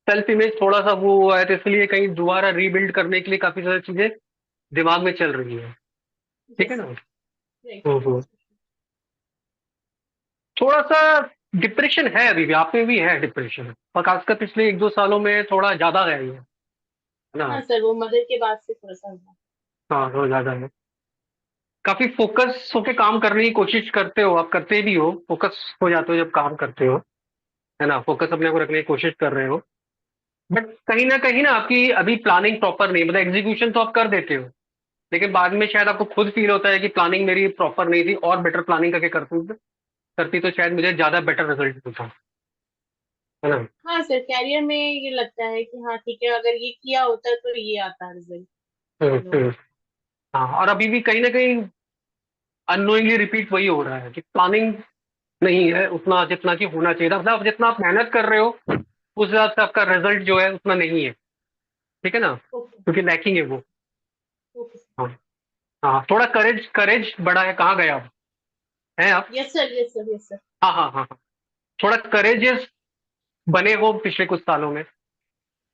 सेल्फ इमेज थोड़ा सा वो हुआ है, तो इसलिए कहीं दोबारा रीबिल्ड करने के लिए काफी सारी चीजें दिमाग में चल रही है। ठीक है यस ना? Sir, right. हम्म। थोड़ा सा डिप्रेशन है, अभी भी आप में भी है डिप्रेशन, और खासकर पिछले 1-2 सालों में थोड़ा ज्यादा है ये, है ना? हाँ सर, वो मदर के बाद से थोड़ा सा हुआ। हाँ, थोड़ा ज्यादा है। काफी फोकस होके काम करने की कोशिश करते हो, आप करते भी हो, फोकस हो जाते हो जब काम करते हो, है ना, फोकस अपने को रखने की कोशिश कर रहे हो। बट कहीं ना आपकी अभी प्लानिंग प्रॉपर नहीं, मतलब एग्जीक्यूशन तो आप कर देते हो, लेकिन बाद में शायद आपको खुद फील होता है कि प्लानिंग मेरी प्रॉपर नहीं थी, और बेटर प्लानिंग करके करती तो शायद मुझे ज्यादा बेटर रिजल्ट मिलता, है ना? हाँ सर, कैरियर में ये लगता है कि हाँ ठीक है, अगर ये किया होता तो ये आता रिजल्ट चीजों हम्म। का। हाँ, और अभी भी कहीं ना कहीं अननोइंगली रिपीट वही हो रहा है कि प्लानिंग नहीं है उतना जितना कि होना चाहिए था, मतलब जितना आप मेहनत कर रहे हो उस हिसाब से आपका रिजल्ट जो है उतना नहीं है। ठीक है ना, ओके क्योंकि लैकिंग है वो। ओके। हाँ, हाँ, थोड़ा करेज करेज बढ़ा है, कहाँ गए आप, हैं आप? Yes sir, yes sir, yes sir. हाँ, हाँ, हाँ, हाँ। थोड़ा करेजियस बने हो पिछले कुछ सालों में,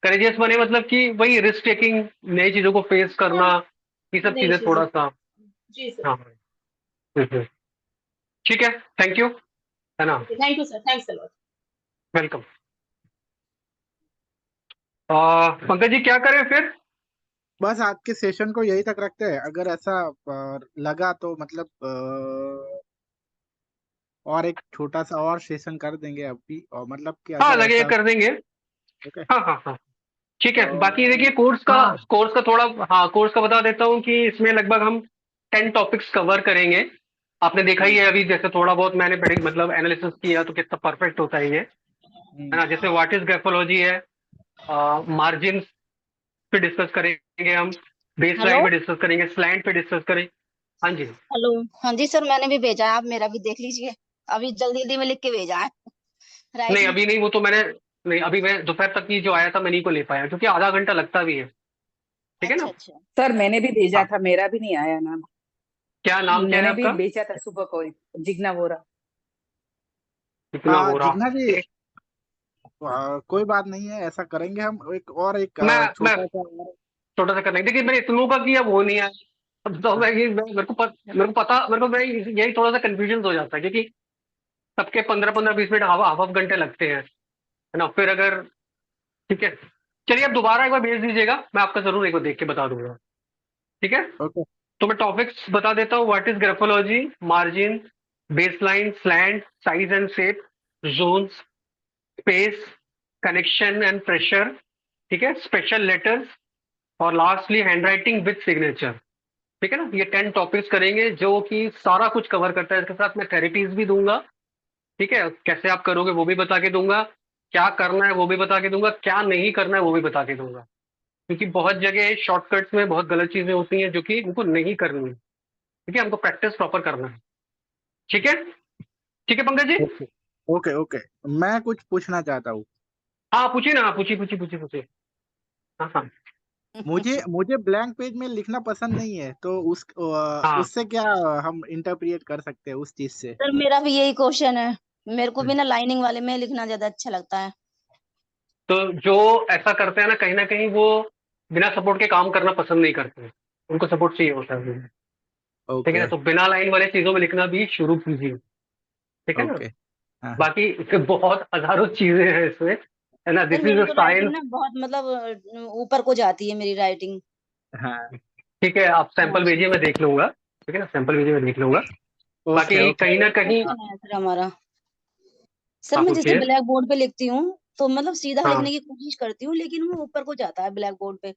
करेजियस बने मतलब कि वही रिस्क टेकिंग, नई चीजों को फेस हाँ, करना, ये सब नई चीजें चीजें। थोड़ा सा। जी सर। हाँ, हम्म। ठीक है, थैंक यू, है ना, okay, thank you sir, thanks a lot. Welcome. Pankaj ji क्या करें फिर? बस आज के सेशन को यही तक रखते हैं, अगर ऐसा लगा तो मतलब और एक छोटा सा और सेशन कर देंगे अभी, और मतलब कि हाँ, अगर लगे ऐसा। कर देंगे। ओके। हाँ, हाँ, हाँ, ठीक है। बाकी तो देखिए हाँ। कोर्स का थोड़ा, हाँ, कोर्स का बता देता हूँ कि इसमें लगभग हम 10 टॉपिक्स कवर करेंगे। आपने देखा ही है अभी, जैसे थोड़ा बहुत मैंने मतलब एनालिसिस किया तो कितना परफेक्ट होता है ये, है ना, जैसे व्हाट इज ग्राफोलॉजी है, मार्जिन पे डिस्कस करेंगे हम, बेस हेलो लाइन पे डिस्कस करेंगे, स्लैंट पे डिस्कस करेंगे। हाँ जी। हेलो। हाँ जी सर, मैंने भी भेजा है, आप मेरा भी देख लीजिए। अभी जल्दी जल्दी में लिख के भेजा है नहीं, राइटिंग। अभी नहीं, वो तो मैंने, नहीं अभी मैं दोपहर तक की जो आया था मैं नहीं को ले पाया, क्योंकि आधा घंटा लगता भी है। ठीक है अच्छा ना? अच्छा। सर मैंने भी भेजा हाँ, था, मेरा भी नहीं आया नाम। क्या नाम क्या है मैंने भी आपका? भेजा था सुबह को, जिग्ना वोरा। कितना हो रहा? जितना भी कोई बात नहीं है, ऐसा करेंगे हम एक और एक मैं छोटा सा। छोटा सा करना है, देखिए मैंने इतनों का किया वो नहीं आया। अब तो मेरे को मैं यही थोड़ा सा कंफ्यूजन हो जाता है, क्योंकि सबके 15-15-20 मिनट, हाफ हाफ घंटे लगते हैं, है ना, फिर अगर, ठीक है, चलिए आप दोबारा एक बार भेज दीजिएगा, मैं आपका जरूर एक बार देख के बता दूंगा। ठीक है, ओके। तो मैं टॉपिक्स बता देता हूँ। What is graphology, margin, baseline, slant, size and shape, zones, space, connection and pressure, ठीक है, स्पेशल लेटर्स, और लास्टली हैंडराइटिंग विद सिग्नेचर। ठीक है ना, ये 10 टॉपिक्स करेंगे जो कि सारा कुछ कवर करता है। इसके साथ मैं थेरेपीज भी दूंगा, ठीक है, कैसे आप करोगे वो भी बता के दूंगा, क्या करना है वो भी बता के दूंगा, क्या नहीं करना है वो भी बता के दूंगा, क्योंकि बहुत जगह शॉर्टकट्स में बहुत गलत चीजें होती हैं जो कि उनको नहीं करनी है। ठीक है, हमको प्रैक्टिस प्रॉपर करना है। ठीक है, ठीक है Pankaj ji. Okay. Okay. Okay. मैं कुछ पूछना चाहता हूँ। हाँ, पूछिए ना, पूछिए। हाँ, हाँ, मुझे मुझे ब्लैंक पेज में लिखना पसंद नहीं है, तो हाँ। उससे क्या हम इंटरप्रिएट कर सकते हैं उस चीज से? सर मेरा भी यही क्वेश्चन है। मेरे को भी ना लाइनिंग वाले में लिखना ज्यादा अच्छा लगता है। तो जो ऐसा करते हैं ना कहीं वो बिना सपोर्ट के काम करना पसंद नहीं करते, उनको सपोर्ट चाहिए होता है। ठीक है ना, ओके तो बिना लाइन वाले चीजों में लिखना भी शुरू कीजिए, ठीक है ना। ओके हाँ बाकी बहुत हजारों चीजें हैं इसमें, है ना, सर दिस इज मेरी अ तो राइटिंग साइंस। ना बहुत मतलब ऊपर को जाती है मेरी राइटिंग। हाँ ठीक है, आप सैंपल हाँ भेजिए, मैं देख लूंगा। ठीक है ना, सैंपल भेजिए, मैं देख लूंगा। ओके बाकी ओके कहीं ना कहीं क्वेश्चन है सर हमारा। सर आप मैं जैसे पूछिए। ब्लैक बोर्ड पे लिखती हूँ तो मतलब सीधा हाँ लिखने की कोशिश करती हूँ, लेकिन वो ऊपर को जाता है ब्लैक बोर्ड पे।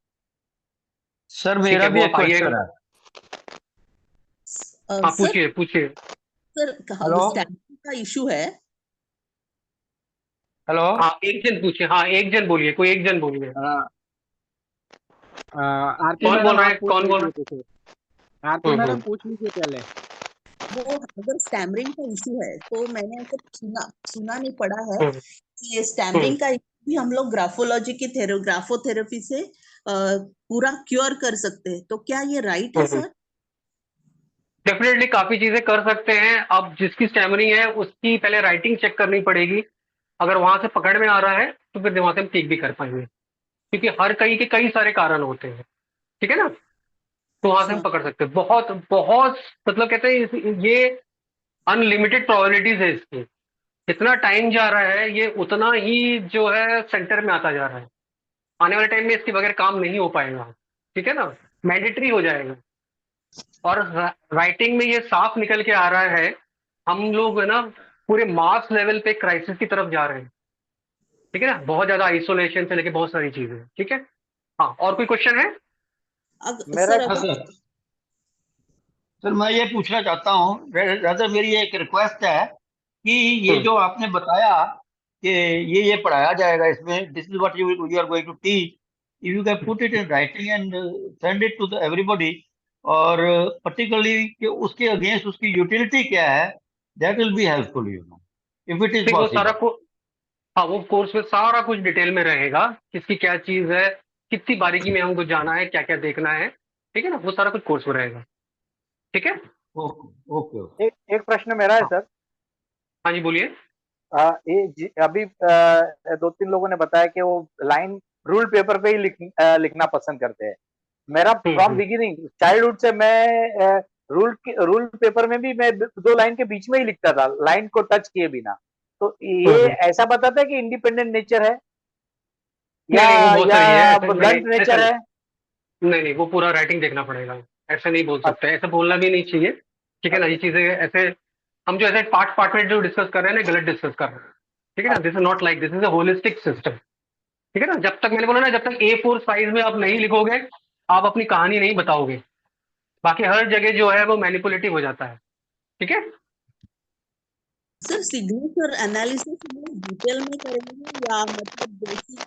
सर ठीक मेरा है, भी वो एक आप आइएगा। क्वेश्चन है। हाँ सर पूछिए पूछिए। सर हेलो स्टैंडिंग का इशू है। हेलो। हाँ एक जन पूछिए, हाँ एक जन बोलिए, कोई एक जन बोलिए। आरती कौन बोल मैडम रहा आप है, पूछ कौन बोल लीजिए रहा कुछ। आरती है? मैडम पूछ लीजिए पहले। वो अगर स्टैमरिंग का इशू है तो मैंने ऐसे सुना सुना नहीं पड़ा है हम्म, कि ये स्टैमरिंग का इशू भी हम लोग ग्राफोलॉजी की ग्राफोथेरेपी से पूरा क्योर कर सकते हैं, तो क्या ये राइट है सर? डेफिनेटली काफी चीजें कर सकते हैं। अब जिसकी स्टैमरिंग है उसकी पहले राइटिंग चेक करनी पड़ेगी। अगर वहां से पकड़ में आ रहा है तो फिर वहां से हम ठीक भी कर पाएंगे, क्योंकि हर कई के कई सारे कारण होते हैं। ठीक है ना, तो वहां से हम अच्छा पकड़ सकते हैं। बहुत बहुत मतलब कहते हैं ये अनलिमिटेड प्रोबेबिलिटीज है इसकी। जितना टाइम जा रहा है ये उतना ही जो है सेंटर में आता जा रहा है। आने वाले टाइम में इसके बगैर काम नहीं हो पाएगा। ठीक है ना, मैंडेटरी हो जाएगा। और राइटिंग में ये साफ निकल के आ रहा है, हम लोग है ना पूरे मास लेवल पे क्राइसिस की तरफ जा रहे हैं। ठीक है ना, बहुत ज्यादा आइसोलेशन से लेके बहुत सारी चीजें। ठीक है, हाँ और कोई क्वेश्चन है? मेरा सर हाँ अभी सर। सर मैं ये पूछना चाहता हूँ, रादर मेरी एक रिक्वेस्ट है कि ये जो आपने बताया कि ये पढ़ाया जाएगा इसमें, this is what you are going to teach, if you can put it in writing and send it to everybody, और पर्टिकुलरली कि उसके अगेंस्ट उसकी यूटिलिटी क्या है, that will be helpful you know, if it is ठीक, वो सारा possible. हाँ वो कोर्स में सारा कुछ डिटेल में रहेगा, किसकी क्या चीज है, कितनी बारीकी में हमको जाना है, क्या क्या देखना है। ठीक है ना, वो सारा कुछ कोर्स में रहेगा। ठीक है। Okay okay okay. एक प्रश्न मेरा है हाँ सर। हाँ जी बोलिए। अभी दो तीन लोगों ने बताया कि वो लाइन रूल पेपर पे ही लिखना पसंद करते हैं। मेरा फ्रॉम बिगिनिंग चाइल्डहुड से मैं रूल पेपर में भी मैं दो लाइन के बीच में ही लिखता था, लाइन को टच किए बिना। तो ये ऐसा बताता है कि इंडिपेंडेंट नेचर है या नहीं नहीं, वो बहुत सही है, ऐसा नहीं, ब्लंट ऐसा नेचर है? नहीं नहीं, वो पूरा राइटिंग देखना पड़ेगा। ऐसे नहीं बोल सकते, ऐसे बोलना भी नहीं चाहिए। ठीक है ना, ये चीजें ऐसे हम जो ऐसे पार्ट पार्ट में जो डिस्कस कर रहे हैं ना, गलत डिस्कस कर रहे हैं। ठीक है ना, this is not like, this is a holistic system. ठीक है ना, जब तक मैंने बोला ना, जब तक A4 साइज में आप नहीं लिखोगे आप अपनी कहानी नहीं बताओगे। बाकी हर जगह जो है वो मैनिपुलेटिव हो जाता है। ठीक है। सर सिग्नेचर एनालिसिस हम लोग डिटेल में करेंगे या मतलब बेसिक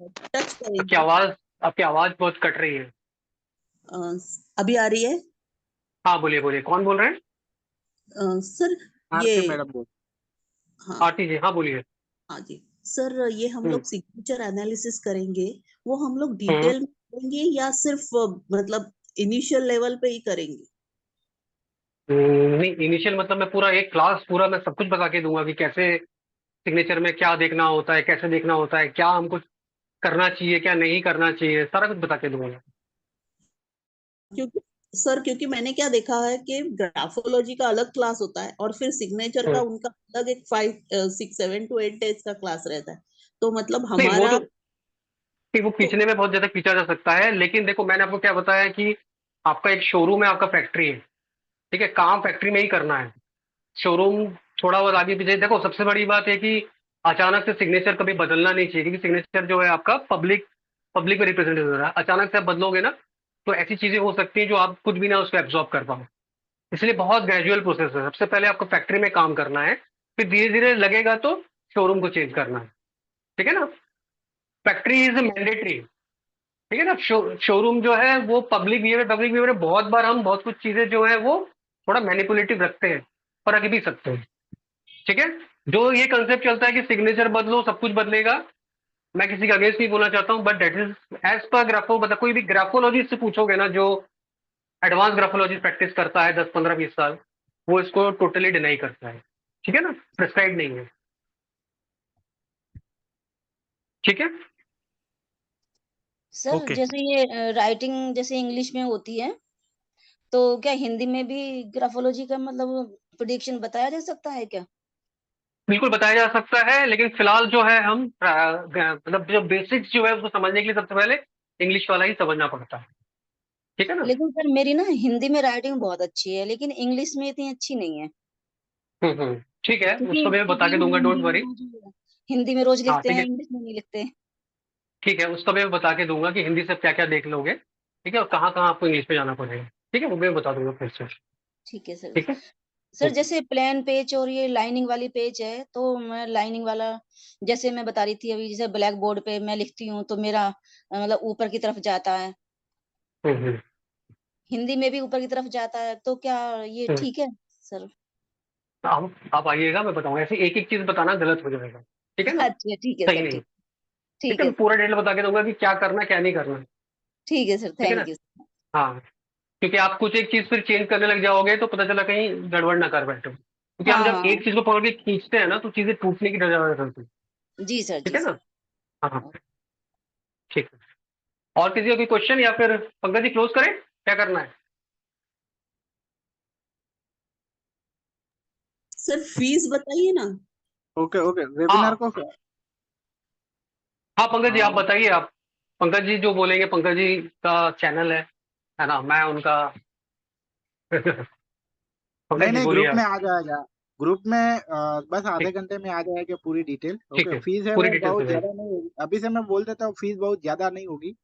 टच आपकी करेंगे? आवाज आपकी आवाज बहुत कट रही है। अ, अभी आ रही है? हाँ बोलिए बोलिए, कौन बोल रहे हैं? सर ये आरती मैडम बोल। हाँ आरती जी, हाँ बोलिए। हाँ जी सर, ये हम हम्म लोग सिग्नेचर एनालिसिस करेंगे, वो हम लोग हम्म डिटेल में करेंगे या सिर्फ मतलब इनिशियल लेवल पे ही करेंगे? नहीं, इनिशियल मतलब मैं पूरा एक क्लास पूरा मैं सब कुछ बता के दूंगा कि कैसे सिग्नेचर में क्या देखना होता है, कैसे देखना होता है, क्या हमको करना चाहिए, क्या नहीं करना चाहिए, सारा कुछ बता के दूंगा। क्योंकि मैंने क्या देखा है कि ग्राफोलॉजी का अलग क्लास होता है और फिर सिग्नेचर का हम्म। उनका अलग एक 5 6 7 to 8 डेज का क्लास रहता है, तो मतलब नहीं वो हमारा तो नहीं, वो तो खींचने में बहुत ज्यादा खींचा जा सकता है, लेकिन देखो मैंने आपको क्या बताया कि आपका एक शोरूम है, आपका फैक्ट्री है। ठीक है, काम फैक्ट्री में ही करना है। शोरूम थोड़ा बहुत आगे पीछे, देखो सबसे बड़ी बात है कि अचानक से सिग्नेचर कभी बदलना नहीं चाहिए, क्योंकि सिग्नेचर जो है आपका पब्लिक पब्लिक में रिप्रेजेंट हो रहा है। अचानक से आप बदलोगे ना तो ऐसी चीजें हो सकती हैं जो आप खुद भी ना उसको एब्जॉर्ब कर पाओ। इसलिए बहुत ग्रेजुअल प्रोसेस है। सबसे पहले आपको फैक्ट्री में काम करना है, फिर धीरे धीरे लगेगा तो शोरूम को चेंज करना है। ठीक है ना, फैक्ट्री इज मैंडेटरी। ठीक है ना, शोरूम जो है वो पब्लिक बिहेवियर में बहुत बार हम बहुत कुछ चीजें जो है वो थोड़ा मैनिपुलेटिव रखते हैं, पर रख भी सकते हैं। ठीक है, जो ये कंसेप्ट चलता है कि सिग्नेचर बदलो सब कुछ बदलेगा, मैं किसी का अगेंस्ट नहीं बोलना चाहता हूँ, but that is as per ग्राफो। मतलब कोई भी ग्राफोलॉजिस्ट से पूछोगे ना जो एडवांस ग्राफोलॉजी प्रैक्टिस करता है 10 15 20 साल, वो इसको टोटली डिनाई करता है। ठीक है ना, प्रिस्क्राइब नहीं है। ठीक है, सर ओके जैसे ये राइटिंग जैसे इंग्लिश में होती है, तो क्या हिंदी में भी ग्राफोलॉजी का मतलब प्रिडिक्शन बताया जा सकता है क्या? बिल्कुल बताया जा सकता है, लेकिन फिलहाल जो है हम मतलब जो बेसिक्स जो है उसको समझने के लिए सबसे पहले इंग्लिश वाला ही समझना पड़ता है। ठीक है ना। लेकिन सर मेरी ना हिंदी में राइटिंग बहुत अच्छी है, लेकिन इंग्लिश में इतनी अच्छी नहीं है। ठीक है, क्योंकि उसको भी मैं बता क्योंकि के हम दूंगा, डोंट वरी। हिंदी में रोज हाँ लिखते ठीक हैं, है, इंग्लिश में नहीं लिखते। ठीक है, उसका भी मैं बता के दूंगा कि हिंदी से क्या क्या देख लोगे, ठीक है, और कहाँ कहाँ आपको इंग्लिश में जाना पड़ेगा। ठीक है, वो भी मैं बता दूंगा फिर से। ठीक है सर। ठीक है। सर जैसे प्लेन पेज और ये लाइनिंग वाली पेज है, तो मैं लाइनिंग वाला जैसे मैं बता रही थी अभी, जैसे ब्लैक बोर्ड पे मैं लिखती हूँ तो मेरा मतलब ऊपर की तरफ जाता है, हम्म हिंदी में भी ऊपर की तरफ जाता है, तो क्या ये हम्म ठीक है सर? आप आइएगा, मैं बताऊंगा, ऐसे एक एक चीज बताना गलत हो जाएगा। ठीक है ना, अच्छा ठीक है सही सर, नहीं। ठीक ठीक ठीक है, है मैं पूरा डिटेल बता के दूंगा कि क्या करना क्या नहीं करना। ठीक है सर, ठीक है ना। Thank you. हाँ, क्योंकि आप कुछ एक चीज फिर चेंज करने लग जाओगे तो पता चला कहीं गड़बड़ ना कर बैठो, क्योंकि हम हाँ जब हाँ एक चीज को पकड़ के खींचते हैं ना तो चीजें टूटने की डर ज्यादा रहती है। जी सर, ठीक जी है सर। ना। हाँ हाँ, ठीक है। और किसी का कोई क्वेश्चन, या फिर पंकज जी क्लोज करें, क्या करना है? सर फीस बताइए ना। ओके ओके वेबिनार हाँ को हाँ, पंकज जी आप हाँ बताइए, आप पंकज जी जो बोलेंगे, पंकज जी का चैनल है ना, मैं उनका पंकज नहीं जी नहीं बोलिए ग्रुप में आप। आ जाएगा। ग्रुप में बस आधे ठीक, घंटे में आ जाएगा पूरी डिटेल। ठीक ओके है, फीस है पूरी वो डिटेल बहुत दे देंगे। ज्यादा नहीं होगी, अभी से मैं बोल देता हूँ फीस बहुत ज्यादा नहीं होगी।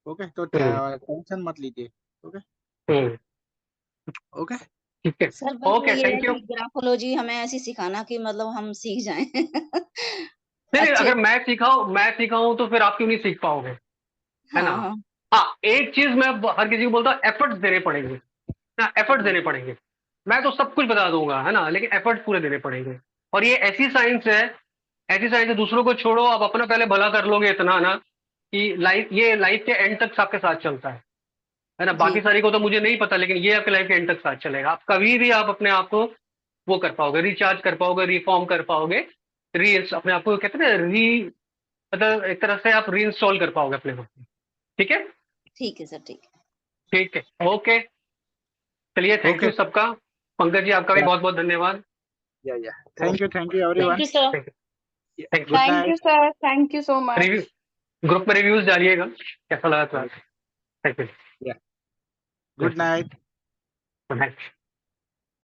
ओके तो हम्म टेंशन मत लीजिए। ओके हम्म, ओके ठीक है। सर बस ओके, ये है थैंक यू। कि ग्राफोलॉजी हमें ऐसी सिखाना कि मतलब हम सीख जाएं नहीं नहीं, अच्छे। अगर मैं सीखा हूं तो फिर आप क्यों नहीं सीख पाओगे, है ना। हाँ हाँ हाँ, एक चीज मैं हर किसी को बोलता हूँ, एफर्ट्स देने पड़ेंगे ना, एफर्ट्स देने पड़ेंगे। मैं तो सब कुछ बता दूंगा, है ना, लेकिन एफर्ट्स पूरे देने पड़ेंगे। और ये ऐसी साइंस है, दूसरों को छोड़ो, आप अपना पहले भला कर लोगे इतना ना, कि लाइफ के एंड तक आपके साथ चलता है ना। जी बाकी सारी को तो मुझे नहीं पता, लेकिन ये आपके लाइफ के एंड तक साथ चलेगा। आप कभी भी आप अपने आप को वो कर पाओगे, रिचार्ज कर पाओगे, रिफॉर्म कर पाओगे, री अपने आप को कहते हैं ना, मतलब एक तरह से आप री इंस्टॉल कर पाओगे अपने को। ठीक है। ठीक है सर, ठीक है। ठीक है, ओके, चलिए, थैंक ओके यू सबका। पंकज जी आपका भी बहुत बहुत धन्यवाद। या thank you thank everyone. You sir. Thank you, thank you. Good thank you night. Sir, thank you so review, much. Group में रिव्यूज डालिएगा कैसा लगा class. Thank you. Good night. Good night.